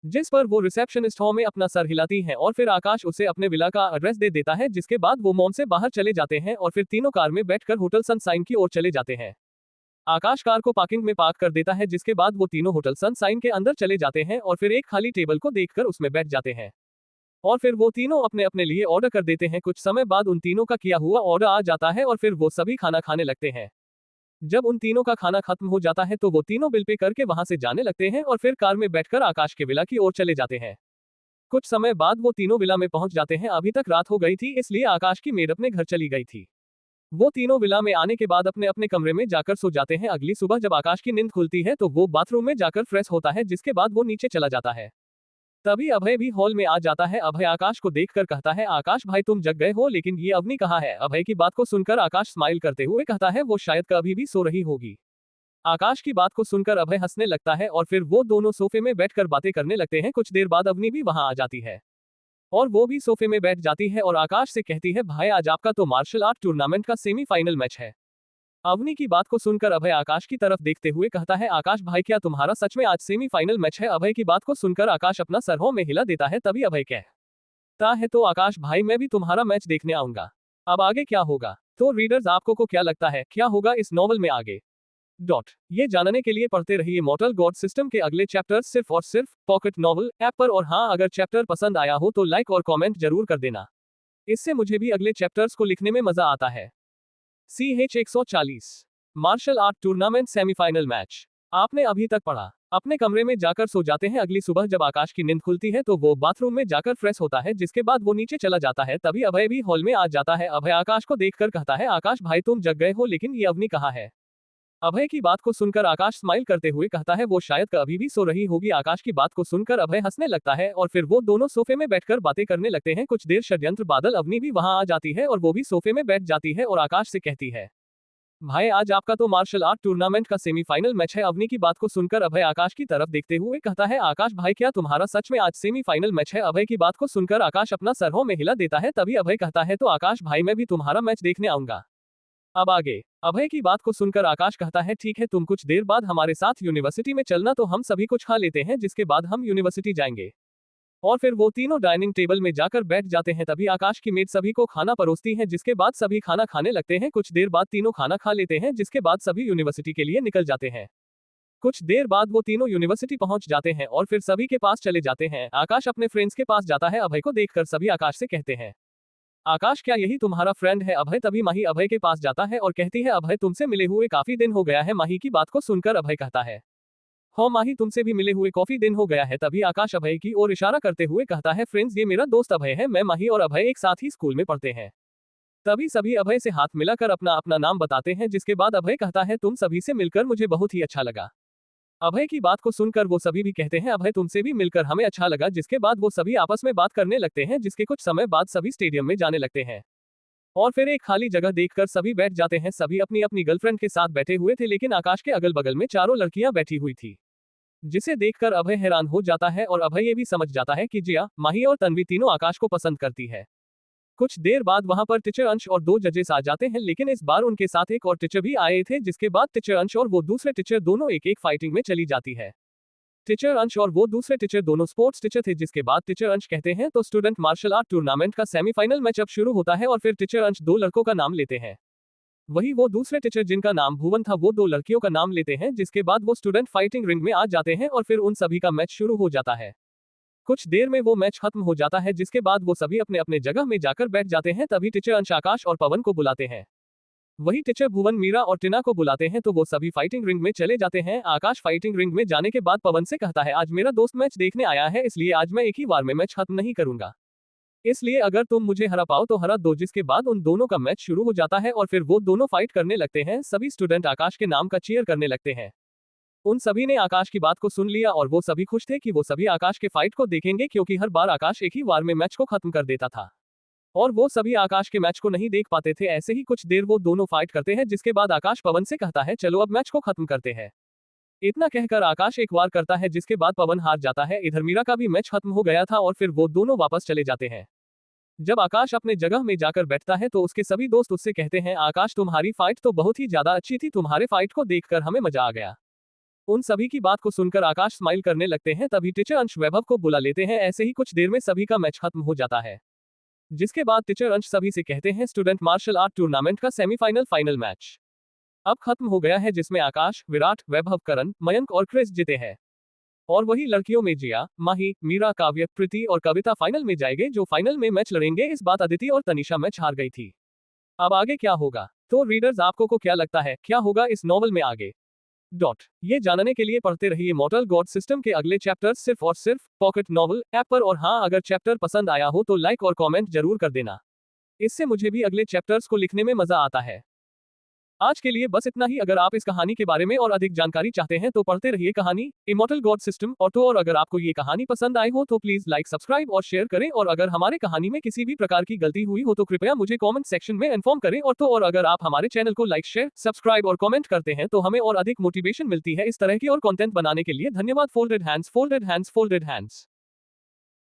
जिस पर वो रिसेप्शनिस्ट हॉल में अपना सर हिलाती है और फिर आकाश उसे अपने विला का एड्रेस दे देता है, जिसके बाद वो मॉल से बाहर चले जाते हैं और फिर तीनों कार में बैठकर होटल सनशाइन की ओर चले जाते हैं। आकाश कार को पार्किंग में पार्क कर देता है, जिसके बाद वो तीनों होटल सनशाइन के अंदर चले जाते हैं और फिर एक खाली टेबल को देखकर उसमें बैठ जाते हैं और फिर वो तीनों अपने अपने लिए ऑर्डर कर देते हैं। कुछ समय बाद उन तीनों का किया हुआ ऑर्डर आ जाता है और फिर वो सभी खाना खाने लगते हैं। जब उन तीनों का खाना खत्म हो जाता है तो वो तीनों बिल पे करके वहां से जाने लगते हैं और फिर कार में बैठकर आकाश के विला की ओर चले जाते हैं। कुछ समय बाद वो तीनों विला में पहुंच जाते हैं। अभी तक रात हो गई थी, इसलिए आकाश की मेड अपने घर चली गई थी। वो तीनों विला में आने के बाद अपने अपने कमरे में जाकर सो जाते हैं। अगली सुबह जब आकाश की नींद खुलती है तो वो बाथरूम में जाकर फ्रेश होता है, जिसके बाद वो नीचे चला जाता है। तभी अभय भी हॉल में आ जाता है। अभय आकाश को देखकर कहता है, आकाश भाई तुम जग गए हो, लेकिन ये अवनी कहाँ है? अभय की बात को सुनकर आकाश स्माइल करते हुए कहता है, वो शायद कभी भी सो रही होगी। आकाश की बात को सुनकर अभय हंसने लगता है और फिर वो दोनों सोफे में बैठकर बातें करने लगते हैं। कुछ देर बाद अवनी भी वहां आ जाती है और वो भी सोफे में बैठ जाती है और आकाश से कहती है, भाई आज आपका तो मार्शल आर्ट टूर्नामेंट का सेमीफाइनल मैच है। अवनी की बात को सुनकर अभय आकाश की तरफ देखते हुए कहता है, आकाश भाई क्या तुम्हारा सच में आज सेमीफाइनल मैच है? अभय की बात को सुनकर आकाश अपना सर हो में हिला देता है। तभी अभय कहता है, तो आकाश भाई मैं भी तुम्हारा मैच देखने आऊंगा। अब आगे क्या होगा तो रीडर्स आपको को क्या लगता है क्या होगा इस नॉवल में आगे? ये जानने के लिए पढ़ते रहिए मॉर्टल गॉड सिस्टम के अगले चैप्टर्स सिर्फ और सिर्फ पॉकेट नॉवल ऐप पर। और हाँ, अगर चैप्टर पसंद आया हो तो लाइक और कमेंट जरूर कर देना, इससे मुझे भी अगले चैप्टर्स को लिखने में मजा आता है। CH 140 martial art tournament semifinal match आपने अभी तक पढ़ा। अपने कमरे में जाकर सो जाते हैं। अगली सुबह जब आकाश की नींद खुलती है तो वो बाथरूम में जाकर फ्रेश होता है, जिसके बाद वो नीचे चला जाता है। तभी अभय भी हॉल में आ जाता है। अभय आकाश को देखकर कहता है, आकाश भाई तुम जग गए हो, लेकिन ये अवनी कहाँ है? अभय की बात को सुनकर आकाश स्माइल करते हुए कहता है, वो शायद अभी भी सो रही होगी। आकाश की बात को सुनकर अभय हंसने लगता है और फिर वो दोनों सोफे में बैठकर बातें करने लगते हैं। कुछ देर षड्यंत्र बादल अवनी भी वहां आ जाती है और वो भी सोफे में बैठ जाती है और आकाश से कहती है, भाई आज आपका तो मार्शल आर्ट टूर्नामेंट का सेमीफाइनल मैच है। अवनी की बात को सुनकर अभय आकाश की तरफ देखते हुए कहता है, आकाश भाई क्या तुम्हारा सच में आज सेमीफाइनल मैच है? अभय की बात को सुनकर आकाश अपना सर हो में हिला देता है। तभी अभय कहता है, तो आकाश भाई मैं भी तुम्हारा मैच देखने आऊंगा। अब आगे अभय की बात को सुनकर आकाश कहता है, ठीक है तुम कुछ देर बाद हमारे साथ यूनिवर्सिटी में चलना, तो हम सभी कुछ खा लेते हैं, जिसके बाद हम यूनिवर्सिटी जाएंगे। और फिर वो तीनों डाइनिंग टेबल में जाकर बैठ जाते हैं। तभी आकाश की मेड सभी को खाना परोसती है, जिसके बाद सभी खाना खाने लगते हैं। कुछ देर बाद तीनों खाना खा लेते हैं, जिसके बाद सभी यूनिवर्सिटी के लिए निकल जाते हैं। कुछ देर बाद वो तीनों यूनिवर्सिटी पहुंच जाते हैं और फिर सभी के पास चले जाते हैं। आकाश अपने फ्रेंड्स के पास जाता है। अभय को देखकर सभी आकाश से कहते हैं, आकाश क्या यही तुम्हारा फ्रेंड है? अभय तभी माही अभय के पास जाता है और कहती है, अभय तुमसे मिले हुए काफी दिन हो गया है। माही की बात को सुनकर अभय कहता है, हाँ माही तुमसे भी मिले हुए काफी दिन हो गया है। तभी आकाश अभय की ओर इशारा करते हुए कहता है, फ्रेंड्स ये मेरा दोस्त अभय है, मैं माही और अभय एक साथ ही स्कूल में पढ़ते हैं। तभी सभी अभय से हाथ मिलाकर अपना अपना नाम बताते हैं, जिसके बाद अभय कहता है, तुम सभी से मिलकर मुझे बहुत ही अच्छा लगा। अभय की बात को सुनकर वो सभी भी कहते हैं, अभय तुमसे भी मिलकर हमें अच्छा लगा। जिसके बाद वो सभी आपस में बात करने लगते हैं, जिसके कुछ समय बाद सभी स्टेडियम में जाने लगते हैं और फिर एक खाली जगह देखकर सभी बैठ जाते हैं। सभी अपनी अपनी गर्लफ्रेंड के साथ बैठे हुए थे, लेकिन आकाश के अगल बगल में चारों लड़कियां बैठी हुई थी, जिसे देखकर अभय हैरान हो जाता है और अभय ये भी समझ जाता है कि जिया, माही और तन्वी तीनों आकाश को पसंद करती है। कुछ देर बाद वहां पर टीचर अंश और दो जजेस आ जाते हैं, लेकिन इस बार उनके साथ एक और टीचर भी आए थे। जिसके बाद टीचर अंश और वो दूसरे टीचर दोनों एक एक फाइटिंग में चली जाती है। टीचर अंश और वो दूसरे टीचर दोनों स्पोर्ट्स टीचर थे। जिसके बाद टीचर अंश कहते हैं, तो स्टूडेंट मार्शल आर्ट टूर्नामेंट का सेमीफाइनल मैच अब शुरू होता है। और फिर टीचर अंश दो लड़कों का नाम लेते हैं, वही वो दूसरे टीचर जिनका नाम भुवन था वो दो लड़कियों का नाम लेते हैं। जिसके बाद वो स्टूडेंट फाइटिंग रिंग में आ जाते हैं और फिर उन सभी का मैच शुरू हो जाता है। कुछ देर में वो मैच खत्म हो जाता है, जिसके बाद वो सभी अपने अपने जगह में जाकर बैठ जाते हैं। तभी टीचर अंश आकाश और पवन को बुलाते हैं, वही टीचर भुवन मीरा और टीना को बुलाते हैं। तो वो सभी फाइटिंग रिंग में चले जाते हैं। आकाश फाइटिंग रिंग में जाने के बाद पवन से कहता है, आज मेरा दोस्त मैच देखने आया है, इसलिए आज मैं एक ही बार में मैच खत्म नहीं करूंगा, इसलिए अगर तुम मुझे हरा पाओ तो हरा दो। जिसके बाद उन दोनों का मैच शुरू हो जाता है और फिर वो दोनों फाइट करने लगते हैं। सभी स्टूडेंट आकाश के नाम का चीयर करने लगते हैं। उन सभी ने आकाश की बात को सुन लिया और वो सभी खुश थे कि वो सभी आकाश के फाइट को देखेंगे, क्योंकि हर बार आकाश एक ही बार में मैच को खत्म कर देता था और वो सभी आकाश के मैच को नहीं देख पाते थे। ऐसे ही कुछ देर वो दोनों फाइट करते हैं, जिसके बाद आकाश पवन से कहता है, चलो अब मैच को खत्म करते हैं। इतना कहकर आकाश एक बार करता है, जिसके बाद पवन हार जाता है। इधर मीरा का भी मैच खत्म हो गया था और फिर वो दोनों वापस चले जाते हैं। जब आकाश अपने जगह में जाकर बैठता है तो उसके सभी दोस्त उससे कहते हैं, आकाश तुम्हारी फाइट तो बहुत ही ज्यादा अच्छी थी, तुम्हारे फाइट को देखकर हमें मजा आ गया। उन सभी की बात को सुनकर आकाश स्माइल करने लगते हैं। तभी टीचर अंश वैभव को बुला लेते हैं। ऐसे ही कुछ देर में सभी का मैच खत्म हो जाता है, जिसके बाद टीचर अंश सभी से कहते हैं, स्टूडेंट मार्शल आर्ट टूर्नामेंट का सेमीफाइनल फाइनल मैच अब खत्म हो गया है, जिसमें आकाश, विराट, वैभव, करण, मयंक और क्रिस जीते हैं। और वही लड़कियों में जिया, माही, मीरा, काव्य, प्रीति और कविता फाइनल में जाएंगे, जो फाइनल में मैच लड़ेंगे। इस बात अदिति और तनिषा मैच हार गई थी। अब आगे क्या होगा? तो रीडर्स आपको को क्या लगता है क्या होगा इस नॉवल में आगे? ये जानने के लिए पढ़ते रहिए मॉर्टल गॉड सिस्टम के अगले चैप्टर्स सिर्फ और सिर्फ पॉकेट नॉवल ऐप पर। और हाँ, अगर चैप्टर पसंद आया हो तो लाइक और कमेंट जरूर कर देना, इससे मुझे भी अगले चैप्टर्स को लिखने में मजा आता है। आज के लिए बस इतना ही। अगर आप इस कहानी के बारे में और अधिक जानकारी चाहते हैं तो पढ़ते रहिए कहानी इमॉर्टल गॉड सिस्टम और अगर आपको ये कहानी पसंद आई हो तो प्लीज लाइक, सब्सक्राइब और शेयर करें। और अगर हमारे कहानी में किसी भी प्रकार की गलती हुई हो तो कृपया मुझे कमेंट सेक्शन में इन्फॉर्म करें। और अगर आप हमारे चैनल को लाइक, शेयर, सब्सक्राइब और कमेंट करते हैं तो हमें और अधिक मोटिवेशन मिलती है इस तरह की और कंटेंट बनाने के लिए। धन्यवाद। Folded hands, folded hands, folded hands.